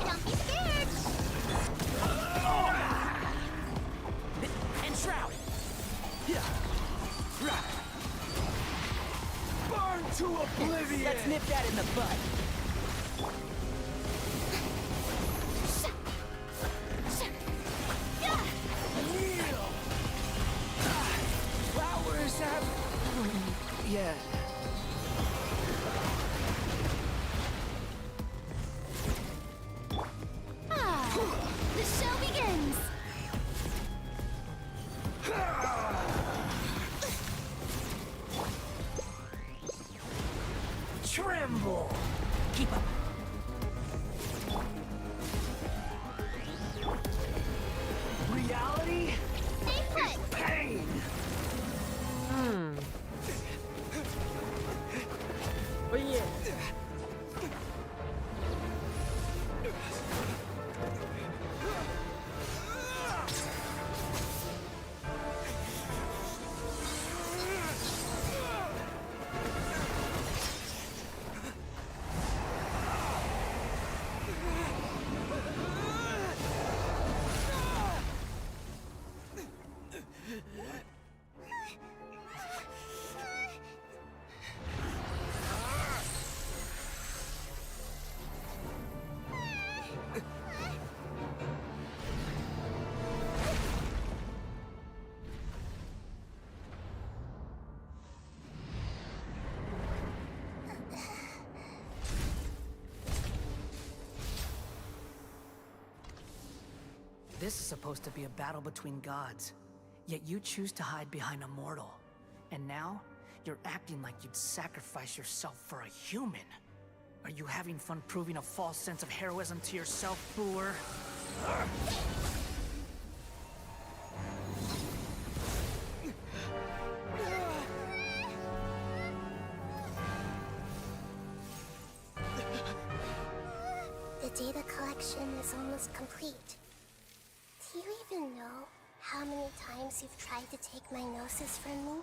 Don't be scared! Enshroud! Burn to oblivion! Let's nip that in the bud. Kneel! Flowers have... Yeah. The show begins! Tremble! This is supposed to be a battle between gods, yet you choose to hide behind a mortal. And now, you're acting like you'd sacrifice yourself for a human. Are you having fun proving a false sense of heroism to yourself, Boor? The data collection is almost complete. Do you even know how many times you've tried to take my gnosis from me?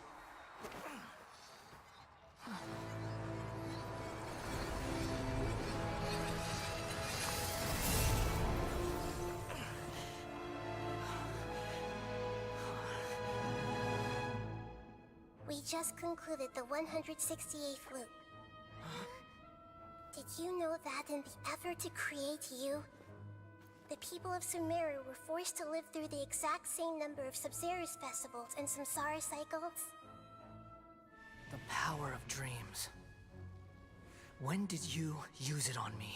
We just concluded the 168th loop. Did you know that in the effort to create you, the people of Sumeru were forced to live through the exact same number of Sub-Zerus festivals and Samsara cycles? The power of dreams. When did you use it on me?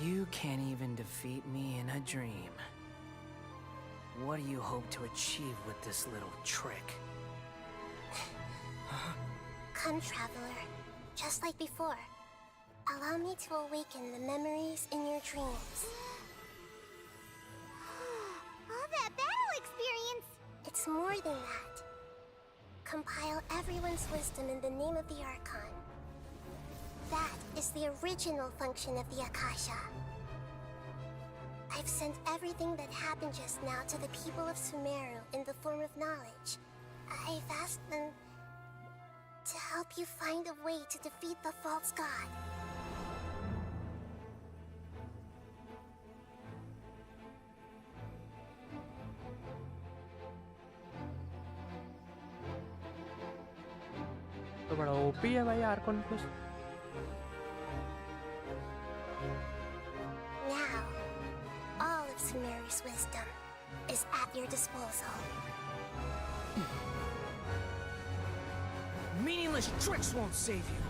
You can't even defeat me in a dream. What do you hope to achieve with this little trick? Come, Traveler. Just like before. Allow me to awaken the memories in your dreams. All that battle experience! It's more than that. Compile everyone's wisdom in the name of the Archon. That is the original function of the Akasha. I've sent everything that happened just now to the people of Sumeru in the form of knowledge. I've asked them to help you find a way to defeat the false god. तो बड़ा OP है भाई Arkan कुछ Now, all of Sumeru's wisdom is at your disposal. Meaningless tricks won't save you.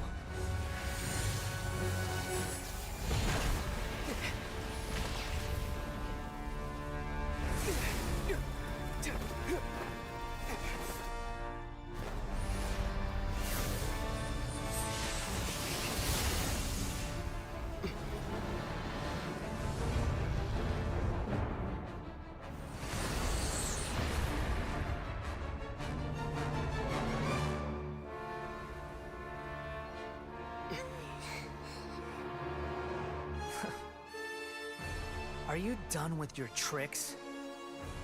Are you done with your tricks?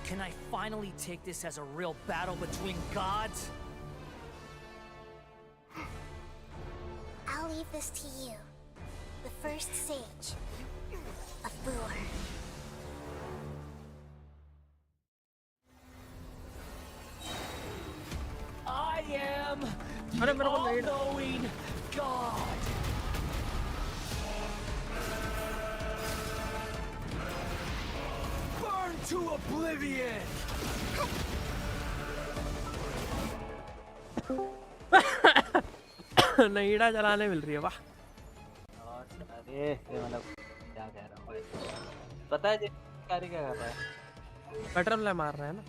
Can I finally take this as a real battle between gods? I'll leave this to you, the first sage of Boor. I am अरे the मेरे को नहीं all-knowing God. Burn to oblivion. नईड़ा चलाने मिल रही है वाह अरे ये मतलब क्या कह रहा हूँ भाई पता है कार्य क्या कर रहा है बटरफ्लाई मार रहा है ना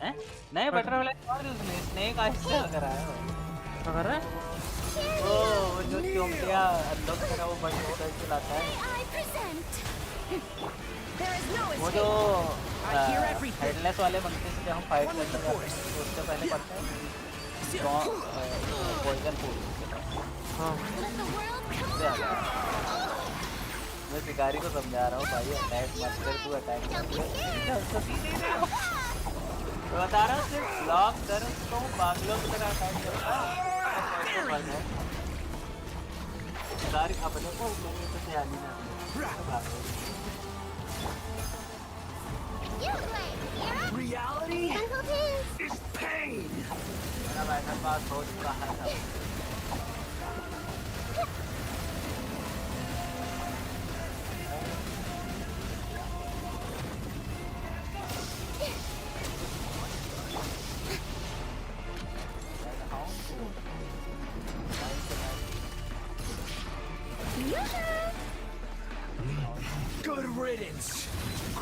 हैं नहीं बटरफ्लाई मार दी उसने स्नेक आइस क्या कर रहा है क्या कर रहा है वो जो चोंकिया अनलॉक करा वो बटन उधर चलाता है वो जो हेडलेस वाले मंकी से जब हम फाइट करते हैं तो उससे पहले पड़ता है पॉइजन फूड हाँ मैं शिकारी को समझा रहा हूँ भाई अटैक मत कर तू अटैक मत कर बता रहा हूँ सिर्फ ब्लॉक कर तो बागलों की तरह अटैक करता है शिकारी अपने को लोगों से ध्यान नहीं Reality is pain. मेरा बैठक पास हो चुका है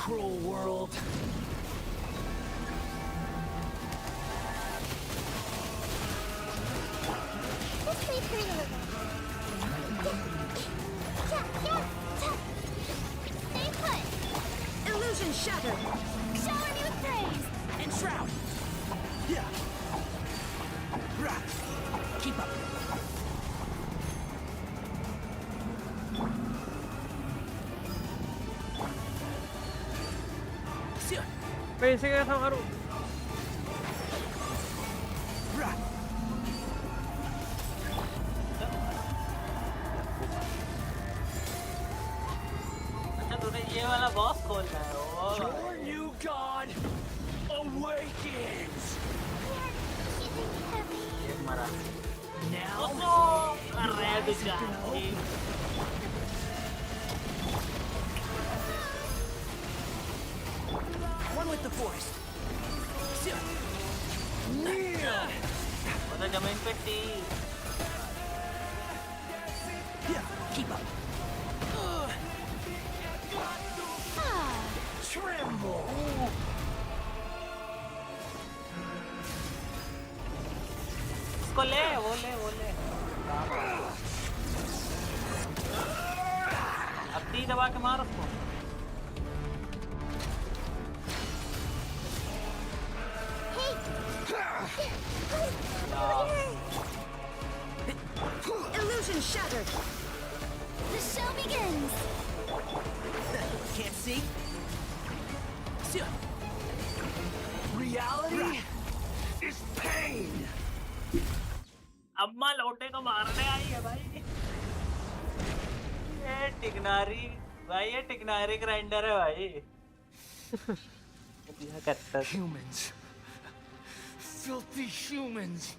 cruel world. Just wait for it a little. Stay put. Illusion shattered. Shower me with praise. Enshroud. Yeah. Rah. Keep up. Basic है हमारो. Rah. अच्छा तूने ये वाला बॉस खोलना है. Your new god awakens. ये मरा. Now. कर रहा है बेचारा. One with the forest. Kneel. वो तो जमीन पे थी. Yeah. Keep up. Tremble. उसको ले वो ले. अब ती दबा के मार उसको. Illusion shattered. The show begins. Can't see. Reality is pain. अम्मा लौटे को मारने आई है भाई. ये टिकनारी भाई, ये टिकनारी ग्राइंडर है भाई. क्या करता है? Humans. Filthy humans.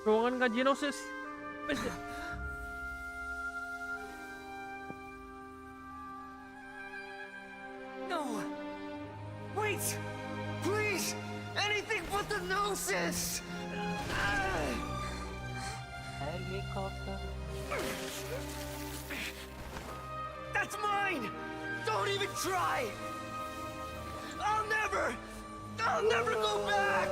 रोगन का जीनोसिस. No! Wait! Please! Anything but the gnosis! Helicopter. That's mine! Don't even try! I'll never go back!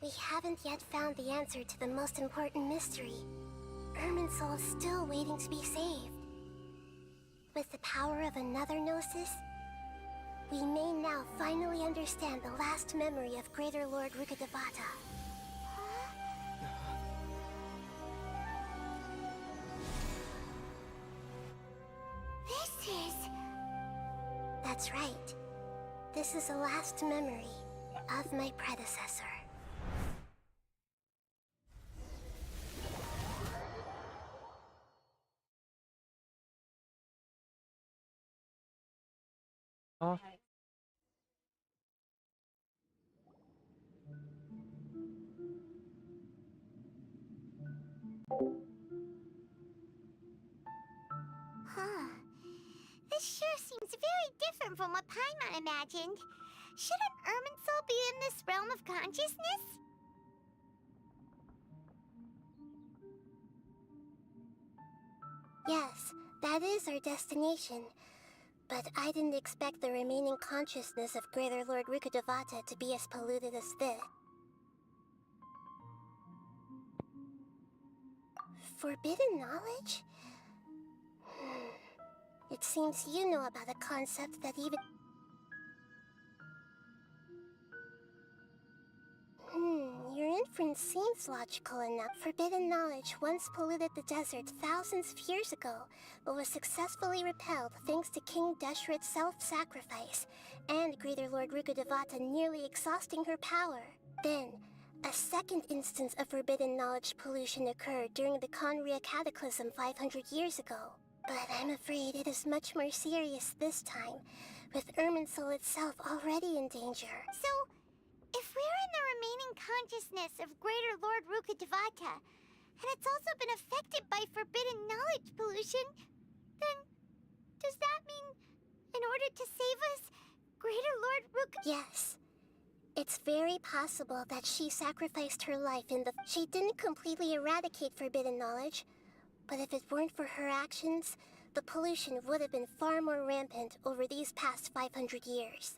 We haven't yet found the answer to the most important mystery. Irminsul is still waiting to be saved. With the power of another Gnosis, we may now finally understand the last memory of Greater Lord Rukkhadevata. This is... That's right. This is the last memory of my predecessor. Huh. This sure seems very different from what Paimon imagined. Shouldn't Irminsul be in this realm of consciousness? Yes, that is our destination. But I didn't expect the remaining consciousness of Greater Lord Rukkhadevata to be as polluted as this. Forbidden knowledge? It seems you know about a concept that even... Your inference seems logical enough. Forbidden knowledge once polluted the desert thousands of years ago, but was successfully repelled thanks to King Deshret's self-sacrifice, and Greater Lord Rukkhadevata nearly exhausting her power. Then, A second instance of forbidden knowledge pollution occurred during the Conria Cataclysm 500 years ago. But I'm afraid it is much more serious this time, with Irminsul itself already in danger. So, if we're in the remaining consciousness of Greater Lord Rukkhadevata, and it's also been affected by forbidden knowledge pollution, then does that mean in order to save us, Greater Lord Yes. It's very possible that she sacrificed her life in the... She didn't completely eradicate forbidden knowledge, but if it weren't for her actions, the pollution would have been far more rampant over these past 500 years.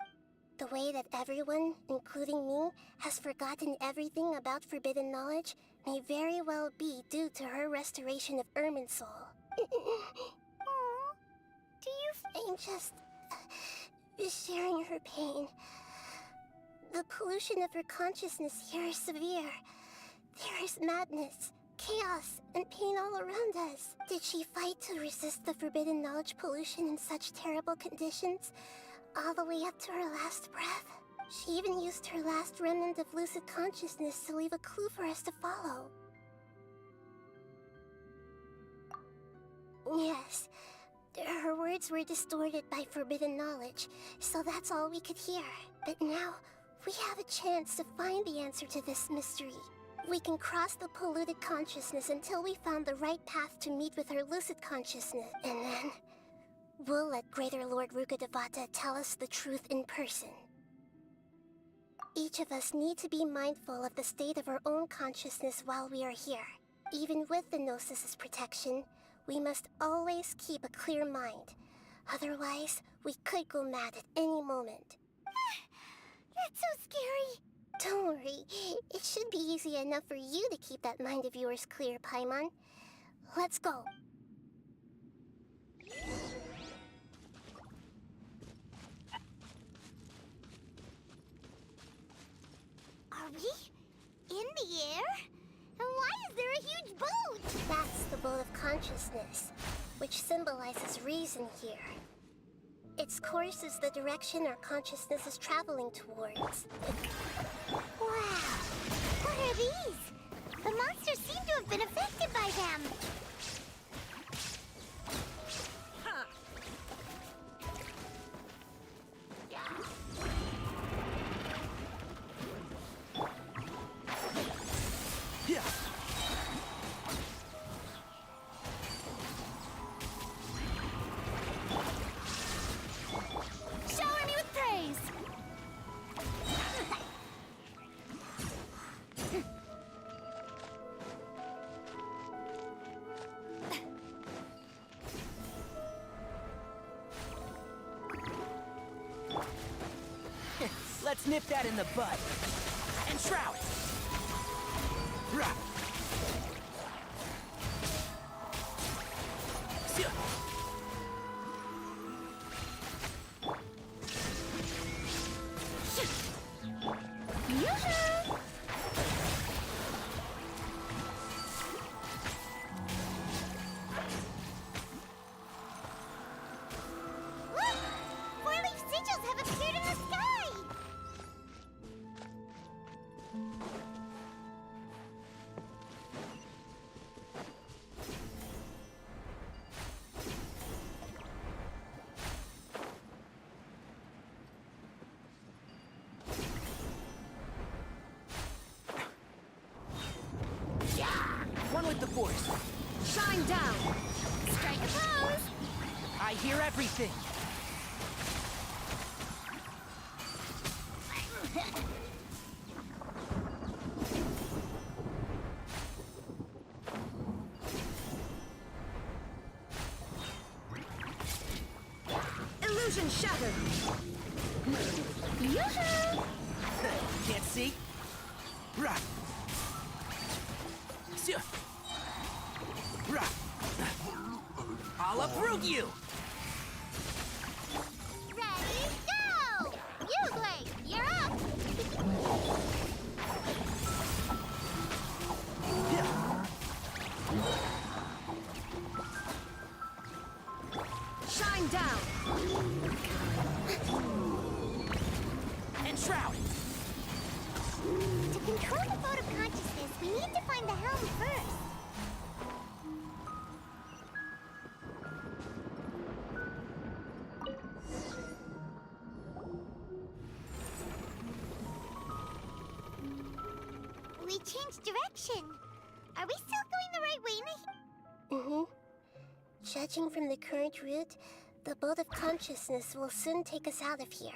The way that everyone, including me, has forgotten everything about forbidden knowledge may very well be due to her restoration of Irminsul. Do you... I'm just... sharing her pain. The pollution of her consciousness here is severe. There is madness, chaos, and pain all around us. Did she fight to resist the forbidden knowledge pollution in such terrible conditions, all the way up to her last breath? She even used her last remnant of lucid consciousness to leave a clue for us to follow. Yes, her words were distorted by forbidden knowledge, so that's all we could hear. But now, we have a chance to find the answer to this mystery. We can cross the polluted consciousness until we found the right path to meet with her lucid consciousness, and then we'll let Greater Lord Rukkhadevata tell us the truth in person. Each of us need to be mindful of the state of our own consciousness while we are here. Even with the Gnosis' protection, we must always keep a clear mind. Otherwise, we could go mad at any moment. That's so scary. Don't worry. It should be easy enough for you to keep that mind of yours clear, Paimon. Let's go. Are we in the air? And why is there a huge boat? That's the boat of consciousness, which symbolizes reason here. Its course is the direction our consciousness is traveling towards. Wow! What are these? The monsters seem to have been affected by them. Shower me with praise! Let's nip that in the bud. And shroud it. Look! Four-leaf sigils have appeared in the sky! One with the force. Shine down! Strike a pose! I hear everything. Illusion shattered! Yoo-hoo! Can't see? I'll uproot you! Ready, go! Uglade, you're up! Shine down! And shroud it! To control the boat of changed direction. Are we still going the right way, Nahida? Mm-hmm. Judging from the current route, the bolt of consciousness will soon take us out of here.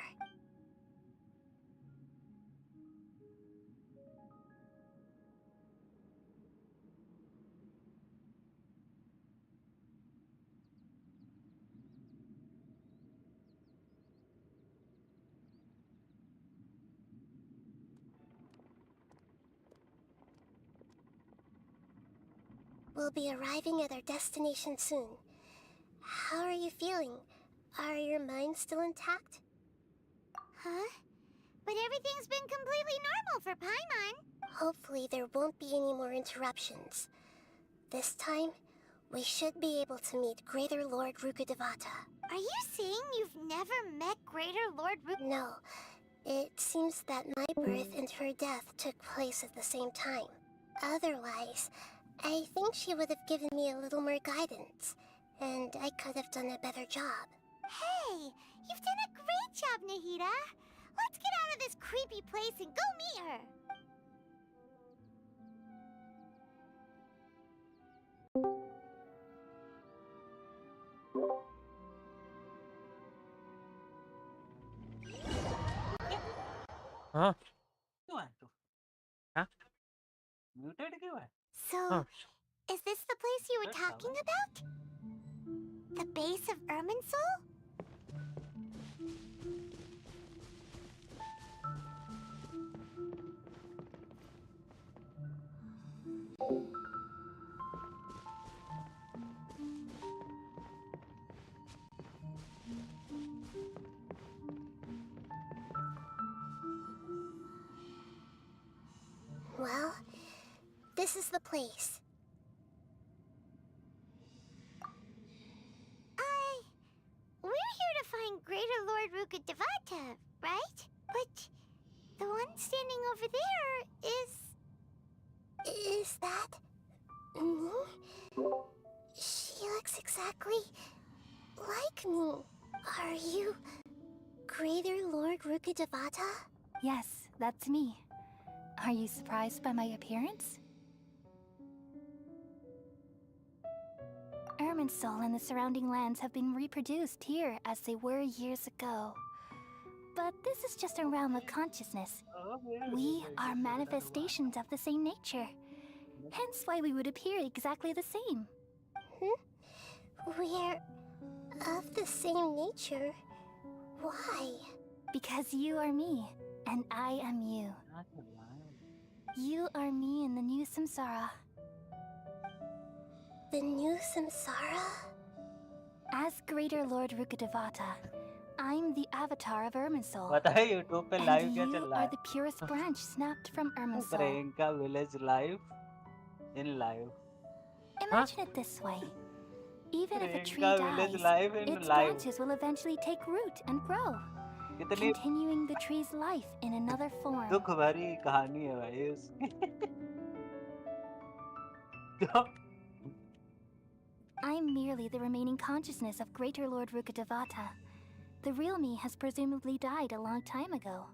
We'll be arriving at our destination soon. How are you feeling? Are your minds still intact? Huh? But everything's been completely normal for Paimon. Hopefully there won't be any more interruptions. This time, we should be able to meet Greater Lord Rukkhadevata. Are you saying you've never met Greater Lord No. It seems that my birth and her death took place at the same time. Otherwise, I think she would have given me a little more guidance, and I could have done a better job. Hey, you've done a great job, Nahida. Let's get out of this creepy place and go meet her. हाँ क्यों है तू? हाँ Muted क्यों है? So, is this the place you were talking about? The base of Irminsul? Well, this is the place. We're here to find Greater Lord Rukkhadevata, right? But the one standing over there is... Is that... me? She looks exactly like me. Are you Greater Lord Rukkhadevata? Yes, that's me. Are you surprised by my appearance? Irminsul and the surrounding lands have been reproduced here as they were years ago. But this is just a realm of consciousness. We are manifestations of the same nature. Hence why we would appear exactly the same. We're of the same nature? Why? Because you are me, and I am you. You are me in the new samsara. The new samsara? As Greater Lord Rukkhadevata, I'm the avatar of Irminsul. पता है YouTube पे live And क्या you चल रहा are है? the purest branch snapped from Irminsul. Priyanka village live in live. Imagine it this way. Even if a tree Priyanka village dies, live in its live. branches will eventually take root and grow, कितनी continuing the tree's life in another form. दुख भरी कहानी है भाई उसकी. तो I'm merely the remaining consciousness of Greater Lord Rukkhadevata. The real me has presumably died a long time ago.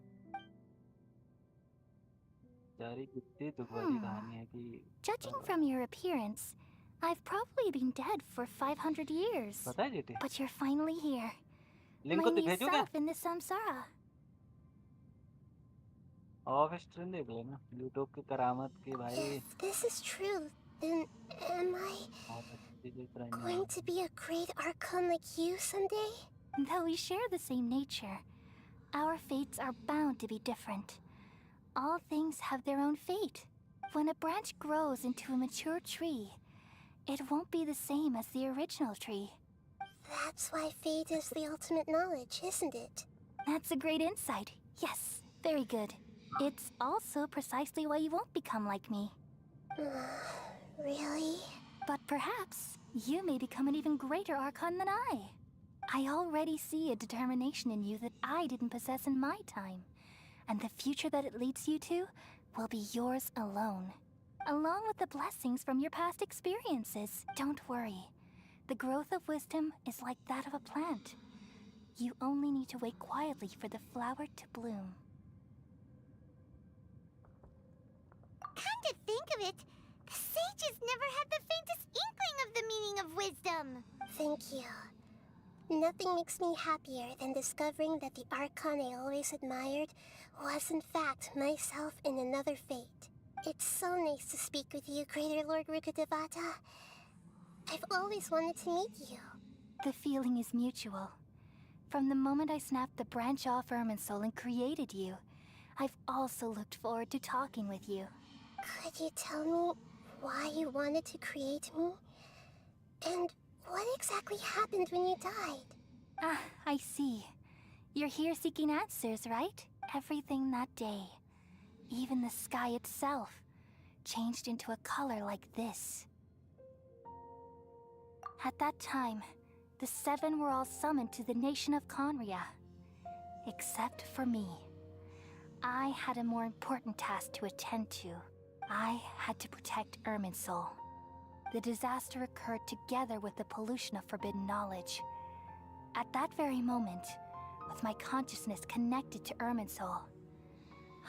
यार ये कितनी दुख भरी कहानी है कि Judging from your appearance, I've probably been dead for 500 years. पता है जीती. But you're finally here. Link My को new भेजूं क्या? self in this samsara. Of stream देख लेना YouTube की करामत की भाई. If this is true, then am I बहुत अच्छी चीज़ करनी going to be a great archon like you someday? Though we share the same nature, our fates are bound to be different. All things have their own fate. When a branch grows into a mature tree, it won't be the same as the original tree. That's why fate is the ultimate knowledge, isn't it? That's a great insight. Yes, very good. It's also precisely why you won't become like me. Really? But perhaps you may become an even greater Archon than I. I already see a determination in you that I didn't possess in my time. And the future that it leads you to will be yours alone. Along with the blessings from your past experiences. Don't worry. The growth of wisdom is like that of a plant. You only need to wait quietly for the flower to bloom. Come to think of it, the sages never had the faintest inkling of the meaning of wisdom. Thank you. Nothing makes me happier than discovering that the Archon I always admired was in fact myself in another fate. It's so nice to speak with you, Greater Lord Rukkhadevata. I've always wanted to meet you. The feeling is mutual. From the moment I snapped the branch off Irminsul and created you, I've also looked forward to talking with you. Could you tell me why you wanted to create me? And what exactly happened when you died? Ah, I see. You're here seeking answers, right? Everything that day, even the sky itself, changed into a color like this. At that time, the seven were all summoned to the nation of Conria. Except for me. I had a more important task to attend to. I had to protect Irminsul. The disaster occurred together with the pollution of forbidden knowledge. At that very moment, with my consciousness connected to Irminsul,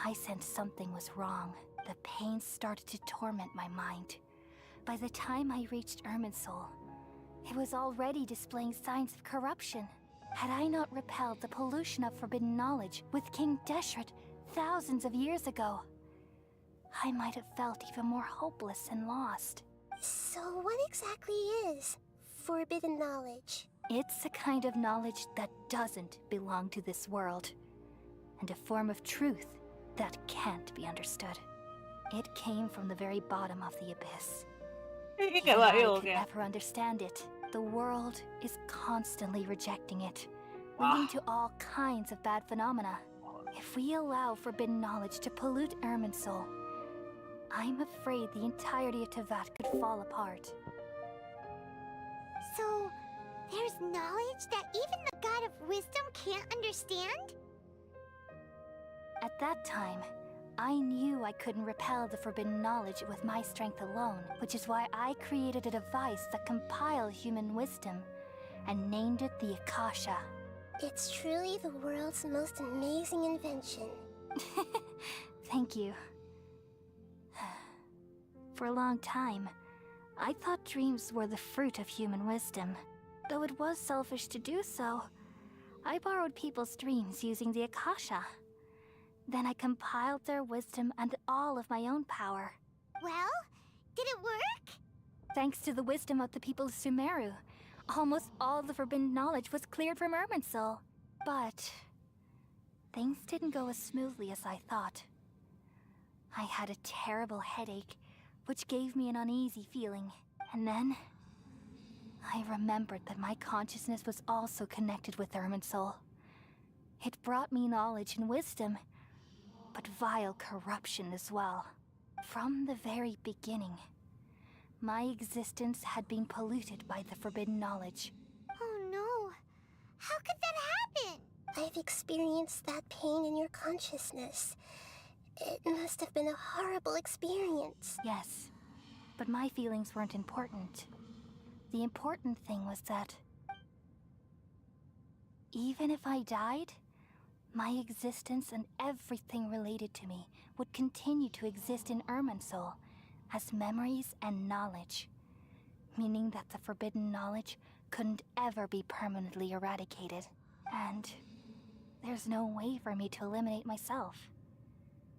I sensed something was wrong. The pain started to torment my mind. By the time I reached Irminsul, it was already displaying signs of corruption. Had I not repelled the pollution of forbidden knowledge with King Deshret thousands of years ago, I might have felt even more hopeless and lost. So what exactly is forbidden knowledge? It's a kind of knowledge that doesn't belong to this world, and a form of truth that can't be understood. It came from the very bottom of the abyss. Even I could never understand it. The world is constantly rejecting it, leading to all kinds of bad phenomena. If we allow forbidden knowledge to pollute Irminsul, I'm afraid the entirety of Tevat could fall apart. So, there's knowledge that even the God of Wisdom can't understand? At that time, I knew I couldn't repel the forbidden knowledge with my strength alone, which is why I created a device that compiled human wisdom and named it the Akasha. It's truly the world's most amazing invention. Thank you. For a long time, I thought dreams were the fruit of human wisdom. Though it was selfish to do so, I borrowed people's dreams using the Akasha. Then I compiled their wisdom and all of my own power. Well, did it work? Thanks to the wisdom of the people of Sumeru, almost all the forbidden knowledge was cleared from Irminsul. But things didn't go as smoothly as I thought. I had a terrible headache, which gave me an uneasy feeling. And then I remembered that my consciousness was also connected with Irminsul. It brought me knowledge and wisdom, but vile corruption as well. From the very beginning, my existence had been polluted by the forbidden knowledge. Oh no. How could that happen? I've experienced that pain in your consciousness. It must have been a horrible experience. Yes, but my feelings weren't important. The important thing was that even if I died, my existence and everything related to me would continue to exist in Irminsul as memories and knowledge, meaning that the forbidden knowledge couldn't ever be permanently eradicated. And there's no way for me to eliminate myself.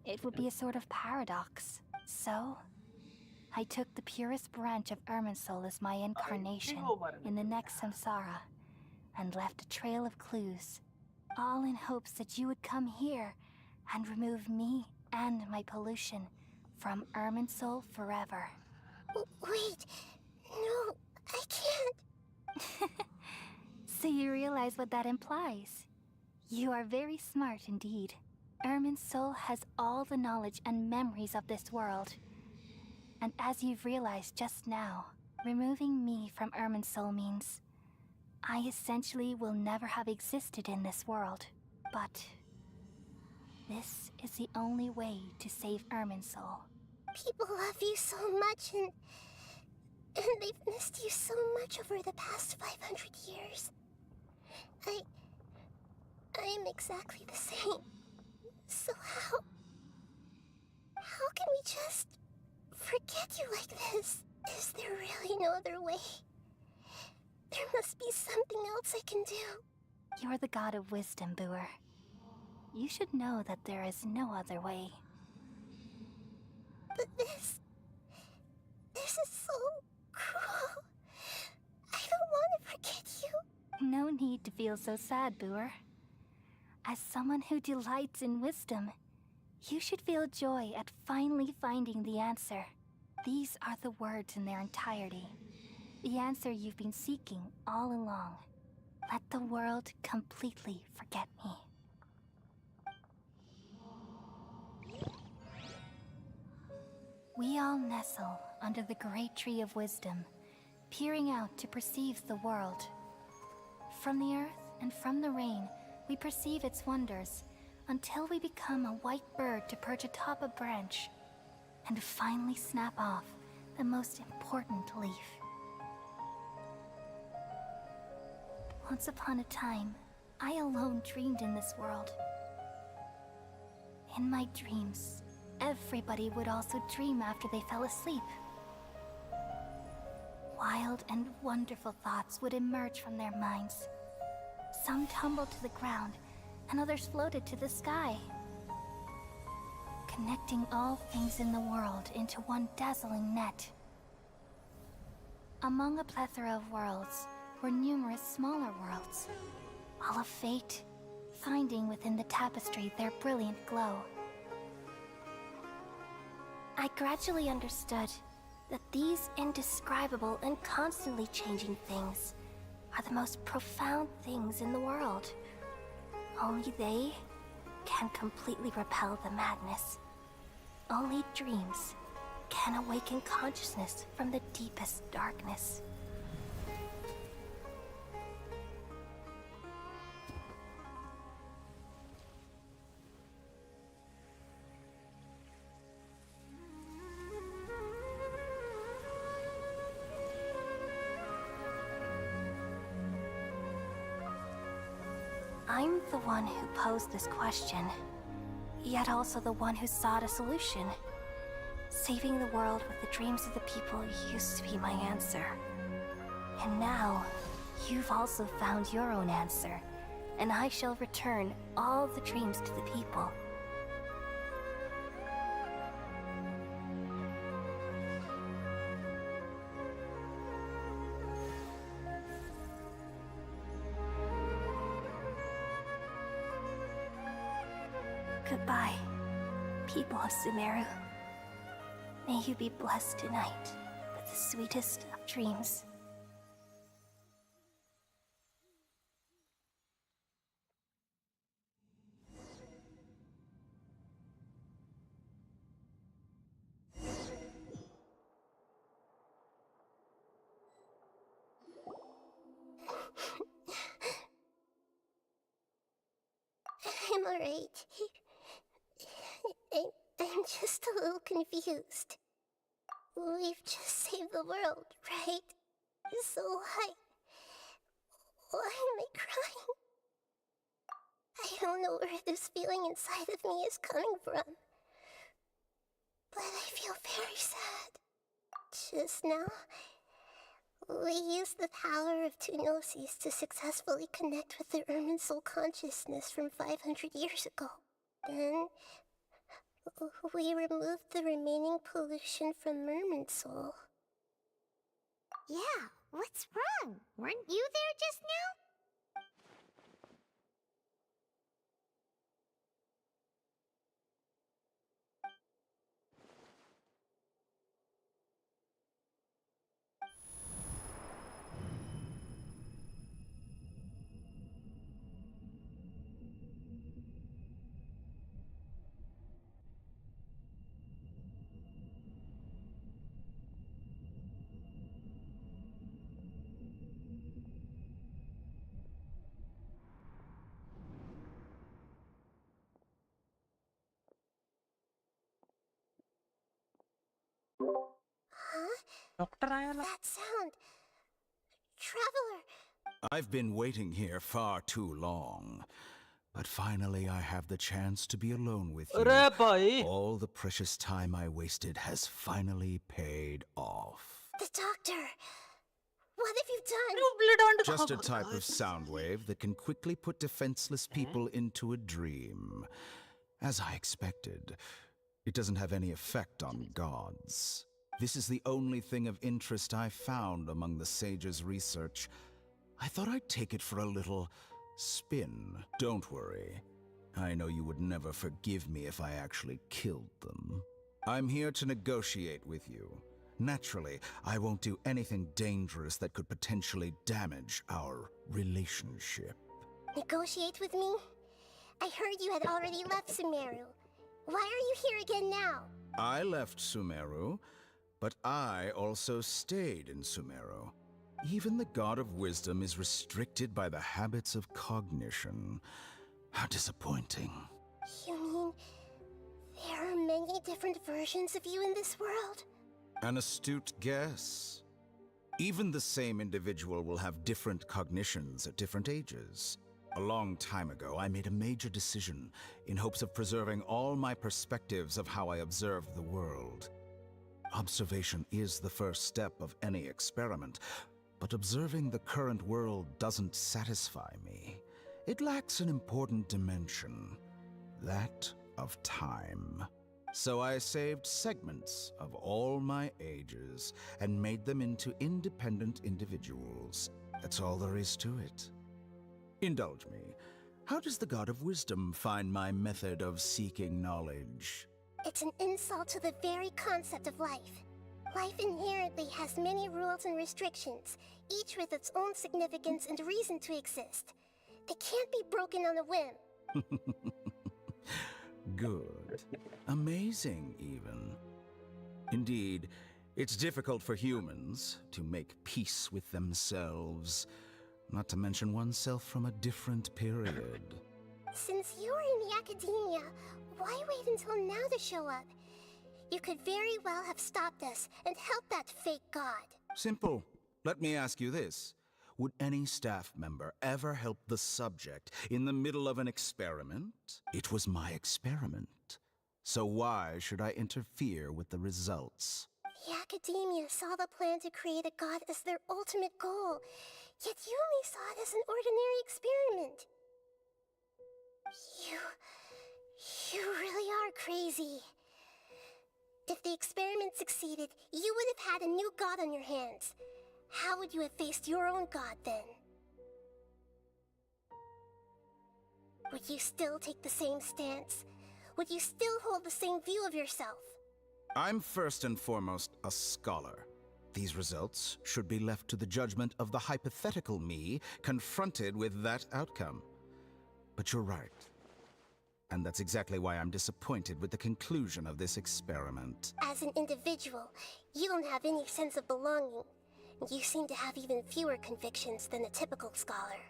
It would be a sort of paradox. So, I took the purest branch of Irminsul as my incarnation in the next samsara, and left a trail of clues, all in hopes that you would come here and remove me and my pollution from Irminsul forever. Wait, no, I can't. So you realize what that implies? You are very smart indeed. Irminsul has all the knowledge and memories of this world. And as you've realized just now, removing me from Irminsul means I essentially will never have existed in this world. But this is the only way to save Irminsul. People love you so much, and they've missed you so much over the past 500 years. I am exactly the same. So how can we just forget you like this. Is there really no other way? There must be something else I can do. You're the god of wisdom, Booer. You should know that there is no other way. But this is so cruel. I don't want to forget you. No need to feel so sad, Booer. As someone who delights in wisdom, you should feel joy at finally finding the answer. These are the words in their entirety. The answer you've been seeking all along. Let the world completely forget me. We all nestle under the great tree of wisdom, peering out to perceive the world. From the earth and from the rain, we perceive its wonders, until we become a white bird to perch atop a branch, and finally snap off the most important leaf. Once upon a time, I alone dreamed in this world. In my dreams, everybody would also dream after they fell asleep. Wild and wonderful thoughts would emerge from their minds. Some tumbled to the ground, and others floated to the sky, connecting all things in the world into one dazzling net. Among a plethora of worlds were numerous smaller worlds, all of fate, finding within the tapestry their brilliant glow. I gradually understood that these indescribable and constantly changing things are the most profound things in the world. Only they can completely repel the madness. Only dreams can awaken consciousness from the deepest darkness. I'm the one who posed this question, yet also the one who sought a solution. Saving the world with the dreams of the people used to be my answer. And now, you've also found your own answer, and I shall return all the dreams to the people. Goodbye, people of Sumeru. May you be blessed tonight with the sweetest of dreams. I'm alright. I'm just a little confused. We've just saved the world, right? So why am I crying? I don't know where this feeling inside of me is coming from, but I feel very sad. Just now, we used the power of two gnosis to successfully connect with the Ermin soul consciousness from 500 years ago. Then, we removed the remaining pollution from Merman soul. Yeah, what's wrong? Weren't you there just now? Doctor आया ला That sound. Traveler. I've been waiting here far too long. But finally, I have the chance to be alone with you. अरे भाई All the precious time I wasted has finally paid off. The doctor! What have you done? Just a type of sound wave that can quickly put defenseless people into a dream. As I expected, it doesn't have any effect on gods. This is the only thing of interest I found among the sage's research. I thought I'd take it for a little spin. Don't worry. I know you would never forgive me if I actually killed them. I'm here to negotiate with you. Naturally, I won't do anything dangerous that could potentially damage our relationship. Negotiate with me? I heard you had already left Sumeru. Why are you here again now? I left Sumeru, but I also stayed in Sumeru. Even the God of Wisdom is restricted by the habits of cognition. How disappointing. You mean there are many different versions of you in this world? An astute guess. Even the same individual will have different cognitions at different ages. A long time ago, I made a major decision in hopes of preserving all my perspectives of how I observed the world. Observation is the first step of any experiment, but observing the current world doesn't satisfy me. It lacks an important dimension, that of time. So I saved segments of all my ages and made them into independent individuals. That's all there is to it. Indulge me. How does the God of Wisdom find my method of seeking knowledge? It's an insult to the very concept of life. Life inherently has many rules and restrictions, each with its own significance and reason to exist. They can't be broken on a whim. Good. Amazing, even. Indeed, it's difficult for humans to make peace with themselves, not to mention oneself from a different period. Since you were in the academia, why wait until now to show up? You could very well have stopped us and helped that fake god. Simple. Let me ask you this. Would any staff member ever help the subject in the middle of an experiment? It was my experiment. So why should I interfere with the results? The academia saw the plan to create a god as their ultimate goal, yet you only saw it as an ordinary experiment. You really are crazy. If the experiment succeeded, you would have had a new god on your hands. How would you have faced your own god then? Would you still take the same stance? Would you still hold the same view of yourself? I'm first and foremost a scholar. These results should be left to the judgment of the hypothetical me confronted with that outcome. But you're right. And that's exactly why I'm disappointed with the conclusion of this experiment. As an individual, you don't have any sense of belonging. You seem to have even fewer convictions than a typical scholar.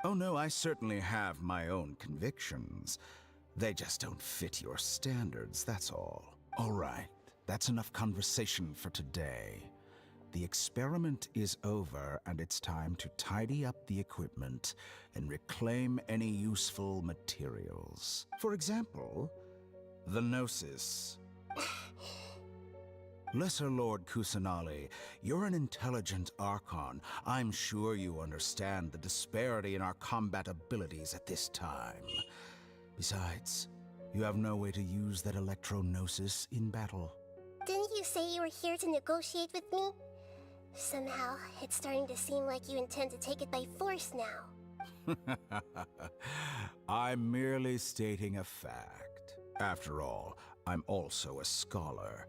Oh no, I certainly have my own convictions. They just don't fit your standards, that's all. All right, that's enough conversation for today. The experiment is over, and it's time to tidy up the equipment and reclaim any useful materials. For example, the Gnosis. Lesser Lord Kusanali, you're an intelligent Archon. I'm sure you understand the disparity in our combat abilities at this time. Besides, you have no way to use that Electro-Gnosis in battle. Didn't you say you were here to negotiate with me? Somehow, it's starting to seem like you intend to take it by force now. I'm merely stating a fact. After all, I'm also a scholar.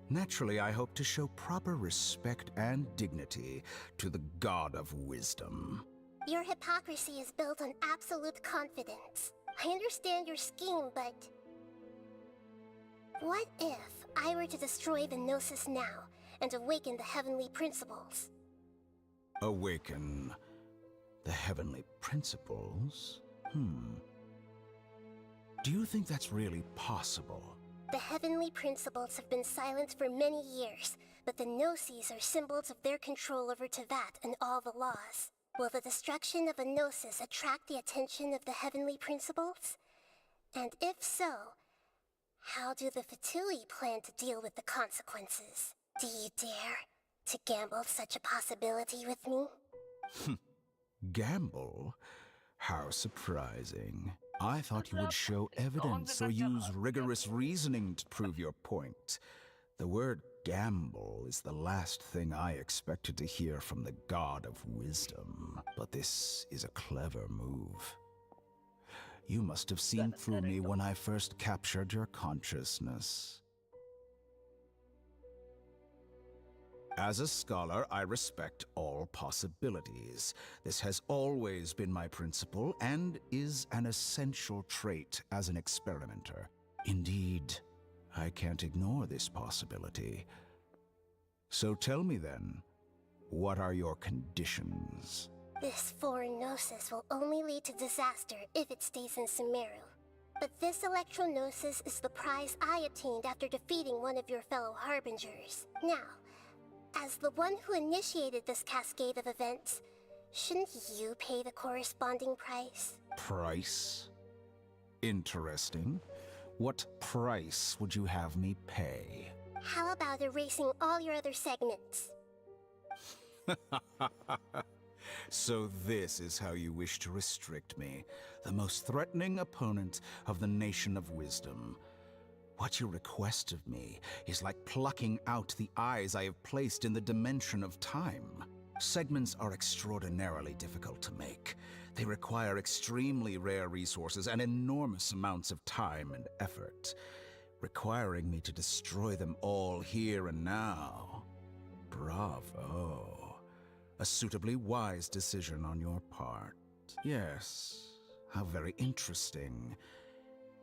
Naturally, I hope to show proper respect and dignity to the God of Wisdom. Your hypocrisy is built on absolute confidence. I understand your scheme, but... what if I were to destroy the Gnosis now and awaken the heavenly principles? Awaken the heavenly principles? Do you think that's really possible? The heavenly principles have been silent for many years, but the Gnosis are symbols of their control over Tevat and all the laws. Will the destruction of a gnosis attract the attention of the heavenly principles? And if so, how do the Fatui plan to deal with the consequences? Do you dare to gamble such a possibility with me? Gamble? How surprising. I thought you would show evidence or use rigorous reasoning to prove your point. The word gamble is the last thing I expected to hear from the god of wisdom. But this is a clever move. You must have seen through me when I first captured your consciousness. As a scholar, I respect all possibilities. This has always been my principle and is an essential trait as an experimenter. Indeed, I can't ignore this possibility. So tell me then, what are your conditions? This foreign gnosis will only lead to disaster if it stays in Sumeru. But this electro-gnosis is the prize I obtained after defeating one of your fellow harbingers. Now, as the one who initiated this cascade of events, shouldn't you pay the corresponding price? Price? Interesting. What price would you have me pay? How about erasing all your other segments? So this is how you wish to restrict me, the most threatening opponent of the Nation of Wisdom. What you request of me is like plucking out the eyes I have placed in the dimension of time. Segments are extraordinarily difficult to make. They require extremely rare resources and enormous amounts of time and effort, requiring me to destroy them all here and now. Bravo. A suitably wise decision on your part. Yes, how very interesting.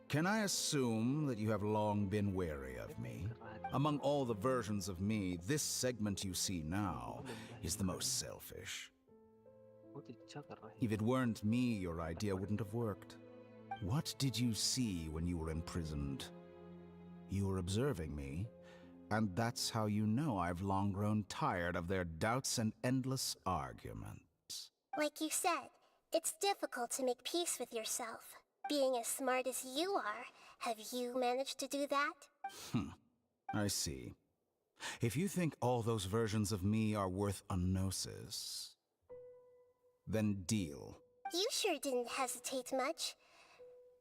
Can I assume that you have long been wary of me? Among all the versions of me, this segment you see now is the most selfish. If it weren't me, your idea wouldn't have worked. What did you see when you were imprisoned? You were observing me, and that's how you know I've long grown tired of their doubts and endless arguments. Like you said, it's difficult to make peace with yourself. Being as smart as you are, have you managed to do that? I see. If you think all those versions of me are worth a gnosis, then deal. You sure didn't hesitate much.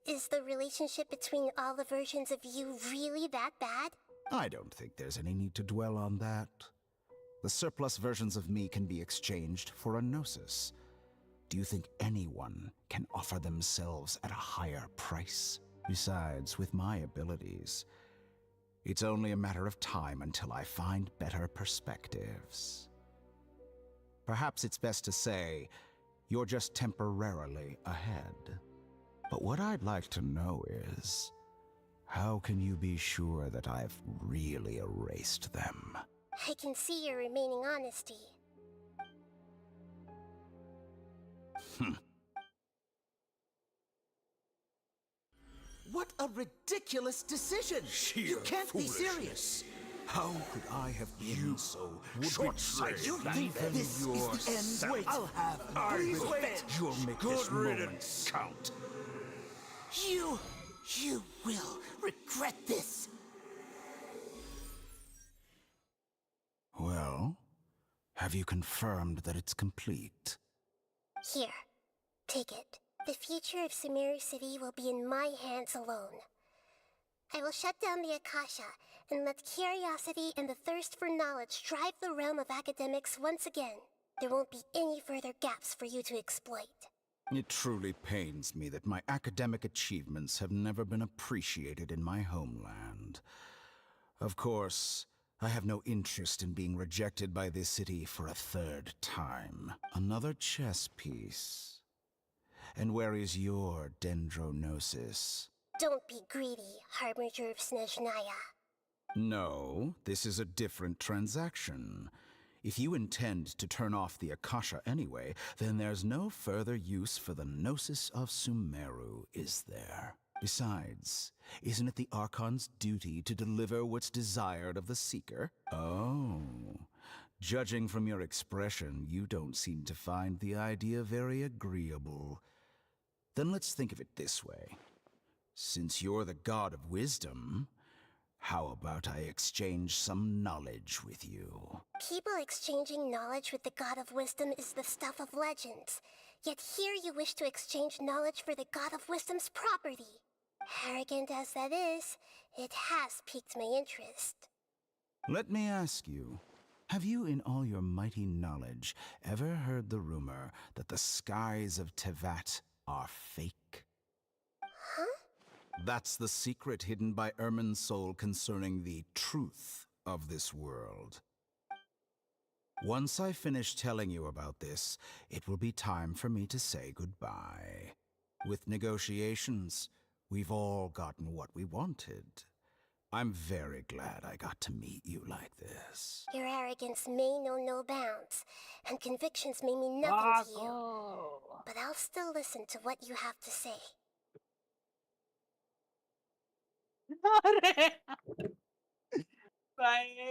Is the relationship between all the versions of you really that bad? I don't think there's any need to dwell on that. The surplus versions of me can be exchanged for a gnosis. Do you think anyone can offer themselves at a higher price? Besides, with my abilities, it's only a matter of time until I find better perspectives. Perhaps it's best to say, you're just temporarily ahead. But what I'd like to know is, how can you be sure that I've really erased them? I can see your remaining honesty. What a ridiculous decision! You can't be serious! How could I have been so short-sighted? You think this is the end? Wait, I'll have I you. bet you'll make this moment count. You will regret this. Well, have you confirmed that it's complete? Here, take it. The future of Sumeru City will be in my hands alone. I will shut down the Akasha and let curiosity and the thirst for knowledge drive the realm of academics once again. There won't be any further gaps for you to exploit. It truly pains me that my academic achievements have never been appreciated in my homeland. Of course, I have no interest in being rejected by this city for a third time. Another chess piece. And where is your dendrognosis? Don't be greedy, Harbinger of Snezhnaya. No, this is a different transaction. If you intend to turn off the Akasha anyway, then there's no further use for the Gnosis of Sumeru, is there? Besides, isn't it the Archon's duty to deliver what's desired of the Seeker? Oh, Judging from your expression, you don't seem to find the idea very agreeable. Then let's think of it this way. Since you're the god of wisdom, how about I exchange some knowledge with you? People exchanging knowledge with the god of wisdom is the stuff of legends. Yet here you wish to exchange knowledge for the god of wisdom's property. Arrogant as that is, it has piqued my interest. Let me ask you, have you in all your mighty knowledge ever heard the rumor that the skies of Tevat are fake? Huh? That's the secret hidden by Ermin's soul concerning the truth of this world. Once I finish telling you about this, it will be time for me to say goodbye. With negotiations, we've all gotten what we wanted. I'm very glad I got to meet you like this. Your arrogance may know no bounds, and convictions may mean nothing to you. But I'll still listen to what you have to say. Bye.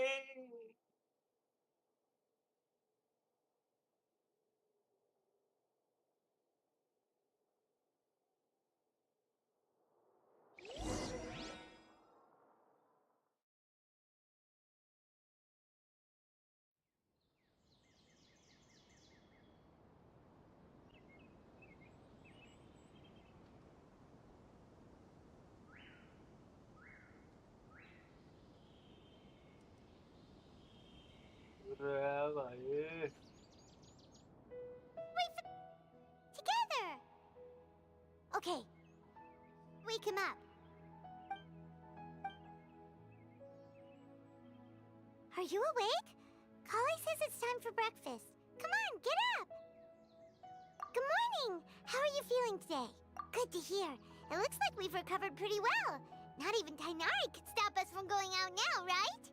Together! Okay. Wake him up. Are you awake? Kali says it's time for breakfast. Come on, get up! Good morning! How are you feeling today? Good to hear. It looks like we've recovered pretty well. Not even Tainari could stop us from going out now, right?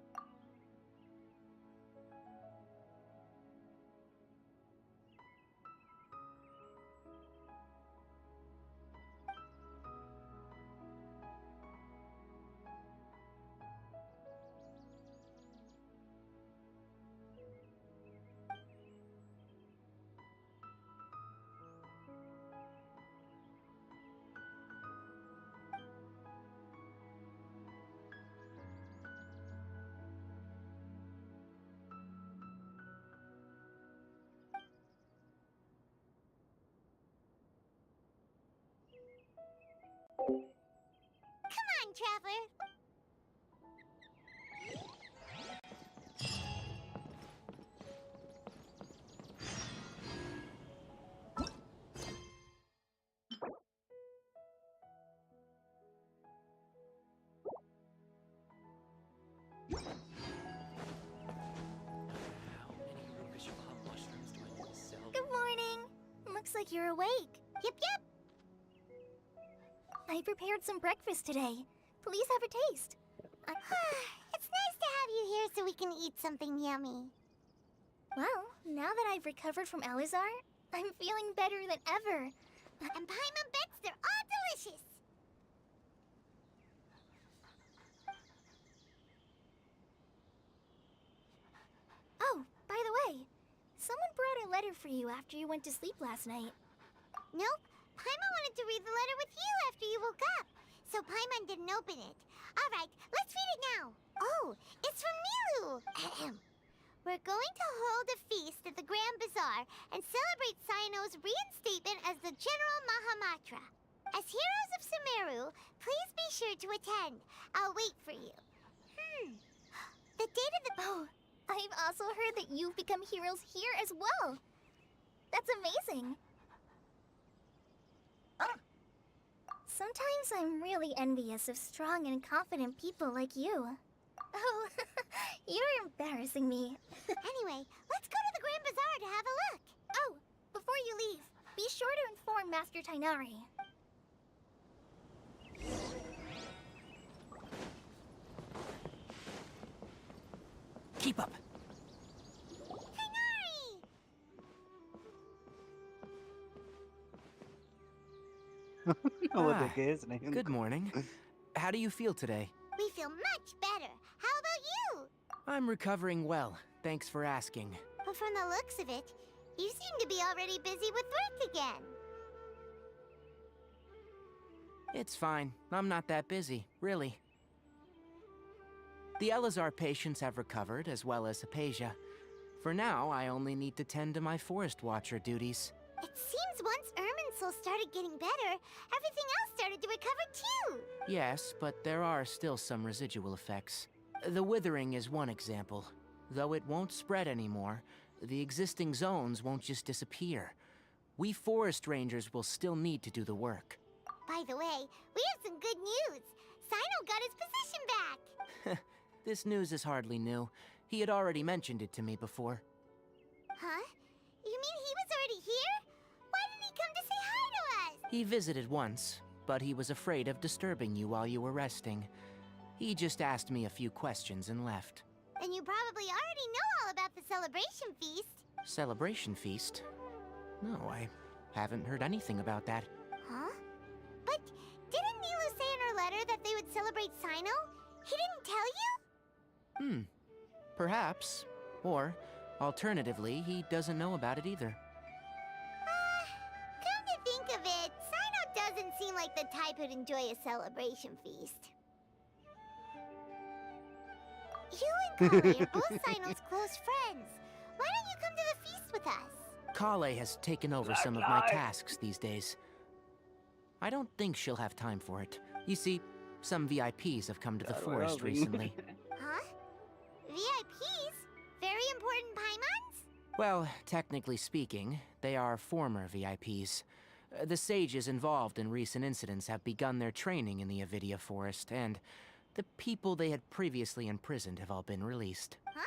Come on, Traveler. Good morning. Looks like you're awake. Yep, yep. I prepared some breakfast today. Please have a taste. It's nice to have you here so we can eat something yummy. Well, now that I've recovered from Alizar, I'm feeling better than ever. And Paimon bets they're all delicious. Oh, by the way, someone brought a letter for you after you went to sleep last night. Nope. Paimon wanted to read the letter with you after you woke up. So Paimon didn't open it. All right, let's read it now. Oh, it's from Milu. Ahem. We're going to hold a feast at the Grand Bazaar and celebrate Cyano's reinstatement as the General Mahamatra. As heroes of Sumeru, please be sure to attend. I'll wait for you. The date of the... Oh, I've also heard that you've become heroes here as well. That's amazing. Sometimes I'm really envious of strong and confident people like you. Oh, you're embarrassing me. Anyway, let's go to the Grand Bazaar to have a look. Oh, before you leave, be sure to inform Master Tainari. Keep up. Tainari! Good morning. How do you feel today? We feel much better. How about you? I'm recovering well, Thanks for asking. But from the looks of it, you seem to be already busy with work again. It's fine. I'm not that busy, really. The Elazar patients have recovered, as well as Hypatia. For now, I only need to tend to my Forest Watcher duties. It seems once Irminsul started getting better, everything else started to recover too. Yes, but there are still some residual effects. The Withering is one example. Though it won't spread anymore, the existing zones won't just disappear. We Forest Rangers will still need to do the work. By the way, we have some good news. Sino got his position back. This news is hardly new. He had already mentioned it to me before. Huh? You mean he was already here? Why didn't he come to say hi to us? He visited once, but he was afraid of disturbing you while you were resting. He just asked me a few questions and left. Then you probably already know all about the celebration feast. Celebration feast? No, I haven't heard anything about that. Huh? But didn't Nilu say in her letter that they would celebrate Sino? He didn't tell you? Perhaps. Or, alternatively, he doesn't know about it either. Come to think of it, Sino doesn't seem like the type who'd enjoy a celebration feast. You and Kale are both Sino's close friends. Why don't you come to the feast with us? Kale has taken over some of my tasks these days. I don't think she'll have time for it. You see, some VIPs have come to the forest recently. Huh? VIPs? Very important Paimons? Well, technically speaking, they are former VIPs. The sages involved in recent incidents have begun their training in the Avidia Forest, and the people they had previously imprisoned have all been released. Huh?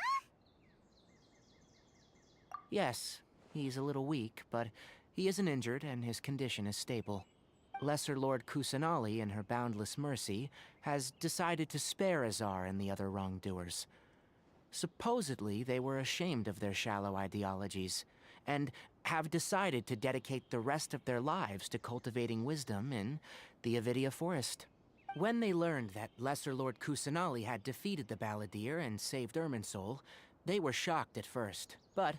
Yes, he's a little weak, but he isn't injured and his condition is stable. Lesser Lord Kusanali, in her boundless mercy, has decided to spare Azar and the other wrongdoers. Supposedly, they were ashamed of their shallow ideologies, and have decided to dedicate the rest of their lives to cultivating wisdom in the Avidia Forest. When they learned that Lesser Lord Kusanali had defeated the Balladeer and saved Irminsul, they were shocked at first, but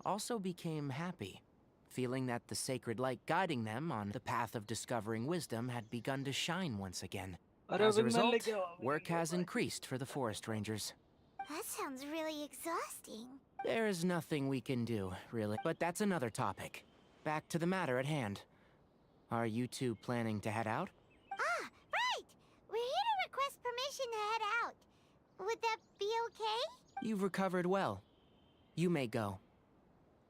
also became happy, feeling that the sacred light guiding them on the path of discovering wisdom had begun to shine once again. As a result, work has increased for the Forest Rangers. That sounds really exhausting. There's nothing we can do, really, but that's another topic. Back to the matter at hand. Are you two planning to head out? Ah, right! We're here to request permission to head out. Would that be okay? You've recovered well. You may go.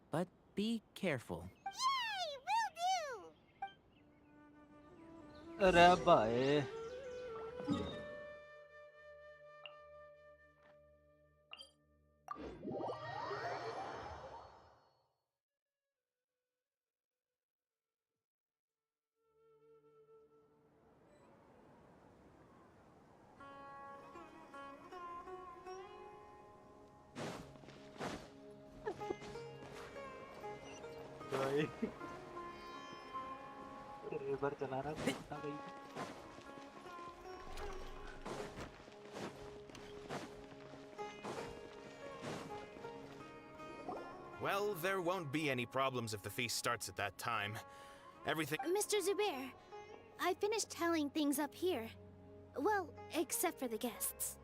But be careful. Yay! Will do! अरे भाई भाई river चला रहा है आ गई Well, there won't be any problems if the feast starts at that time. Everything— Mr. Zubair, I finished tallying things up here. Well, except for the guests.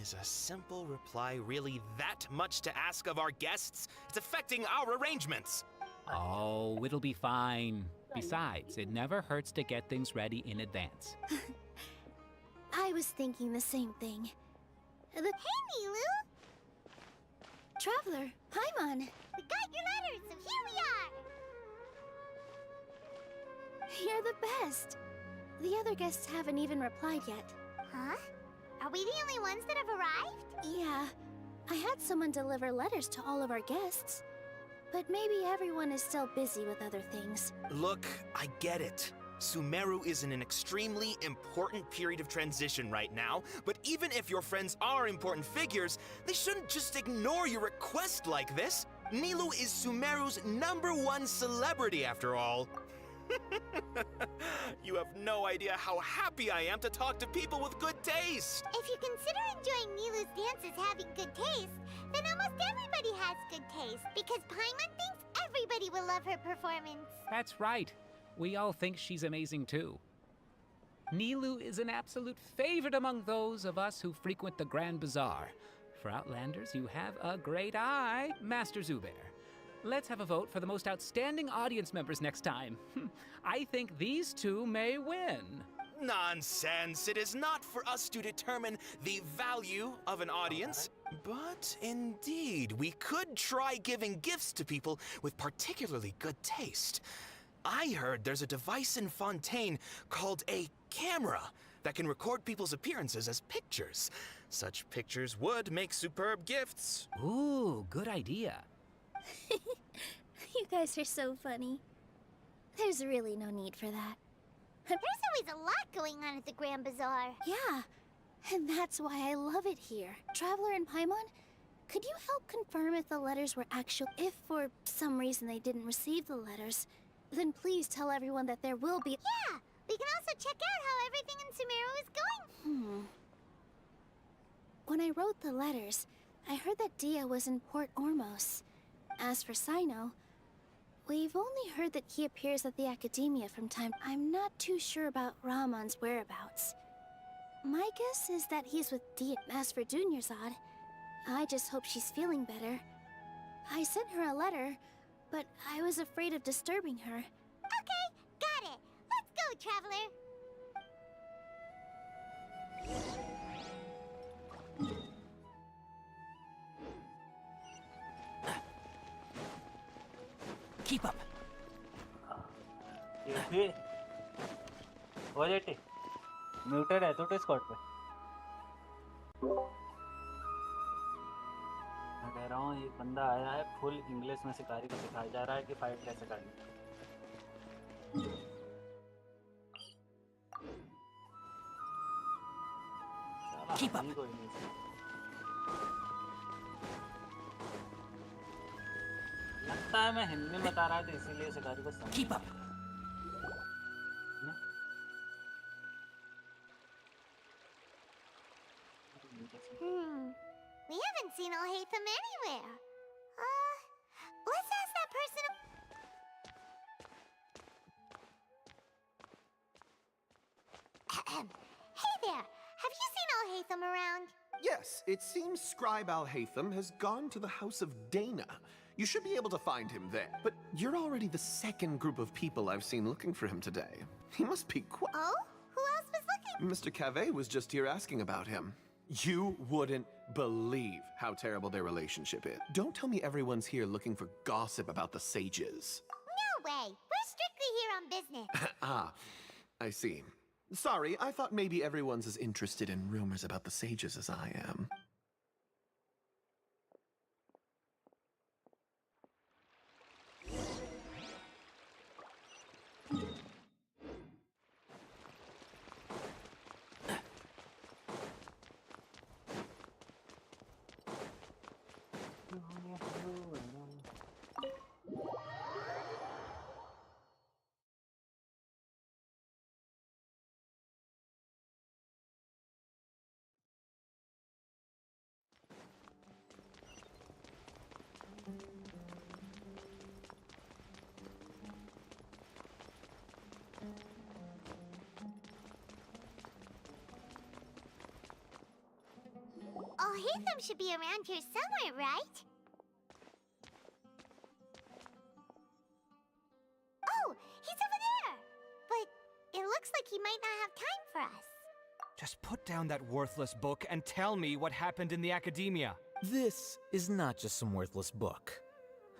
Is a simple reply really that much to ask of our guests? It's affecting our arrangements! Oh, it'll be fine. Besides, it never hurts to get things ready in advance. I was thinking the same thing. Hey, Nilu! Traveler, Paimon! We got your letters, so here we are! You're the best! The other guests haven't even replied yet. Huh? Are we the only ones that have arrived? Yeah. I had someone deliver letters to all of our guests. But maybe everyone is still busy with other things. Look, I get it. Sumeru is in an extremely important period of transition right now, but even if your friends are important figures, they shouldn't just ignore your request like this. Nilu is Sumeru's #1 celebrity after all. You have no idea how happy I am to talk to people with good taste. If you consider enjoying Nilu's dances having good taste, then almost has good taste, because Paimon thinks everybody will love her performance. That's right. We all think she's amazing too. Nilu is an absolute favorite among those of us who frequent the Grand Bazaar. For Outlanders, you have a great eye, Master Zubair. Let's have a vote for the most outstanding audience members next time. I think these two may win. Nonsense! It is not for us to determine the value of an audience. But indeed, we could try giving gifts to people with particularly good taste. I heard there's a device in Fontaine called a camera that can record people's appearances as pictures. Such pictures would make superb gifts. Ooh, good idea. You guys are so funny. There's really no need for that. There's always a lot going on at the Grand Bazaar. Yeah, and that's why I love it here. Traveler and Paimon, could you help confirm if the letters were actual? If for some reason they didn't receive the letters, then please tell everyone that there will be— Yeah, we can also check out how everything in Sumeru is going. When I wrote the letters, I heard that Dia was in Port Ormos. As for Sino, we've only heard that he appears at the Academia from time. I'm not too sure about Ramon's whereabouts. My guess is that he's with Dia. As for Dunyarzad, I just hope she's feeling better. I sent her a letter, but I was afraid of disturbing her. Okay, got it. Let's go, Traveler. Keep up. ये भी हो जाते muted है तो Discord पे मैं कह रहा हूँ एक बंदा आया है फुल इंग्लिश में शिकारी को सिखाया जा रहा है कि फाइट कैसे करनी Keep up. कोई नहीं लगता है मैं हिंदी में बता रहा था इसीलिए शिकारी को समझ Keep up. We haven't seen Alhaitham anywhere. Let's ask that person. Hey there, have you seen Alhaitham around? Yes, it seems Scribe Alhaitham has gone to the House of Dana. You should be able to find him there. But you're already the second group of people I've seen looking for him today. He must be quite— Oh? Who else was looking? Mr. Cave was just here asking about him. You wouldn't believe how terrible their relationship is. Don't tell me everyone's here looking for gossip about the sages. No way. We're strictly here on business. Ah, I see. Sorry, I thought maybe everyone's as interested in rumors about the sages as I am. Alhaitham should be around here somewhere, right? Oh, he's over there! But it looks like he might not have time for us. Just put down that worthless book and tell me what happened in the Academia. This is not just some worthless book.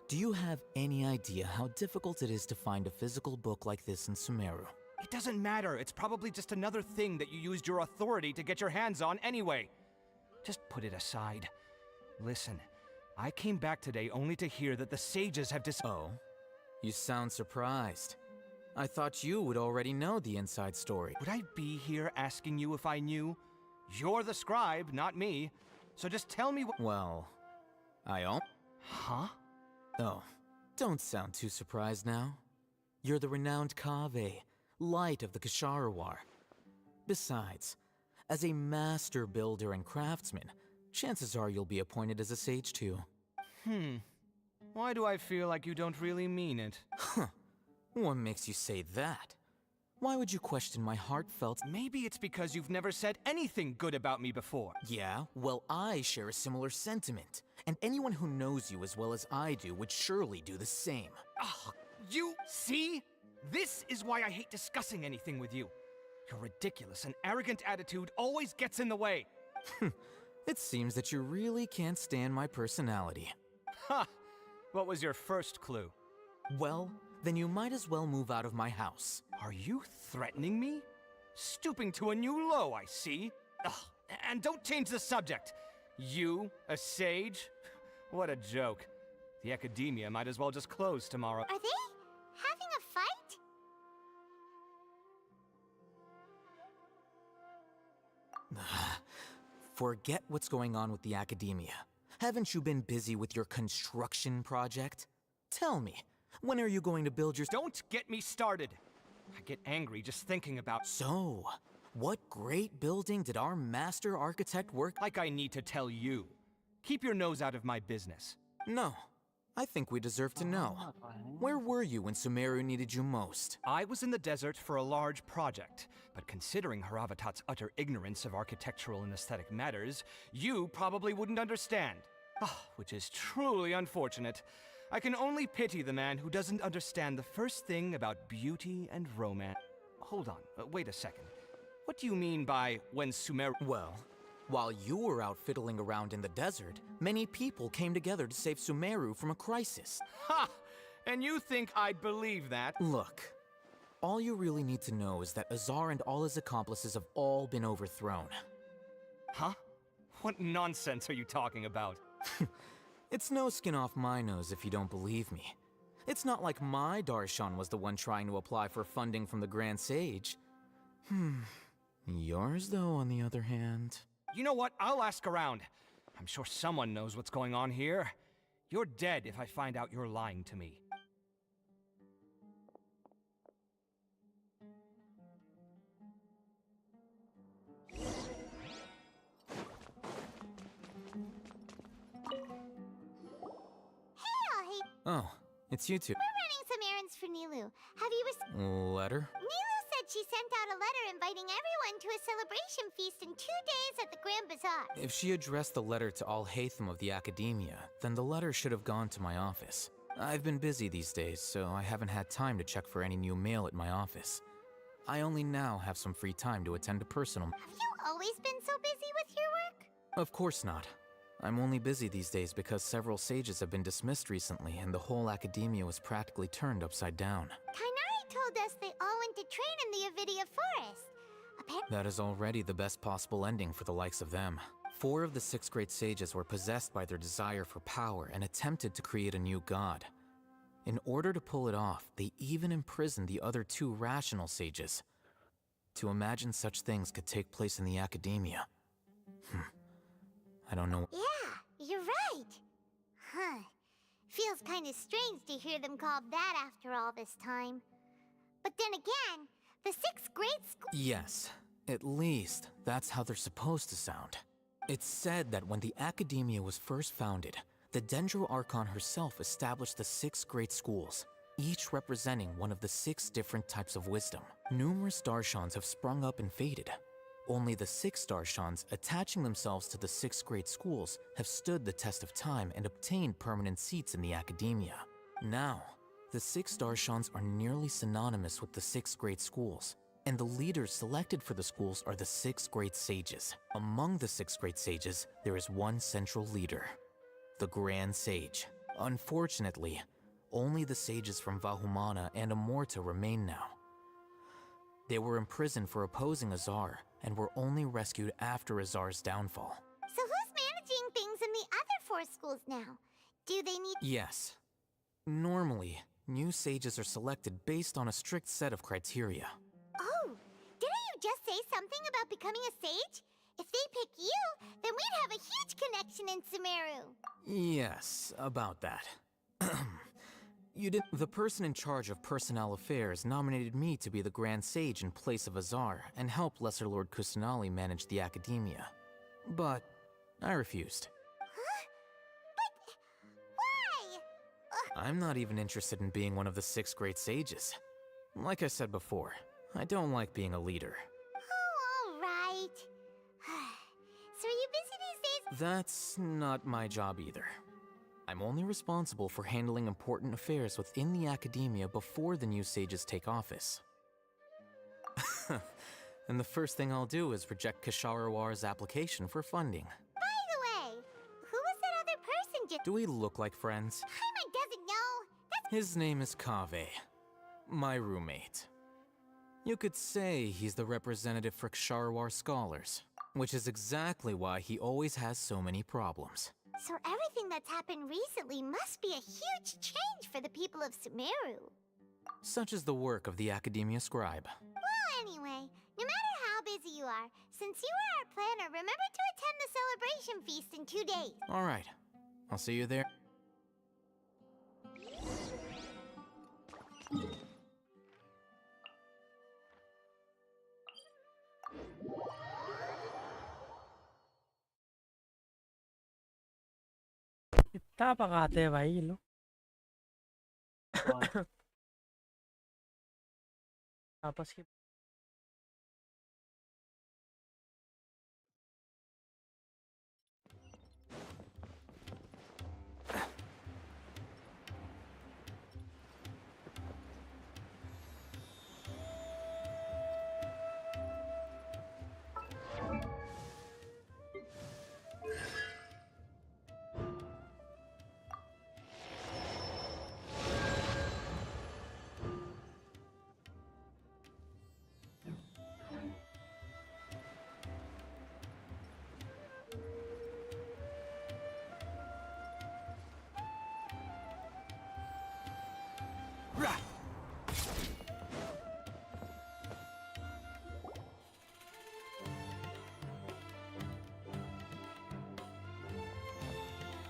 Do you have any idea how difficult it is to find a physical book like this in Sumeru? It doesn't matter. It's probably just another thing that you used your authority to get your hands on anyway. Just put it aside. Listen, I came back today only to hear that the sages have Oh? You sound surprised. I thought you would already know the inside story. Would I be here asking you if I knew? You're the scribe, not me. So just tell me what— Well, I don't. Huh? Oh, don't sound too surprised now. You're the renowned Kaveh, light of the Ksharawar. Besides, as a master builder and craftsman, chances are you'll be appointed as a sage too. Why do I feel like you don't really mean it? Huh. What makes you say that? Why would you question my heartfelt... Maybe it's because you've never said anything good about me before. Yeah, well, I share a similar sentiment. And anyone who knows you as well as I do would surely do the same. Oh, you see? This is why I hate discussing anything with you. Your ridiculous and arrogant attitude always gets in the way. It seems that you really can't stand my personality. Ha! What was your first clue? Well, then you might as well move out of my house. Are you threatening me? Stooping to a new low, I see. Ugh, and don't change the subject. You, a sage? What a joke. The academia might as well just close tomorrow. Are they having a fight? Forget what's going on with the academia. Haven't you been busy with your construction project? Tell me, when are you going to build your... Don't get me started. I get angry just thinking about... So, what great building did our master architect work... Like I need to tell you. Keep your nose out of my business. No. I think we deserve to know. Where were you when Sumeru needed you most? I was in the desert for a large project, but considering Haravatat's utter ignorance of architectural and aesthetic matters, you probably wouldn't understand. Which is truly unfortunate. I can only pity the man who doesn't understand the first thing about beauty and romance. Hold on, wait a second. What do you mean by when Sumeru... Well, while you were out fiddling around in the desert, many people came together to save Sumeru from a crisis. Ha! And you think I'd believe that? Look, all you really need to know is that Azar and all his accomplices have all been overthrown. Huh? What nonsense are you talking about? It's no skin off my nose if you don't believe me. It's not like my Darshan was the one trying to apply for funding from the Grand Sage. Yours, though, on the other hand... You know what? I'll ask around. I'm sure someone knows what's going on here. You're dead if I find out you're lying to me. Oh, it's you two. We're running some errands for Nilu. Have you received... Letter? Nilu said she sent out a letter inviting everyone to a celebration feast in 2 days at the Grand Bazaar. If she addressed the letter to Al Haytham of the Academia, then the letter should have gone to my office. I've been busy these days, so I haven't had time to check for any new mail at my office. I only now have some free time to attend to personal... Have you always been so busy with your work? Of course not. I'm only busy these days because several sages have been dismissed recently and the whole academia was practically turned upside down. Kainari told us they all went to train in the Avidia Forest. That is already the best possible ending for the likes of them. 4 of the 6 great sages were possessed by their desire for power and attempted to create a new god. In order to pull it off, they even imprisoned the other 2 rational sages. To imagine such things could take place in the academia. I don't know. Yeah, you're right. Huh. Feels kind of strange to hear them called that after all this time. But then again, the 6 great schools... Yes, at least that's how they're supposed to sound. It's said that when the academia was first founded, the Dendro Archon herself established the 6 great schools, each representing one of the 6 different types of wisdom. Numerous Darshans have sprung up and faded. Only the 6 Darshans, attaching themselves to the 6 great schools, have stood the test of time and obtained permanent seats in the academia. Now, the 6 Darshans are nearly synonymous with the 6 great schools, and the leaders selected for the schools are the 6 great sages. Among the 6 great sages, there is one central leader, the Grand Sage. Unfortunately, only the sages from Vahumana and Amorta remain now. They were imprisoned for opposing Azar, and were only rescued after Azar's downfall. So who's managing things in the other 4 schools now? Do they need... Yes. Normally, new sages are selected based on a strict set of criteria. Oh, didn't you just say something about becoming a sage? If they pick you, then we'd have a huge connection in Sumeru. Yes, about that. The person in charge of personnel affairs nominated me to be the Grand Sage in place of Azar and help Lesser Lord Kusanali manage the academia. But I refused. Huh? I'm not even interested in being one of the 6 great sages. Like I said before, I don't like being a leader. Oh, alright. So are you busy these days? That's not my job either. I'm only responsible for handling important affairs within the academia before the new sages take office. And the first thing I'll do is reject Kasharawar's application for funding. By the way, who was that other person just— Do we look like friends? Paimon doesn't know. His name is Kaveh, my roommate. You could say he's the representative for Ksharawar scholars, which is exactly why he always has so many problems. So everything that's happened recently must be a huge change for the people of Sumeru. Such is the work of the Academia Scribe. Well, anyway, no matter how busy you are, since you are our planner, remember to attend the celebration feast in 2 days. All right, I'll see you there. कितना पकाते हैं भाई ये लोग। आपस की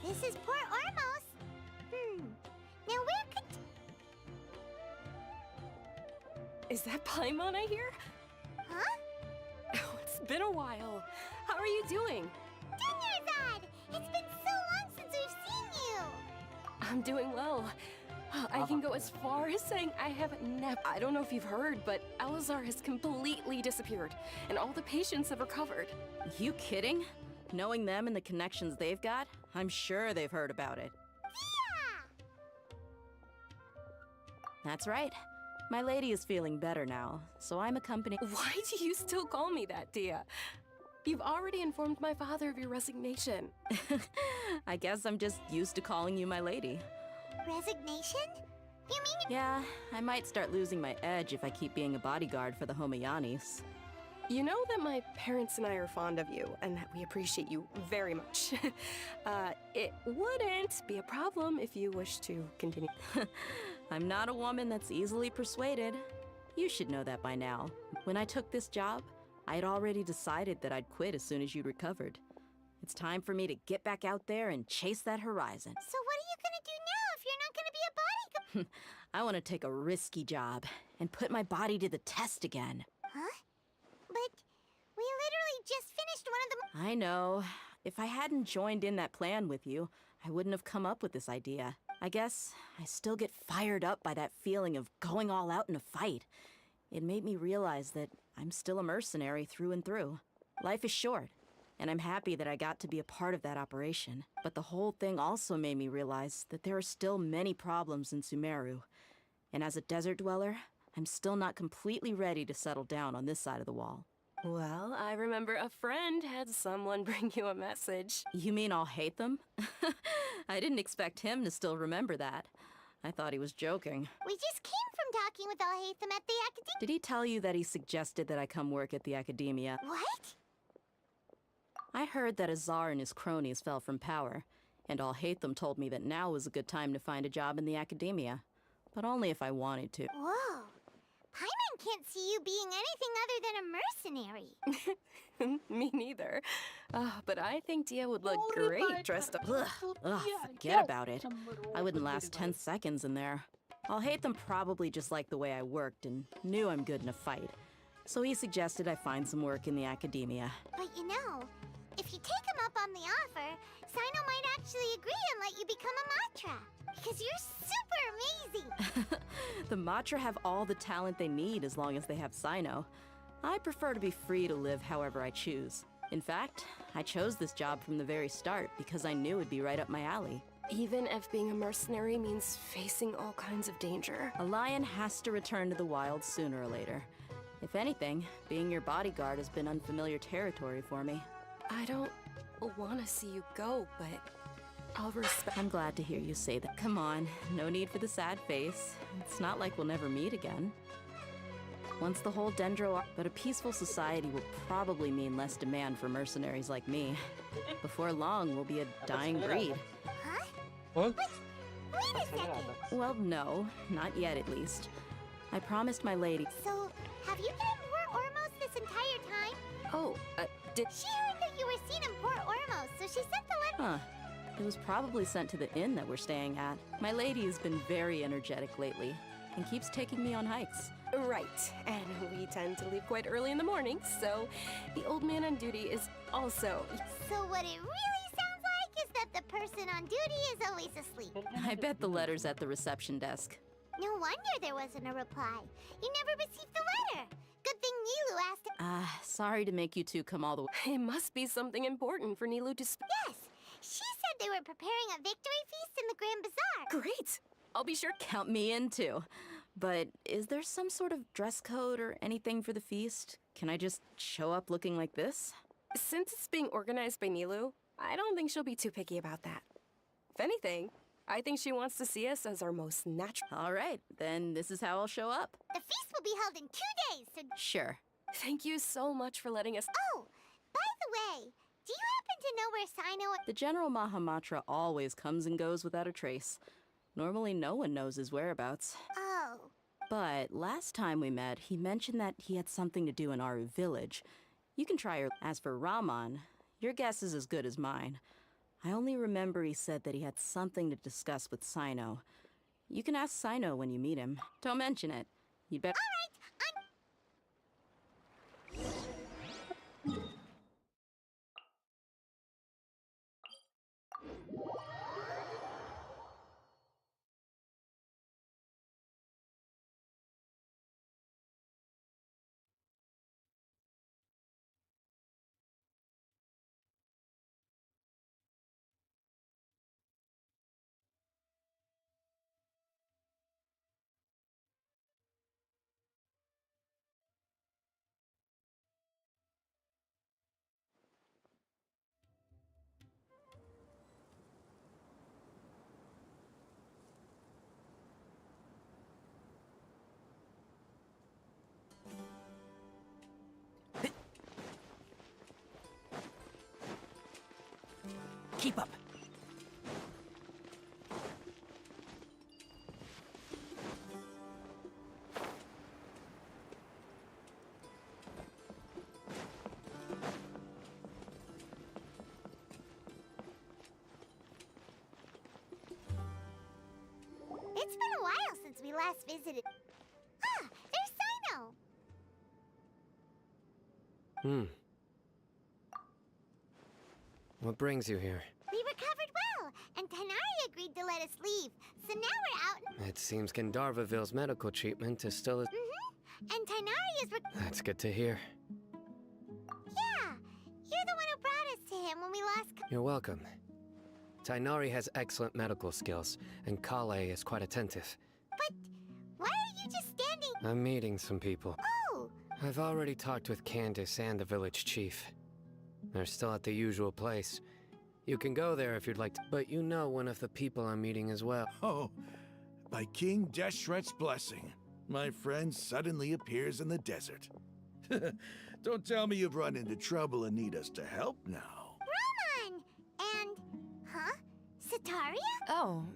This is Port Ormos. Now where could— Is that Paimon I hear? Huh? Oh, it's been a while. How are you doing? Dunyarzad! It's been so long since we've seen you! I'm doing well. I can go as far as saying I haven't napped. I don't know if you've heard, but Alazar has completely disappeared, and all the patients have recovered. You kidding? Knowing them and the connections they've got, I'm sure they've heard about it. Yeah! That's right. My lady is feeling better now, so I'm accompanying— Why do you still call me that, Dia? You've already informed my father of your resignation. I guess I'm just used to calling you my lady. Resignation? You mean— Yeah, I might start losing my edge if I keep being a bodyguard for the Homayanis. You know that my parents and I are fond of you, and that we appreciate you very much. It wouldn't be a problem if you wish to continue. I'm not a woman that's easily persuaded. You should know that by now. When I took this job, I'd already decided that I'd quit as soon as you'd recovered. It's time for me to get back out there and chase that horizon. So what are you gonna do now if you're not gonna be a bodyguard? I want to take a risky job and put my body to the test again. Huh? But we literally just finished one of the— I know. If I hadn't joined in that plan with you, I wouldn't have come up with this idea. I guess I still get fired up by that feeling of going all out in a fight. It made me realize that I'm still a mercenary through and through. Life is short, and I'm happy that I got to be a part of that operation. But the whole thing also made me realize that there are still many problems in Sumeru. And as a desert dweller, I'm still not completely ready to settle down on this side of the wall. Well, I remember a friend had someone bring you a message. You mean I'll hate them? I didn't expect him to still remember that. I thought he was joking. We just came from talking with Alhaitham at the academia. Did he tell you that he suggested that I come work at the academia? What? I heard that Azar and his cronies fell from power, and Alhaitham told me that now was a good time to find a job in the academia. But only if I wanted to. Whoa. Paimon can't see you being anything other than a mercenary. Me neither. But I think Dia would look great dressed up. Ugh, forget about it. I wouldn't last 10 seconds in there. Alhaitham probably just liked the way I worked and knew I'm good in a fight. So he suggested I find some work in the academia. But you know, If you take him up on the offer, Sino might actually agree and let you become a Matra. Because you're super amazing! The Matra have all the talent they need as long as they have Sino. I prefer to be free to live however I choose. In fact, I chose this job from the very start because I knew it'd be right up my alley. Even if being a mercenary means facing all kinds of danger. A lion has to return to the wild sooner or later. If anything, being your bodyguard has been unfamiliar territory for me. I don't want to see you go, but I'll respect. I'm glad to hear you say that. Come on, no need for the sad face. It's not like we'll never meet again. Once the whole Dendro... But a peaceful society will probably mean less demand for mercenaries like me. Before long, we'll be a dying breed. Huh? What? Wait a second! Well, no. Not yet, at least. I promised my lady... So, have you been in Port Ormos this entire time? Oh, did... She heard that you were seen in Port Ormos, so she sent the letter... Huh. It was probably sent to the inn that we're staying at. My lady has been very energetic lately, and keeps taking me on hikes. Right, and we tend to leave quite early in the morning, so the old man on duty is also... So what it really sounds like is that the person on duty is always asleep. I bet the letter's at the reception desk. No wonder there wasn't a reply. You never received the letter. Good thing Nilu asked... Sorry to make you two come all the way. It must be something important for Nilu to Yes! She said they were preparing a victory feast in the Grand Bazaar. Great! I'll be sure to count me in too. But is there some sort of dress code or anything for the feast? Can I just show up looking like this? Since it's being organized by Nilu, I don't think she'll be too picky about that. If anything, I think she wants to see us as our most natural... All right, then this is how I'll show up. The feast will be held in 2 days, so... Sure. Thank you so much for letting us... Oh, by the way, do you happen to know where Sino... The General Mahamatra always comes and goes without a trace. Normally no one knows his whereabouts. Oh. But last time we met, he mentioned that he had something to do in our village. You can try her. As for Raman, your guess is as good as mine. I only remember he said that he had something to discuss with Sino. You can ask Sino when you meet him. Don't mention it. You'd better... Keep up. It's been a while since we last visited. Ah, there's Sino! What brings you here? We recovered well, and Tanari agreed to let us leave. So now we're out. It seems Gandharvaville's medical treatment is still... And Tanari is... That's good to hear. Yeah, you're the one who brought us to him when we lost... You're welcome. Tainari has excellent medical skills, and Kale is quite attentive. But why are you just standing... I'm meeting some people. Oh! I've already talked with Candace and the village chief. They're still at the usual place. You can go there if you'd like to, but you know one of the people I'm meeting as well. Oh, by King Deshret's blessing, my friend suddenly appears in the desert. Don't tell me you've run into trouble and need us to help now. Raman! And... Huh? Sataria? Oh,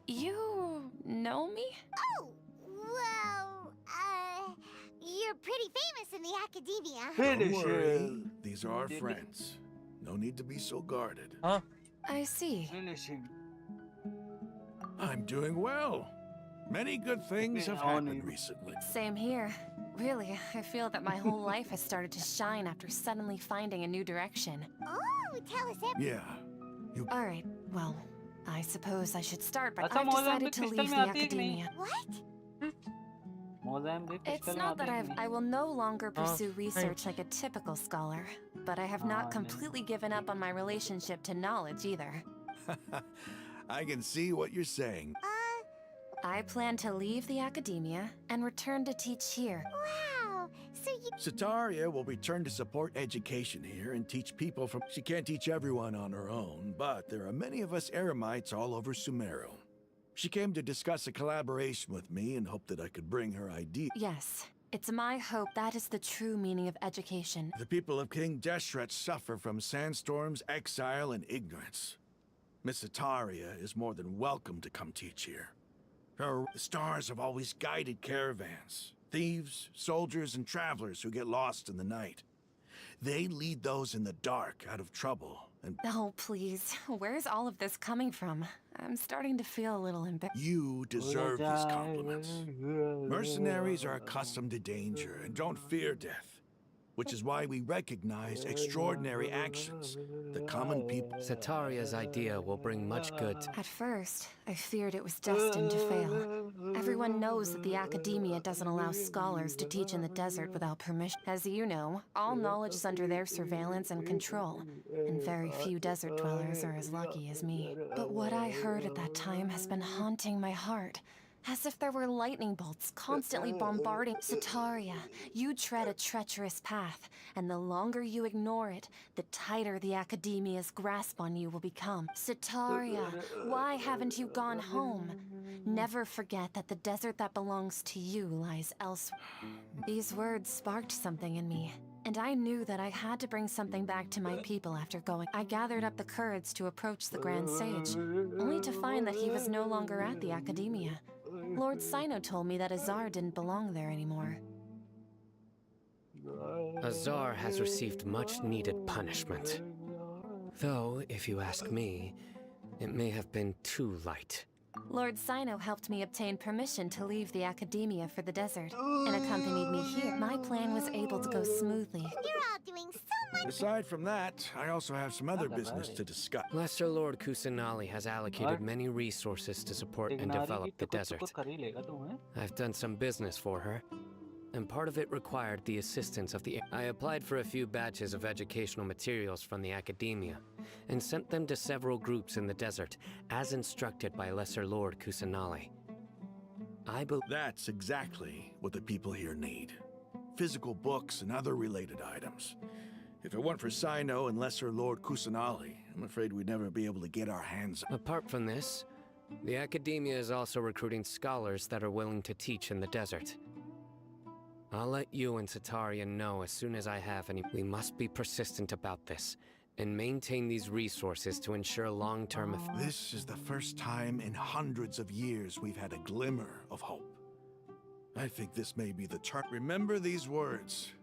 you know me? Oh, well, you're pretty famous in the academia. Don't worry, these are our friends. No need to be so guarded. Huh? I see. I'm doing well. Many good things have happened recently. Same here. Really, I feel that my whole life has started to shine after suddenly finding a new direction. Oh, would tell us everything. Yeah. Alright, well, I suppose I should start, but अच्छा I've decided मोज़ेम्बिक to crystal leave में the आती है कि नहीं? academia. What? मोज़ेम्बिक It's crystal में not आती that है कि नहीं? I will no longer pursue fine. research like a typical scholar, but I have not completely given up on my relationship to knowledge either. I can see what you're saying. I plan to leave the academia and return to teach here. Wow. So you... Sataria will return to support education here and teach people from... She can't teach everyone on her own, but there are many of us Eremites all over Sumeru. She came to discuss a collaboration with me and hoped that I could bring her idea. Yes, it's my hope that is the true meaning of education. The people of King Deshret suffer from sandstorms, exile, and ignorance. Miss Sataria is more than welcome to come teach here. The stars have always guided caravans, thieves, soldiers, and travelers who get lost in the night. They lead those in the dark out of trouble, and... Oh, please. Where's all of this coming from? I'm starting to feel a little embarrassed. You deserve these compliments. Mercenaries are accustomed to danger and don't fear death, which is why we recognize extraordinary actions. The common people... Sataria's idea will bring much good. At first, I feared it was destined to fail. Everyone knows that the academia doesn't allow scholars to teach in the desert without permission. As you know, all knowledge is under their surveillance and control, and very few desert dwellers are as lucky as me. But what I heard at that time has been haunting my heart. As if there were lightning bolts constantly bombarding. Sataria, you tread a treacherous path, and the longer you ignore it, the tighter the academia's grasp on you will become. Sataria, why haven't you gone home? Never forget that the desert that belongs to you lies elsewhere. These words sparked something in me, and I knew that I had to bring something back to my people after going. I gathered up the courage to approach the Grand Sage, only to find that he was no longer at the academia. Lord Sino told me that Azar didn't belong there anymore. Azar has received much needed punishment. Though, if you ask me, it may have been too light. Lord Sino helped me obtain permission to leave the academia for the desert, and accompanied me here. My plan was able to go smoothly. You're all doing so much. Aside from that, I also have some other business to discuss. Lesser Lord Kusanali has allocated many resources to support and develop the desert. I've done some business for her, and part of it required the assistance of the... I applied for a few batches of educational materials from the academia, and sent them to several groups in the desert, as instructed by Lesser Lord Kusanali. That's exactly what the people here need. Physical books and other related items. If it weren't for Sino and Lesser Lord Kusanali, I'm afraid we'd never be able to get our hands on... Apart from this, the academia is also recruiting scholars that are willing to teach in the desert. I'll let you and Sataria know as soon as I have any. We must be persistent about this, and maintain these resources to ensure long-term... This is the first time in hundreds of years we've had a glimmer of hope. I think this may be the turn. Remember these words.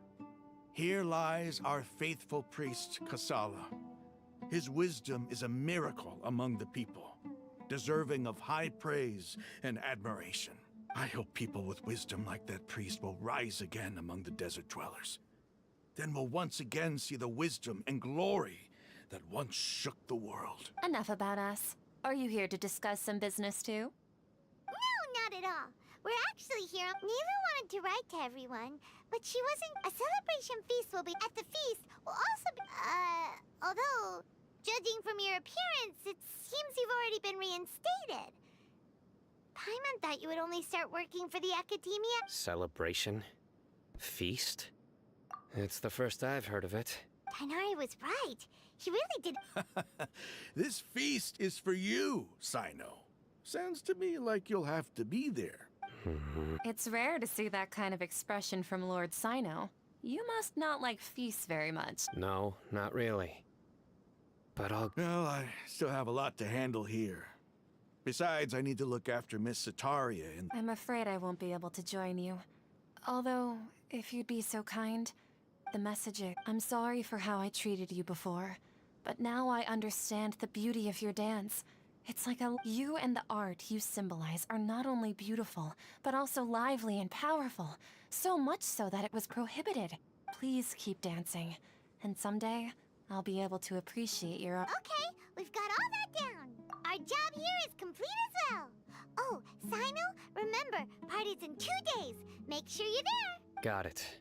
Here lies our faithful priest, Kasala. His wisdom is a miracle among the people, deserving of high praise and admiration. I hope people with wisdom like that priest will rise again among the desert dwellers. Then we'll once again see the wisdom and glory that once shook the world. Enough about us. Are you here to discuss some business too? No, not at all. We're actually here. Nilu wanted to write to everyone, but she wasn't. A celebration feast will be at the feast. Will also be. Although, judging from your appearance, it seems you've already been reinstated. Paimon thought you would only start working for the academia. Celebration? Feast? It's the first I've heard of it. Tainari was right. He really did. This feast is for you, Sino. Sounds to me like you'll have to be there. It's rare to see that kind of expression from Lord Sino. You must not like feasts very much. No, not really. But I'll... Well, I still have a lot to handle here. Besides, I need to look after Miss Sataria and... I'm afraid I won't be able to join you. Although, if you'd be so kind, the message... I'm sorry for how I treated you before, but now I understand the beauty of your dance. It's like you and the art you symbolize are not only beautiful, but also lively and powerful. So much so that it was prohibited. Please keep dancing, and someday, I'll be able to appreciate your... Okay, we've got all that down. Our job here is complete as well. Oh, Sino, remember, party's in 2 days. Make sure you're there. Got it.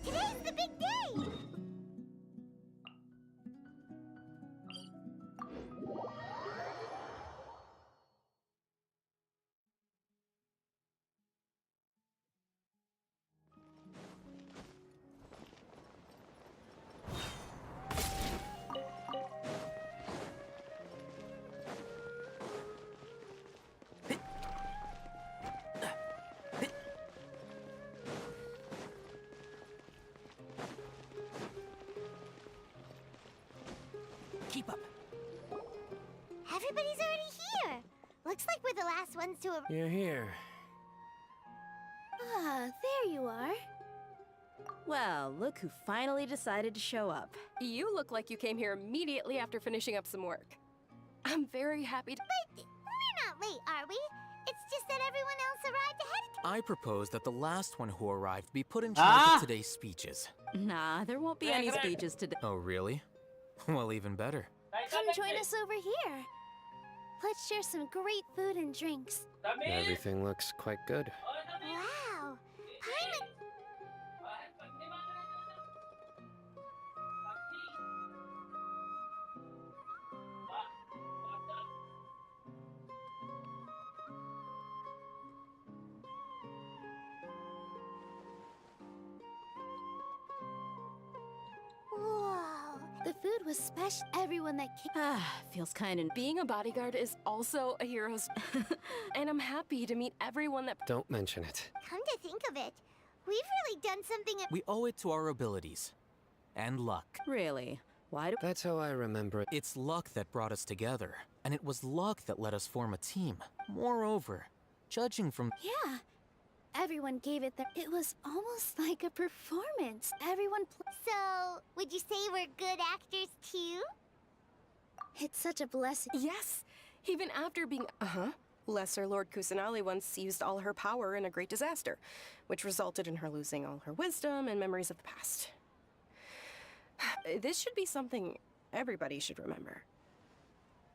Today's the big day. Keep up. Everybody's already here. Looks like we're the last ones to arrive. You're here. Ah, there you are. Well, look who finally decided to show up. You look like you came here immediately after finishing up some work. I'm very happy to... But we're not late, are we? It's just that everyone else arrived ahead of time. I propose that the last one who arrived be put in charge of today's speeches. Nah, there won't be any speeches today. Oh, really? Well, even better. Come join us over here. Let's share some great food and drinks. Everything looks quite good. Wow. Paimon... Whoa. The food was special. Everyone that came... Ah, feels kind of... Being a bodyguard is also a hero's... and I'm happy to meet everyone that... Don't mention it. Come to think of it, we've really done something... We owe it to our abilities. And luck. Really? Why do... That's how I remember it. It's luck that brought us together, and it was luck that let us form a team. Moreover, judging from... Yeah. Everyone gave it their... It was almost like a performance. Everyone... So, would you say we're good actors too? It's such a blessing. Yes! Even after being... Lesser Lord Kusanali once used all her power in a great disaster, which resulted in her losing all her wisdom and memories of the past. This should be something everybody should remember.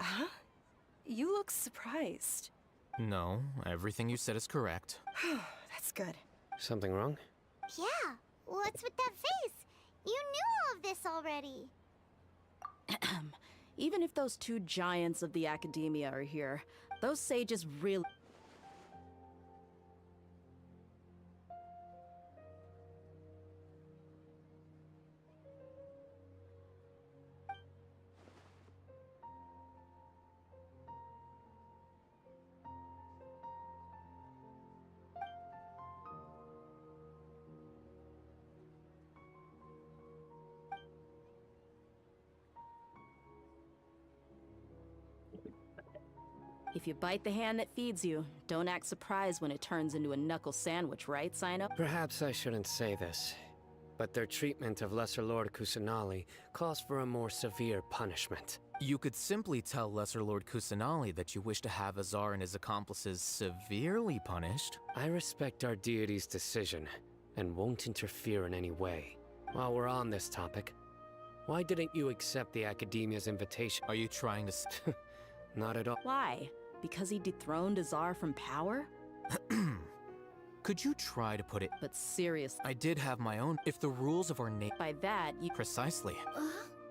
Huh? You look surprised. No, everything you said is correct. That's good. Something wrong? Yeah, what's with that face? You knew all of this already. Even if those two giants of the academia are here, those sages really... If you bite the hand that feeds you, don't act surprised when it turns into a knuckle sandwich, right, Sino? Perhaps I shouldn't say this, but their treatment of Lesser Lord Kusanali calls for a more severe punishment. You could simply tell Lesser Lord Kusanali that you wish to have Azar and his accomplices severely punished. I respect our deity's decision, and won't interfere in any way. While we're on this topic, why didn't you accept the Academia's invitation? Are you trying to... Not at all. Why? Because he dethroned Azar from power? Could you try to put it... But seriously... I did have my own... If the rules of our name... By that, you... Precisely.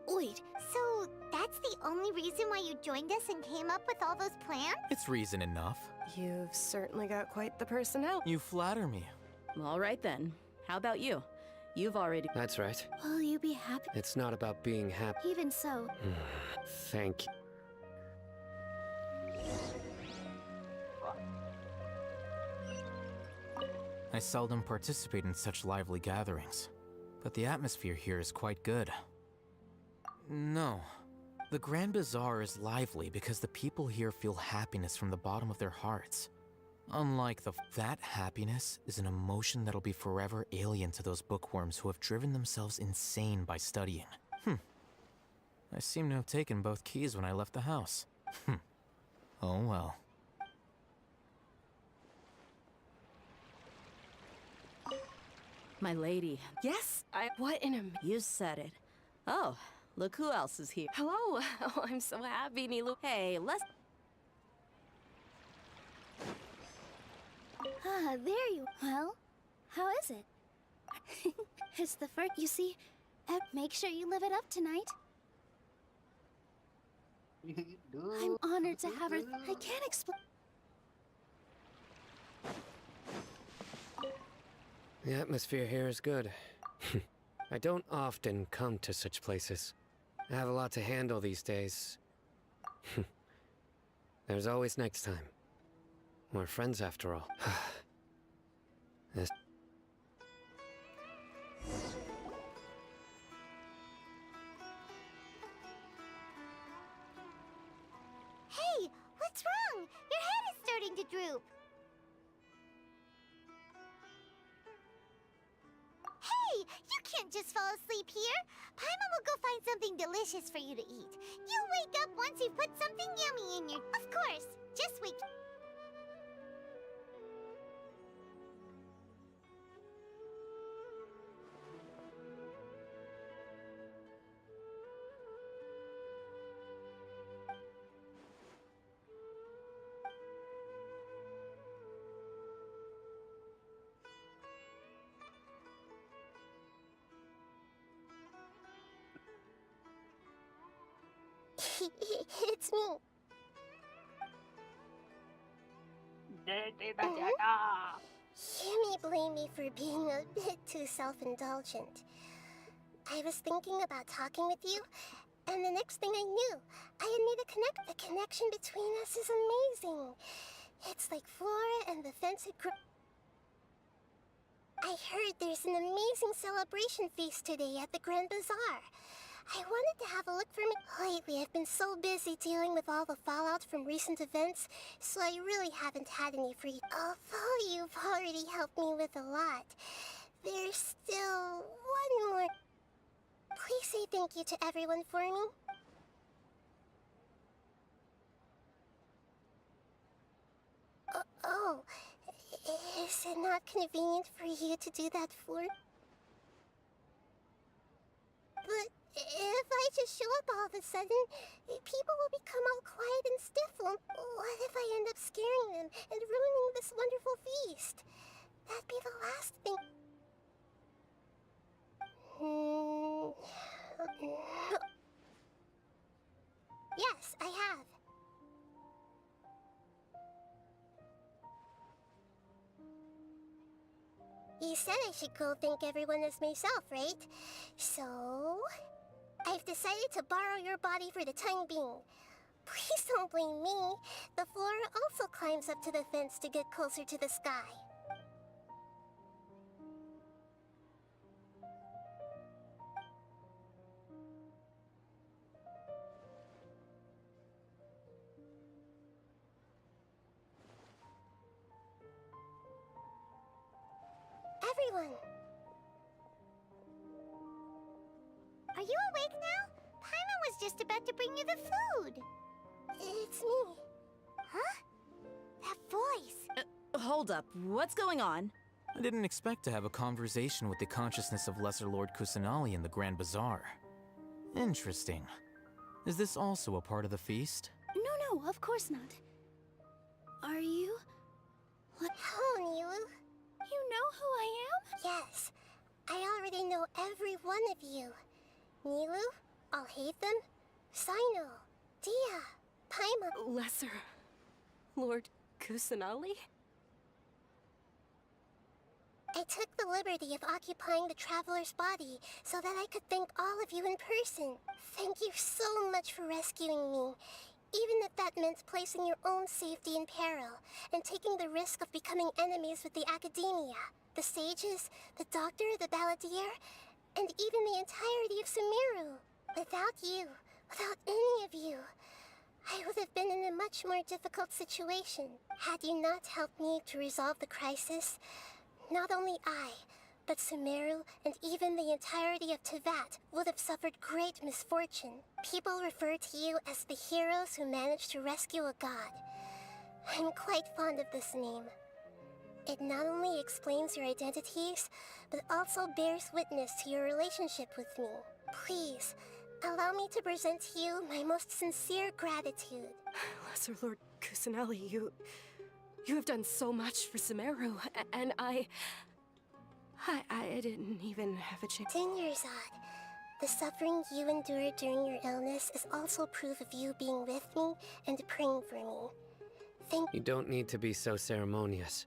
Wait. So, that That's the only reason why you joined us and came up with all those plans? It's reason enough. You've certainly got quite the personality. You flatter me. All right then. How about you? You've already... That's right. Will you be happy? It's not about being happy. Even so, Thank you. I seldom participate in such lively gatherings, but the atmosphere here is quite good. No. The Grand Bazaar is lively because the people here feel happiness from the bottom of their hearts. Unlike that happiness is an emotion that'll be forever alien to those bookworms who have driven themselves insane by studying. I seem to have taken both keys when I left the house. Oh well. My lady. Yes, what in a... You said it. Oh, look who else is here. Hello. Oh, I'm so happy, Nilou. Hey, let's... ah, there you... Well, how is it? It's the first... You see, make sure you live it up tonight. I'm honored to have her... I can't explain... The atmosphere here is good. I don't often come to such places. I have a lot to handle these days. There's always next time. We're friends after all. This... Hey, what's wrong? Your head is starting to droop. Hey, you can't just fall asleep here. Paimon will go find something delicious for you to eat. You'll wake up once you've put something yummy in your... Of course, just wake... It's me. You may blame me for being a bit too self-indulgent. I was thinking about talking with you, and the next thing I knew, I had made a connect. The connection between us is amazing. It's like Flora and the fence had grown. I heard there's an amazing celebration feast today at the Grand Bazaar. I wanted to have a look for me. Lately, I've been so busy dealing with all the fallout from recent events, so I really haven't had any free... Although you've already helped me with a lot, there's still one more... Please say thank you to everyone for me. Oh, is it not convenient for you to do that for... But if I just show up all of a sudden, people will become all quiet and stiff. What if I end up scaring them and ruining this wonderful feast? That'd be the last thing. Yes, I have. You said I should go thank everyone as myself, right? So... I've decided to borrow your body for the time being. Please don't blame me. The Flora also climbs up to the fence to get closer to the sky. Everyone! Are you awake now? Paimon was just about to bring you the food. It's me. Huh? That voice. Hold up. What's going on? I didn't expect to have a conversation with the consciousness of Lesser Lord Kusanali in the Grand Bazaar. Interesting. Is this also a part of the feast? No, of course not. Are you... What? Oh, Nilou. You know who I am? Yes. I already know every one of you. Nilou, Alhaitham, Sino, Dia, Paimon. Lesser Lord Kusanali? I took the liberty of occupying the traveler's body so that I could thank all of you in person. Thank you so much for rescuing me, even if that meant placing your own safety in peril and taking the risk of becoming enemies with the Academia, the sages, the doctor, the balladeer, and even the entirety of Sumeru. Without you, without any of you, I would have been in a much more difficult situation. Had you not helped me to resolve the crisis, not only I, but Sumeru and even the entirety of Tevat would have suffered great misfortune. People refer to you as the heroes who managed to rescue a god. I'm quite fond of this name. It not only explains your identities, but also bears witness to your relationship with me. Please, allow me to present to you my most sincere gratitude. Lesser Lord Kusanali, you have done so much for Sumeru, and I didn't even have a chance. Dinyerzad, the suffering you endured during your illness is also proof of you being with me and praying for me. You don't need to be so ceremonious.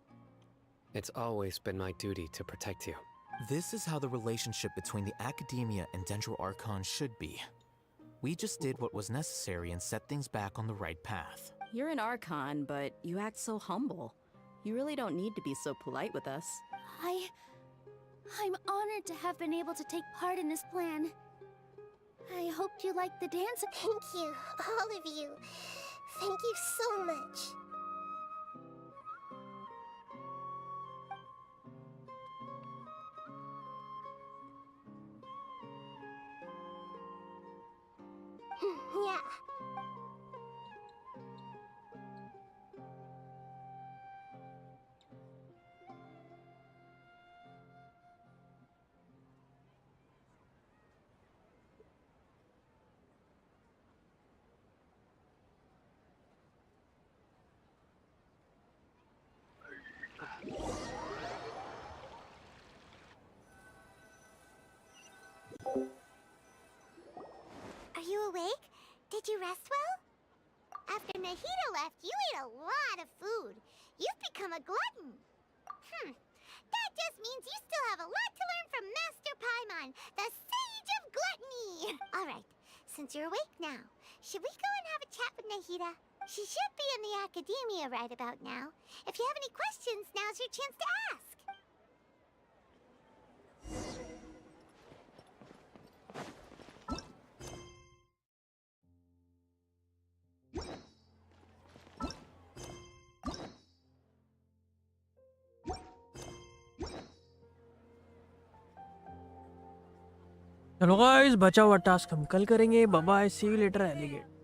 It's always been my duty to protect you. This is how the relationship between the Academia and Dendro Archon should be. We just did what was necessary and set things back on the right path. You're an Archon, but you act so humble. You really don't need to be so polite with us. I'm honored to have been able to take part in this plan. I hoped you liked the dance. Thank you, all of you. Thank you so much. Yeah. Are you awake? Did you rest well? After Nahida left, you ate a lot of food. You've become a glutton. That just means you still have a lot to learn from Master Paimon, the Sage of Gluttony. All right, since you're awake now, should we go and have a chat with Nahida? She should be in the Academia right about now. If you have any questions, now's your chance to ask. चलो guys, बचा हुआ task हम कल करेंगे। Bye bye, see you later एलिगेट।